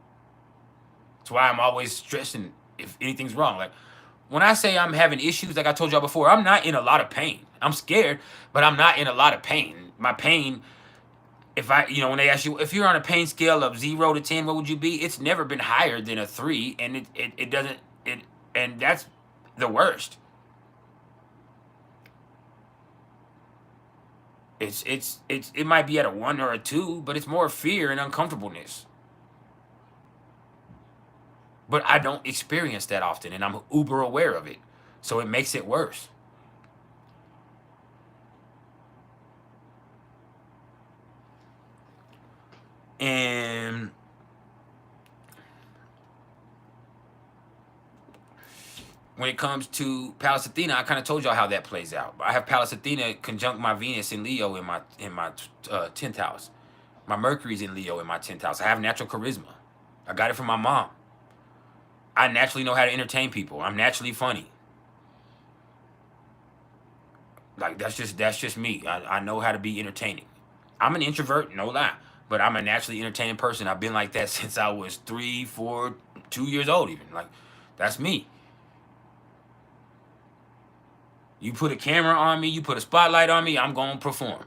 Speaker 1: That's why I'm always stressing if anything's wrong. Like, when I say I'm having issues, like I told y'all before, I'm not in a lot of pain. I'm scared, but I'm not in a lot of pain. My pain, when they ask you, if you're on a pain scale of 0 to 10, what would you be? It's never been higher than a 3, and and that's the worst. It might be at a 1 or a 2, but it's more fear and uncomfortableness. But I don't experience that often, and I'm uber aware of it. So it makes it worse. And when it comes to Pallas Athena, I kind of told y'all how that plays out. I have Pallas Athena conjunct my Venus in Leo in my 10th house. My Mercury's in Leo in my 10th house. I have natural charisma. I got it from my mom. I naturally know how to entertain people. I'm naturally funny. Like, that's just me. I know how to be entertaining. I'm an introvert, no lie, but I'm a naturally entertaining person. I've been like that since I was 3, 4, 2 years old even. Like, that's me. You put a camera on me, you put a spotlight on me, I'm going to perform.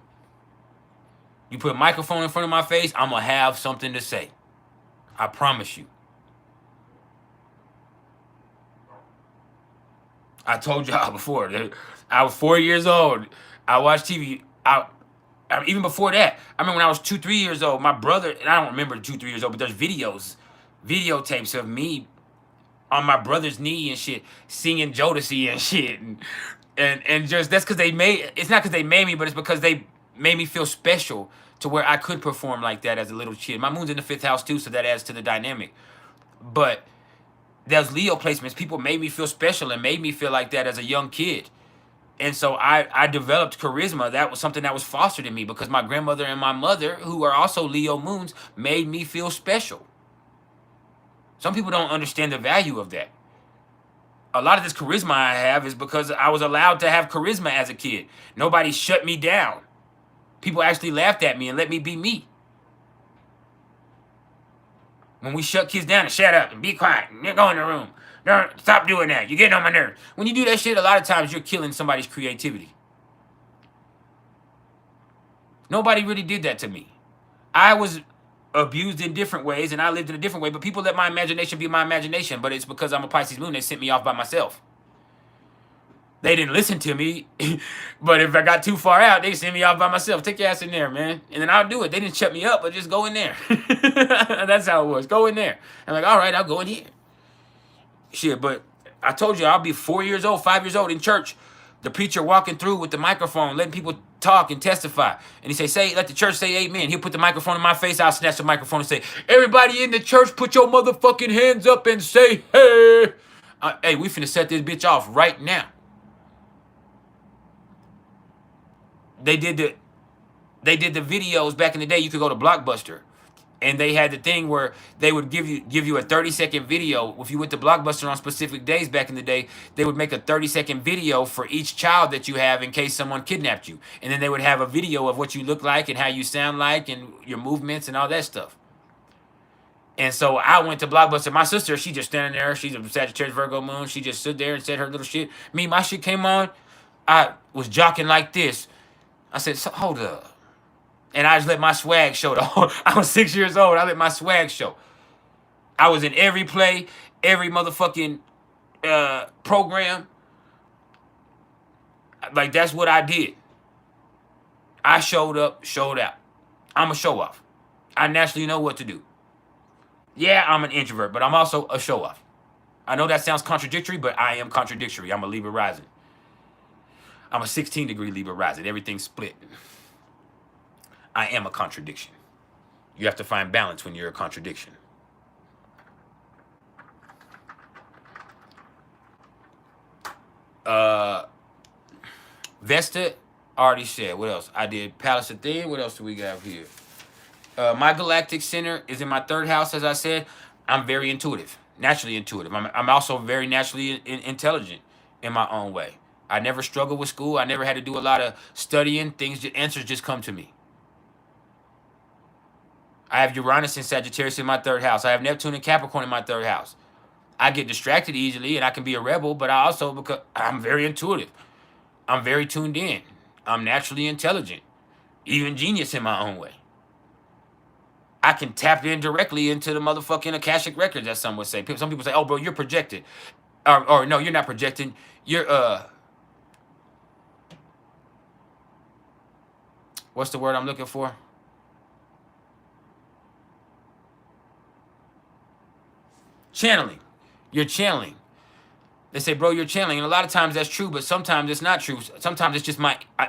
Speaker 1: You put a microphone in front of my face, I'm going to have something to say. I promise you. I told y'all before, I was 4 years old. I watched TV. Even before that, I remember when I was 2, 3 years old, my brother, and I don't remember 2, 3 years old, but there's videotapes of me on my brother's knee and shit, singing Jodeci and shit. And just, that's because it's not because they made me, but it's because they made me feel special to where I could perform like that as a little kid. My moon's in the 5th house too, so that adds to the dynamic. But those Leo placements, people made me feel special and made me feel like that as a young kid. And so I developed charisma. That was something that was fostered in me because my grandmother and my mother, who are also Leo moons, made me feel special. Some people don't understand the value of that. A lot of this charisma I have is because I was allowed to have charisma as a kid. Nobody shut me down. People actually laughed at me and let me be me. When we shut kids down and shut up and be quiet and go in the room. Don't stop doing that. You're getting on my nerves. When you do that shit, a lot of times you're killing somebody's creativity. Nobody really did that to me. I was abused in different ways and I lived in a different way, but people let my imagination be my imagination, but it's because I'm a Pisces moon, they sent me off by myself. They didn't listen to me, but if I got too far out, they send me off by myself. Take your ass in there, man. And then I'll do it. They didn't shut me up, but just go in there. That's how it was. Go in there. I'm like, all right, I'll go in here. Shit, but I told you I'll be 4 years old, 5 years old in church. The preacher walking through with the microphone, letting people talk and testify. And he say, let the church say amen. He'll put the microphone in my face. I'll snatch the microphone and say, everybody in the church, put your motherfucking hands up and say, hey. Hey, we finna set this bitch off right now. They did the videos back in the day. You could go to Blockbuster, and they had the thing where they would give you a 30-second video. If you went to Blockbuster on specific days back in the day, they would make a 30-second video for each child that you have in case someone kidnapped you, and then they would have a video of what you look like and how you sound like and your movements and all that stuff. And so I went to Blockbuster. My sister, she just standing there. She's a Sagittarius Virgo moon. She just stood there and said her little shit. Me, my shit came on. I was jocking like this. I said, so, hold up. And I just let my swag show. I was 6 years old. I let my swag show. I was in every play, every motherfucking program. Like, that's what I did. I showed up, showed out. I'm a show off. I naturally know what to do. Yeah, I'm an introvert, but I'm also a show off. I know that sounds contradictory, but I am contradictory. I'm a Libra rising. I'm a 16-degree Libra rising. Everything's split. I am a contradiction. You have to find balance when you're a contradiction. Vesta, already said. What else? I did Palace of Thea. What else do we got here? My Galactic Center is in my third house, as I said. I'm very intuitive, naturally intuitive. I'm also very naturally intelligent in my own way. I never struggled with school. I never had to do a lot of studying. Answers just come to me. I have Uranus and Sagittarius in my third house. I have Neptune and Capricorn in my third house. I get distracted easily and I can be a rebel, but I also, because I'm very intuitive. I'm very tuned in. I'm naturally intelligent, even genius in my own way. I can tap in directly into the motherfucking Akashic records, as some would say. Some people say, oh, bro, you're projected. Or no, you're not projecting. You're, what's the word I'm looking for? Channeling. You're channeling. They say, bro, you're channeling. And a lot of times that's true, but sometimes it's not true. Sometimes it's just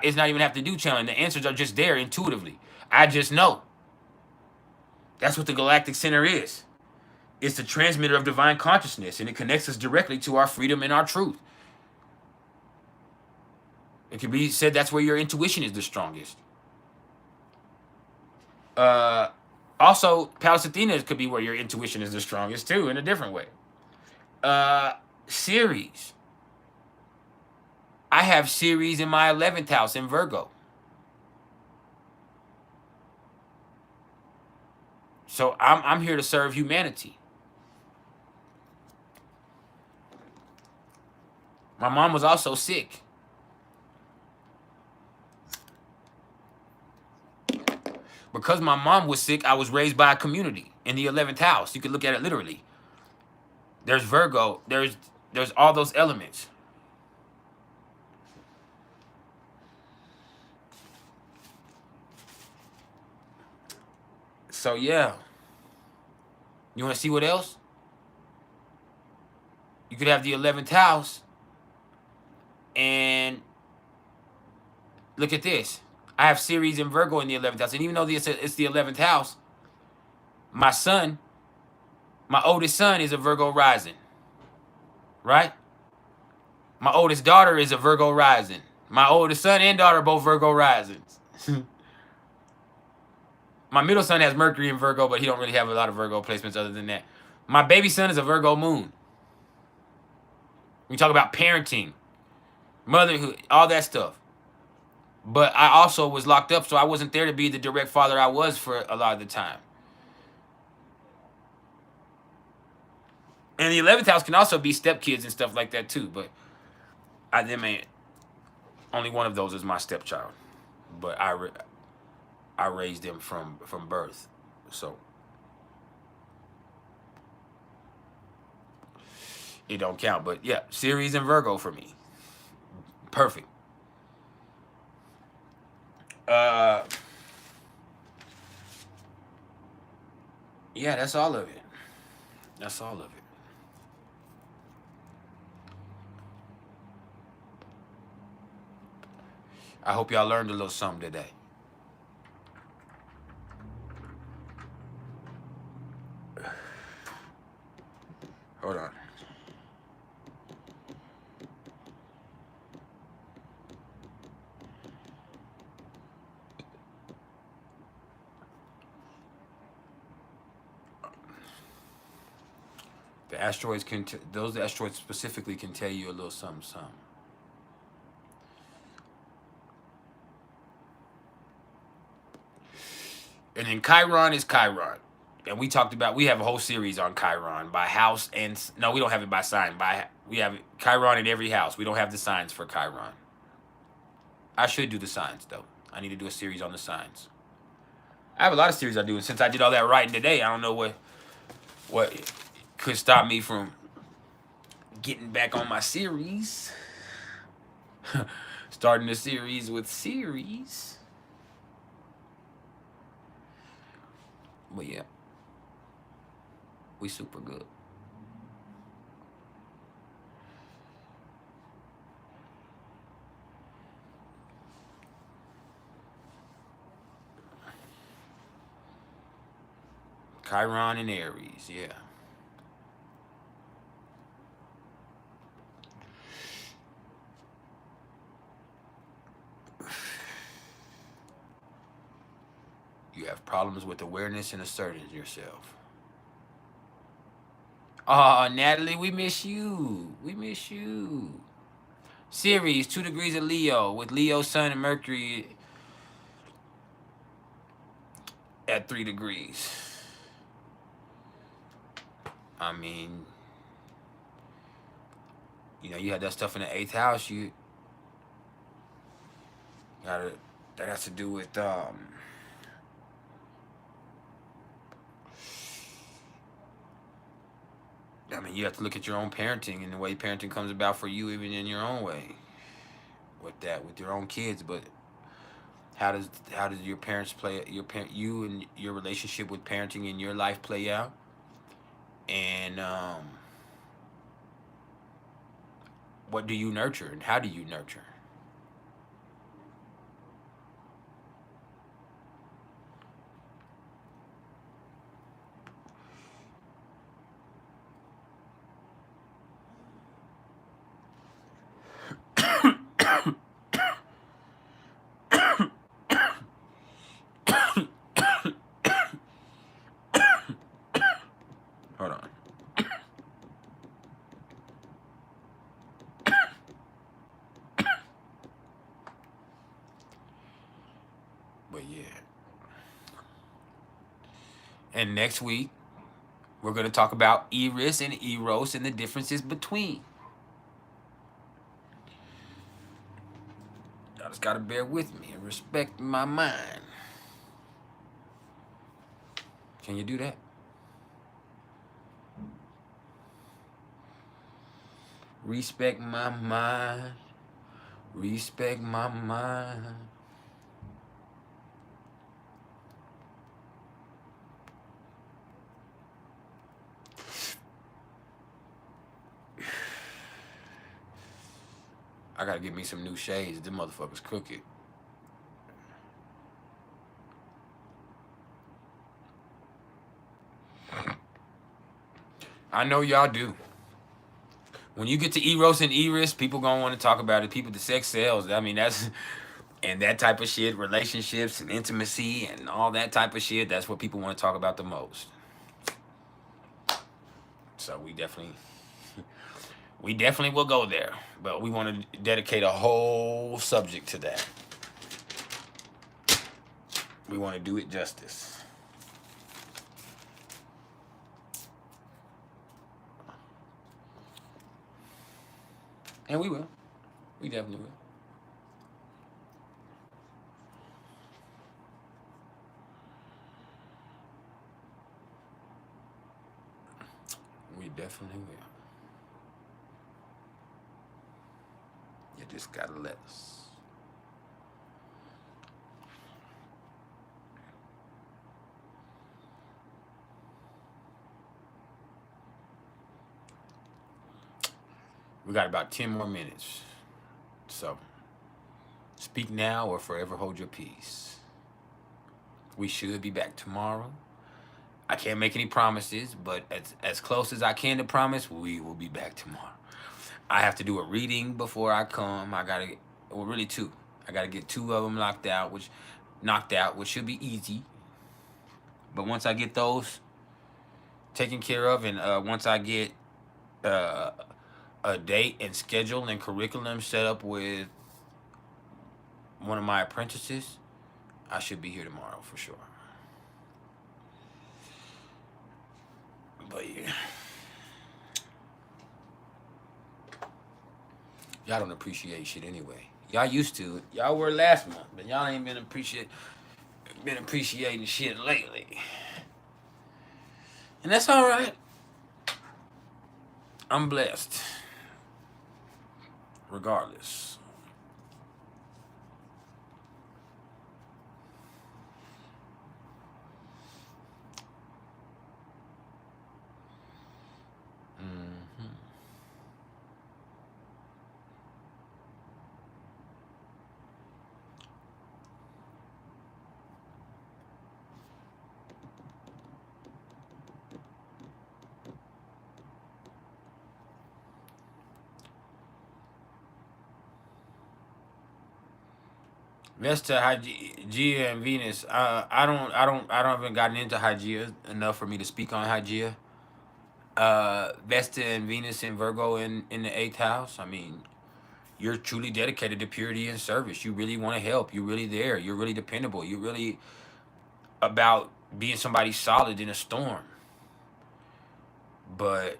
Speaker 1: it's not even have to do channeling. The answers are just there intuitively. I just know. That's what the Galactic Center is. It's the transmitter of divine consciousness, and it connects us directly to our freedom and our truth. It can be said that's where your intuition is the strongest. Also, Pallas Athena could be where your intuition is the strongest too, in a different way. Ceres. I have Ceres in my 11th house in Virgo. So I'm here to serve humanity. My mom was also sick. Because my mom was sick, I was raised by a community in the 11th house. You could look at it literally. There's Virgo. There's all those elements. So, yeah. You want to see what else? You could have the 11th house. And look at this. I have Ceres and Virgo in the 11th house. And even though it's the 11th house, my son, my oldest son is a Virgo rising. Right? My oldest daughter is a Virgo rising. My oldest son and daughter are both Virgo risings. My middle son has Mercury in Virgo, but he don't really have a lot of Virgo placements other than that. My baby son is a Virgo moon. We talk about parenting, motherhood, all that stuff. But I also was locked up, so I wasn't there to be the direct father I was for a lot of the time. And the 11th house can also be stepkids and stuff like that too. But only one of those is my stepchild. But I raised them from birth. So it don't count. But yeah, Ceres and Virgo for me. Perfect. Yeah, that's all of it. That's all of it. I hope y'all learned a little something today. Hold on. The asteroids those asteroids specifically can tell you a little something, something. And then Chiron is Chiron. And we have a whole series on Chiron by house and, no, we don't have it by sign. We have Chiron in every house. We don't have the signs for Chiron. I should do the signs, though. I need to do a series on the signs. I have a lot of series I do. And since I did all that writing today, I don't know what could stop me from getting back on my series. Starting a series with series. But yeah, we super good. Chiron and Aries, yeah. You have problems with awareness and asserting yourself. Oh, Natalie, we miss you. We miss you. Series, 2 degrees of Leo, with Leo, Sun, and Mercury at 3 degrees. I mean, you know, you had that stuff in the 8th house. That has to do with I mean, you have to look at your own parenting and the way parenting comes about for you, even in your own way, with your own kids. But how does your parents play, you and your relationship with parenting in your life play out? And what do you nurture and how do you nurture? Hold on. But yeah. And next week, we're going to talk about Eris and Eros and the differences between. Y'all just got to bear with me and respect my mind. Can you do that? Respect my mind. Respect my mind. I gotta get me some new shades. Them motherfuckers crooked. I know y'all do. When you get to Eros and Eris, people gonna want to talk about it. People, the sex sells. I mean, that's, and that type of shit, relationships and intimacy and all that type of shit, that's what people want to talk about the most. So we definitely will go there. But we want to dedicate a whole subject to that. We want to do it justice. And we will. We definitely will. We definitely will. You just gotta let us. We got about 10 more minutes. So, speak now or forever hold your peace. We should be back tomorrow. I can't make any promises, but as close as I can to promise, we will be back tomorrow. I have to do a reading before I come. I gotta, well, really two. I gotta get 2 of them knocked out, which should be easy. But once I get those taken care of, and once I get uh, a date and schedule and curriculum set up with one of my apprentices, I should be here tomorrow for sure. But yeah, y'all don't appreciate shit anyway. Y'all used to. Y'all were last month, but y'all ain't been appreciating shit lately. And that's all right. I'm blessed. Regardless. Mm-hmm. Vesta, Hygeia, and Venus. I haven't gotten into Hygeia enough for me to speak on Hygeia. Vesta and Venus and Virgo in the 8th house. I mean, you're truly dedicated to purity and service. You really want to help. You're really there. You're really dependable. You're really about being somebody solid in a storm. But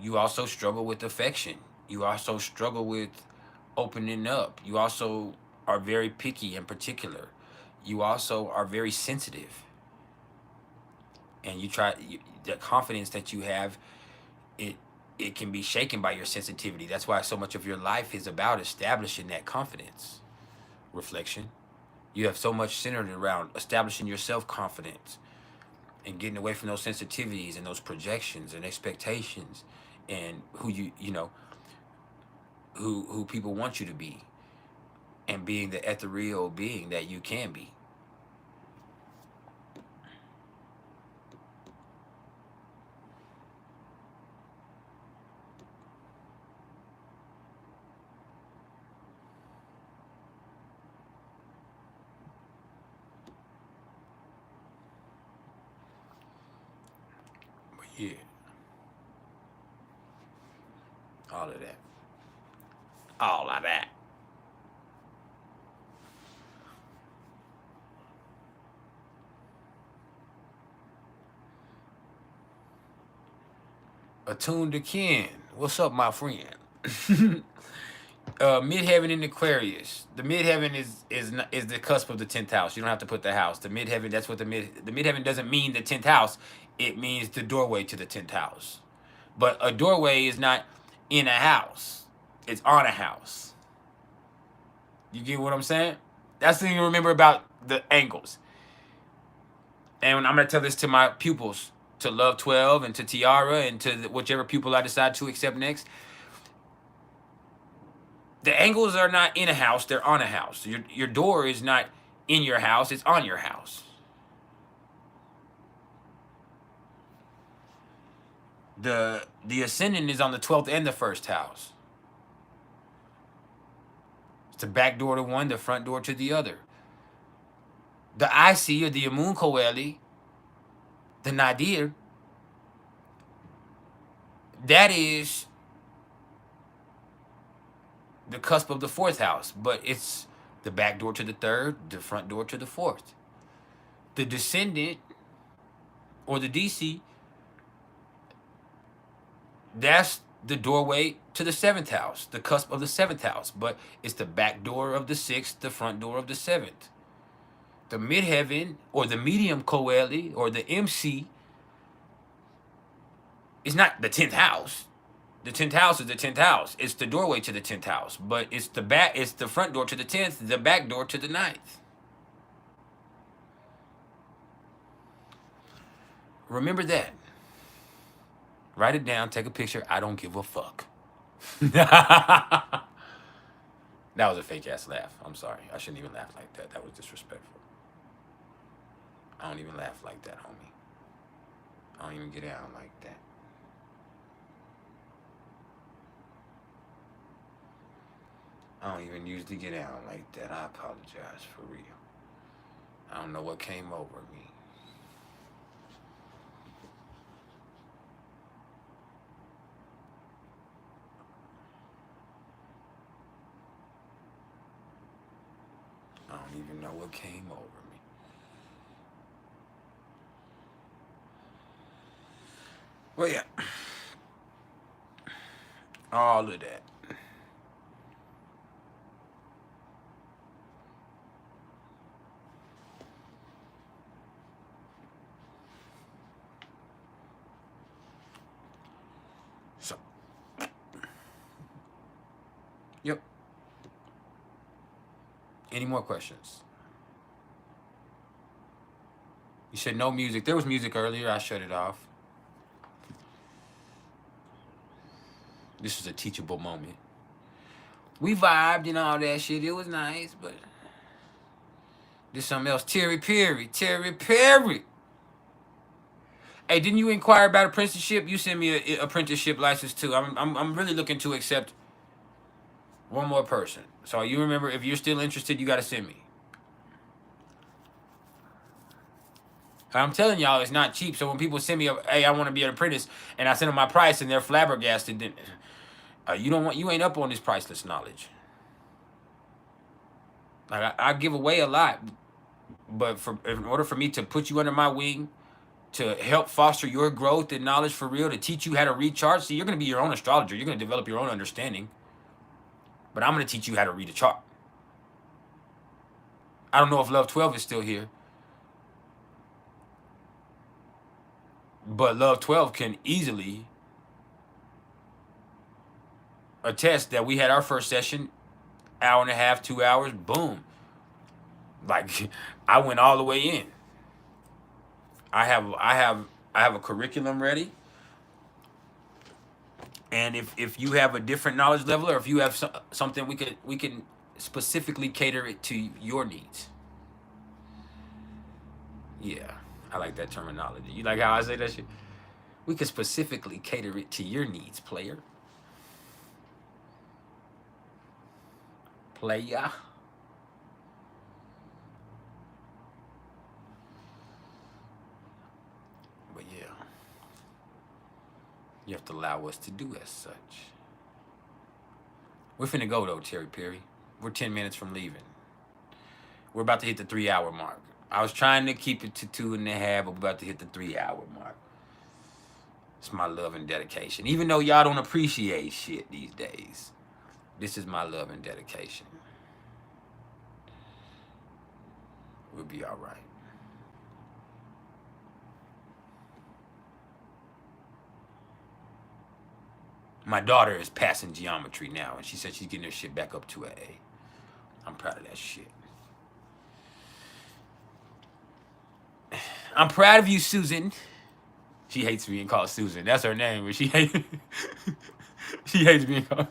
Speaker 1: you also struggle with affection. You also struggle with opening up. You also are very picky and particular. You also are very sensitive. And the confidence that you have, it it can be shaken by your sensitivity. That's why so much of your life is about establishing that confidence. Reflection. You have so much centered around establishing your self-confidence and getting away from those sensitivities and those projections and expectations and who who people want you to be, and being the ethereal being that you can be. But yeah, all of that. All of that. Attuned to Ken. What's up, my friend? Midheaven in Aquarius. The midheaven is the cusp of the 10th house. You don't have to put the house. The midheaven. That's what the midheaven doesn't mean the 10th house. It means the doorway to the 10th house. But a doorway is not in a house. It's on a house. You get what I'm saying? That's the thing to remember about the angles. And I'm gonna tell this to my pupils, to Love 12 and to Tiara and to whichever pupil I decide to accept next. The angles are not in a house, they're on a house. Your door is not in your house, it's on your house. The ascendant is on the 12th and the 1st house. It's the back door to one, the front door to the other. The IC or the Amun Koeli, the Nadir, that is the cusp of the 4th house, but it's the back door to the 3rd, the front door to the 4th. The descendant or the DC, that's the doorway to the 7th house, the cusp of the 7th house, but it's the back door of the 6th, the front door of the 7th. The midheaven, or the medium coeli, or the MC, is not the 10th house. The 10th house is the 10th house. It's the doorway to the 10th house, but it's the front door to the 10th, the back door to the 9th. Remember that. Write it down, take a picture. I don't give a fuck. That was a fake ass laugh. I'm sorry. I shouldn't even laugh like that. That was disrespectful. I don't even laugh like that, homie. I don't even get down like that. I don't even usually get down like that. I apologize for real. I don't know what came over me. I don't even know what came over me. Well, yeah. All of that. So, yep. Any more questions? You said no music. There was music earlier. I shut it off. This was a teachable moment. We vibed and all that shit. It was nice, but this something else. ThErApy. Hey, didn't you inquire about apprenticeship? You sent me a apprenticeship license too. I'm really looking to accept one more person. So you remember, if you're still interested, you got to send me. I'm telling y'all, it's not cheap. So when people send me, hey, I want to be an apprentice, and I send them my price, and they're flabbergasted, then you ain't up on this priceless knowledge. Like I give away a lot, but in order for me to put you under my wing, to help foster your growth and knowledge for real, to teach you how to read charts. See, you're going to be your own astrologer. You're going to develop your own understanding. But I'm going to teach you how to read a chart. I don't know if Love 12 is still here. But Love 12 can easily attest that we had our first session, hour and a half, 2 hours, boom. Like, I went all the way in. I have a curriculum ready. And if you have a different knowledge level, or if you have something, we can specifically cater it to your needs. Yeah, I like that terminology. You like how I say that shit? We can specifically cater it to your needs, player. Player. But yeah, you have to allow us to do as such. We're finna go though, ThErApy. We're 10 minutes from leaving. We're about to hit the 3-hour mark. I was trying to keep it to 2.5, but we're about to hit the 3-hour mark. It's my love and dedication. Even though y'all don't appreciate shit these days, this is my love and dedication. We'll be all right. My daughter is passing geometry now, and she said she's getting her shit back up to an A. I'm proud of that shit. I'm proud of you, Susan. She hates being called Susan. That's her name, but she hates being called.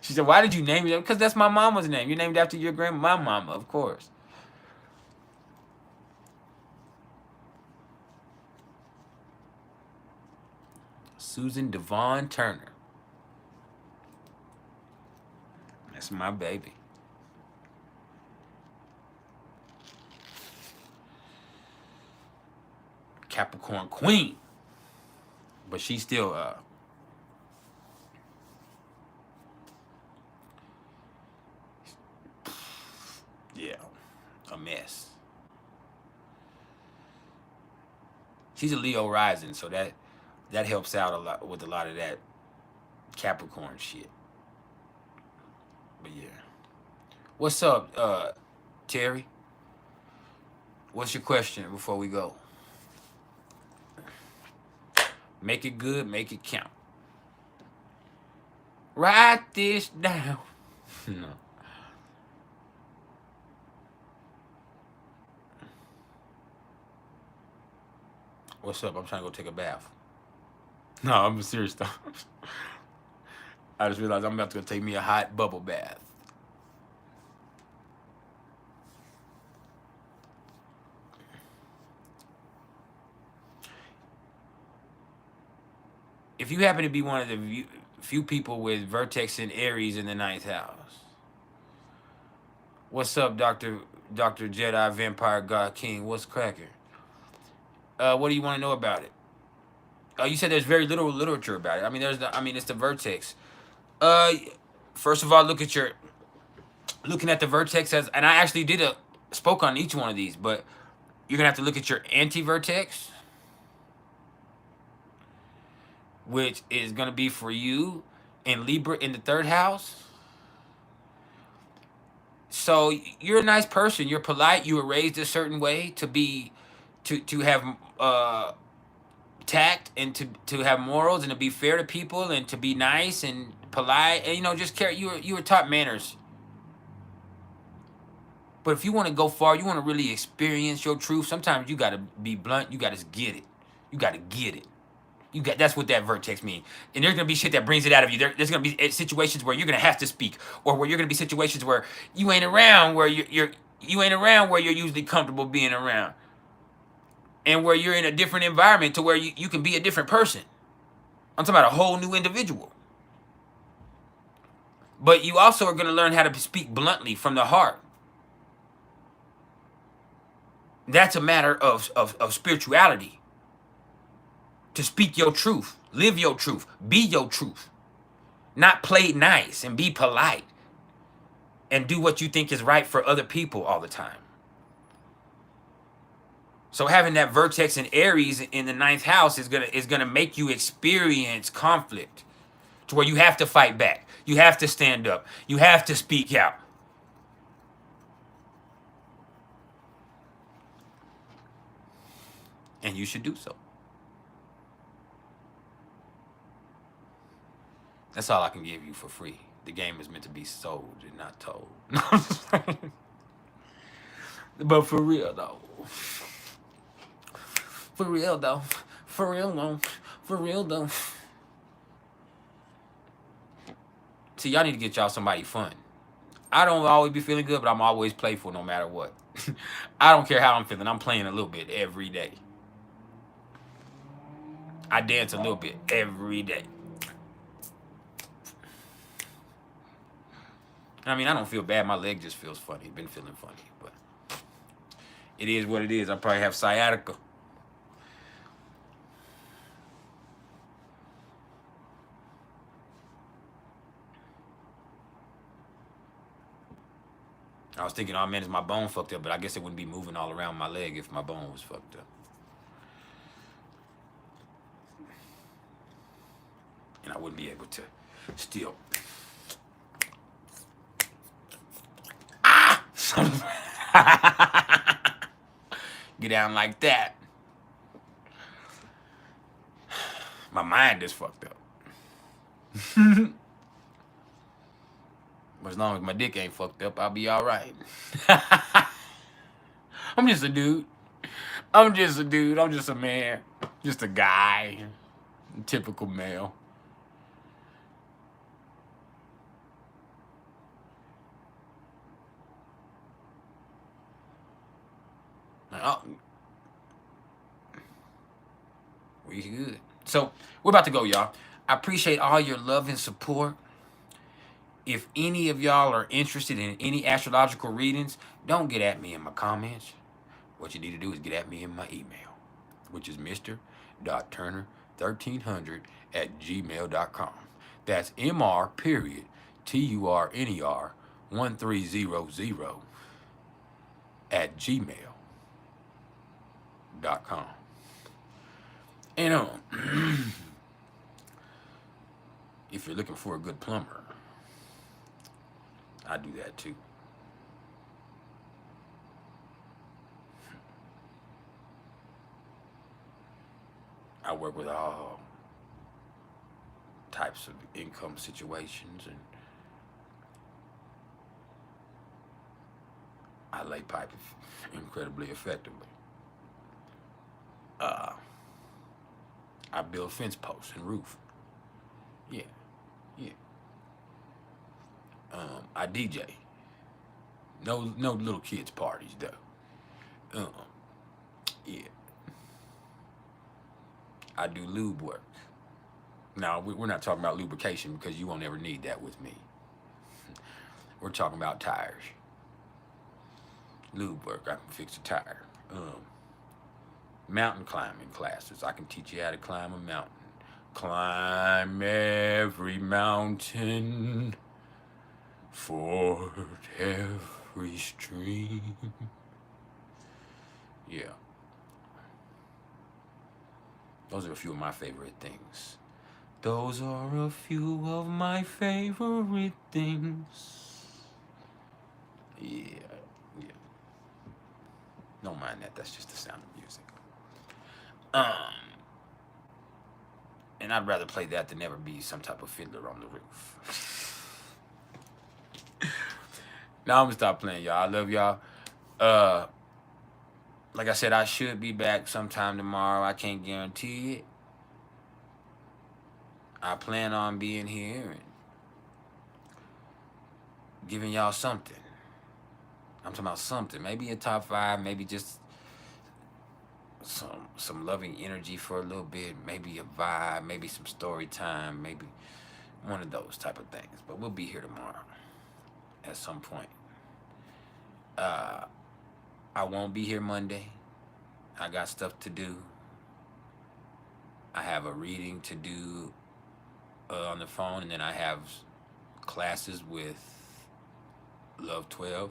Speaker 1: She said, why did you name it? Because that's my mama's name. You're named after your my mama, of course. Susan Devon Turner. That's my baby. Capricorn Queen. But she's still yeah, a mess. She's a Leo rising, so that helps out a lot with a lot of that Capricorn shit. But yeah. What's up, Terry? What's your question before we go? Make it good, make it count. Write this down. No. What's up? I'm trying to go take a bath. No, I'm serious though. I just realized I'm about to go take me a hot bubble bath. If you happen to be one of the few people with Vertex and Aries in the 9th house. What's up, Dr. Jedi Vampire God King? What's cracking? What do you want to know about it? You said there's very little literature about it. I mean, it's the Vertex. First of all, looking at the Vertex as, and I actually spoke on each one of these, but you're gonna have to look at your anti-Vertex, which is gonna be for you in Libra in the 3rd house. So you're a nice person. You're polite. You were raised a certain way to have tact and to have morals and to be fair to people and to be nice and polite and just care. You were taught manners. But if you want to go far, you want to really experience your truth. Sometimes you gotta be blunt. You gotta get it. You gotta get it. That's what that Vertex means. And there's gonna be shit that brings it out of you. There's gonna be situations where you're gonna have to speak, or where you're gonna be situations where you ain't around where you ain't around where you're usually comfortable being around, and where you're in a different environment to where you can be a different person. I'm talking about a whole new individual. But you also are gonna learn how to speak bluntly from the heart. That's a matter of spirituality. To speak your truth, live your truth, be your truth. Not play nice and be polite and do what you think is right for other people all the time. So having that Vertex and Aries in the 9th house is gonna make you experience conflict to where you have to fight back. You have to stand up. You have to speak out. And you should do so. That's all I can give you for free. The game is meant to be sold and not told. But for real though. For real though. For real though. For real though. See, y'all need to get y'all somebody fun. I don't always be feeling good, but I'm always playful no matter what. I don't care how I'm feeling. I'm playing a little bit every day. I dance a little bit every day. I mean, I don't feel bad. My leg just feels funny. Been feeling funny, but it is what it is. I probably have sciatica. I was thinking, oh man, is my bone fucked up? But I guess it wouldn't be moving all around my leg if my bone was fucked up. And I wouldn't be able to still. Ah! Get down like that. My mind is fucked up. But as long as my dick ain't fucked up, I'll be all right. I'm just a dude. I'm just a dude. I'm just a man. Just a guy. Typical male. Oh. We good. So, we're about to go, y'all. I appreciate all your love and support. If any of y'all are interested in any astrological readings, don't get at me in my comments. What you need to do is get at me in my email, which is mr.turner1300@gmail.com. That's mr.turner1300@gmail.com. And If you're looking for a good plumber, I do that too. I work with all types of income situations, and I lay pipe incredibly effectively. I build fence posts and roof. Yeah, yeah. I DJ. No little kids parties though. Yeah. I do lube work. Now we're not talking about lubrication because you won't ever need that with me. We're talking about tires. Lube work. I can fix a tire. Mountain climbing classes. I can teach you how to climb a mountain. Climb every mountain, ford every stream. Yeah. Those are a few of my favorite things. Those are a few of my favorite things. Yeah, yeah. Don't mind that. That's just the sound of music. And I'd rather play that than ever be some type of fiddler on the roof. Now I'm gonna stop playing, y'all. I love y'all. Like I said, I should be back sometime tomorrow. I can't guarantee it. I plan on being here and giving y'all something. I'm talking about something. Maybe a top 5, maybe just some loving energy for a little bit, maybe a vibe, maybe some story time, maybe one of those type of things. But we'll be here tomorrow at some point. I won't be here Monday. I got stuff to do. I have a reading to do on the phone, and then I have classes with Love 12.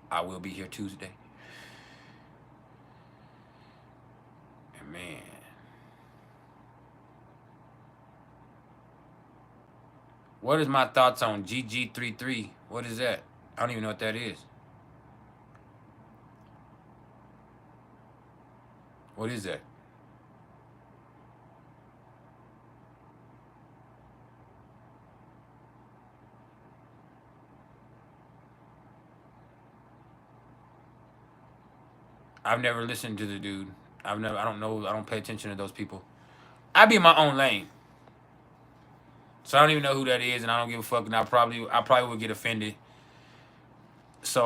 Speaker 1: I will be here Tuesday. And man, what is my thoughts on GG33? What is that? I don't even know what that is. What is that? I've never listened to the dude. I don't know. I don't pay attention to those people. I be in my own lane. So I don't even know who that is, and I don't give a fuck. And I probably would get offended. So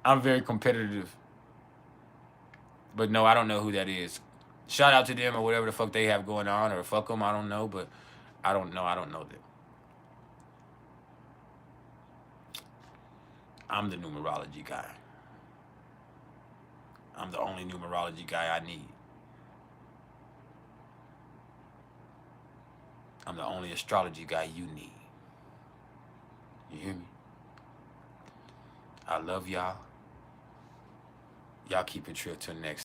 Speaker 1: I'm very competitive. But no, I don't know who that is. Shout out to them or whatever the fuck they have going on, or fuck them. I don't know, but I don't know. I don't know them. I'm the numerology guy. I'm the only numerology guy I need. I'm the only astrology guy you need. You hear me? I love y'all. Y'all keep it real till next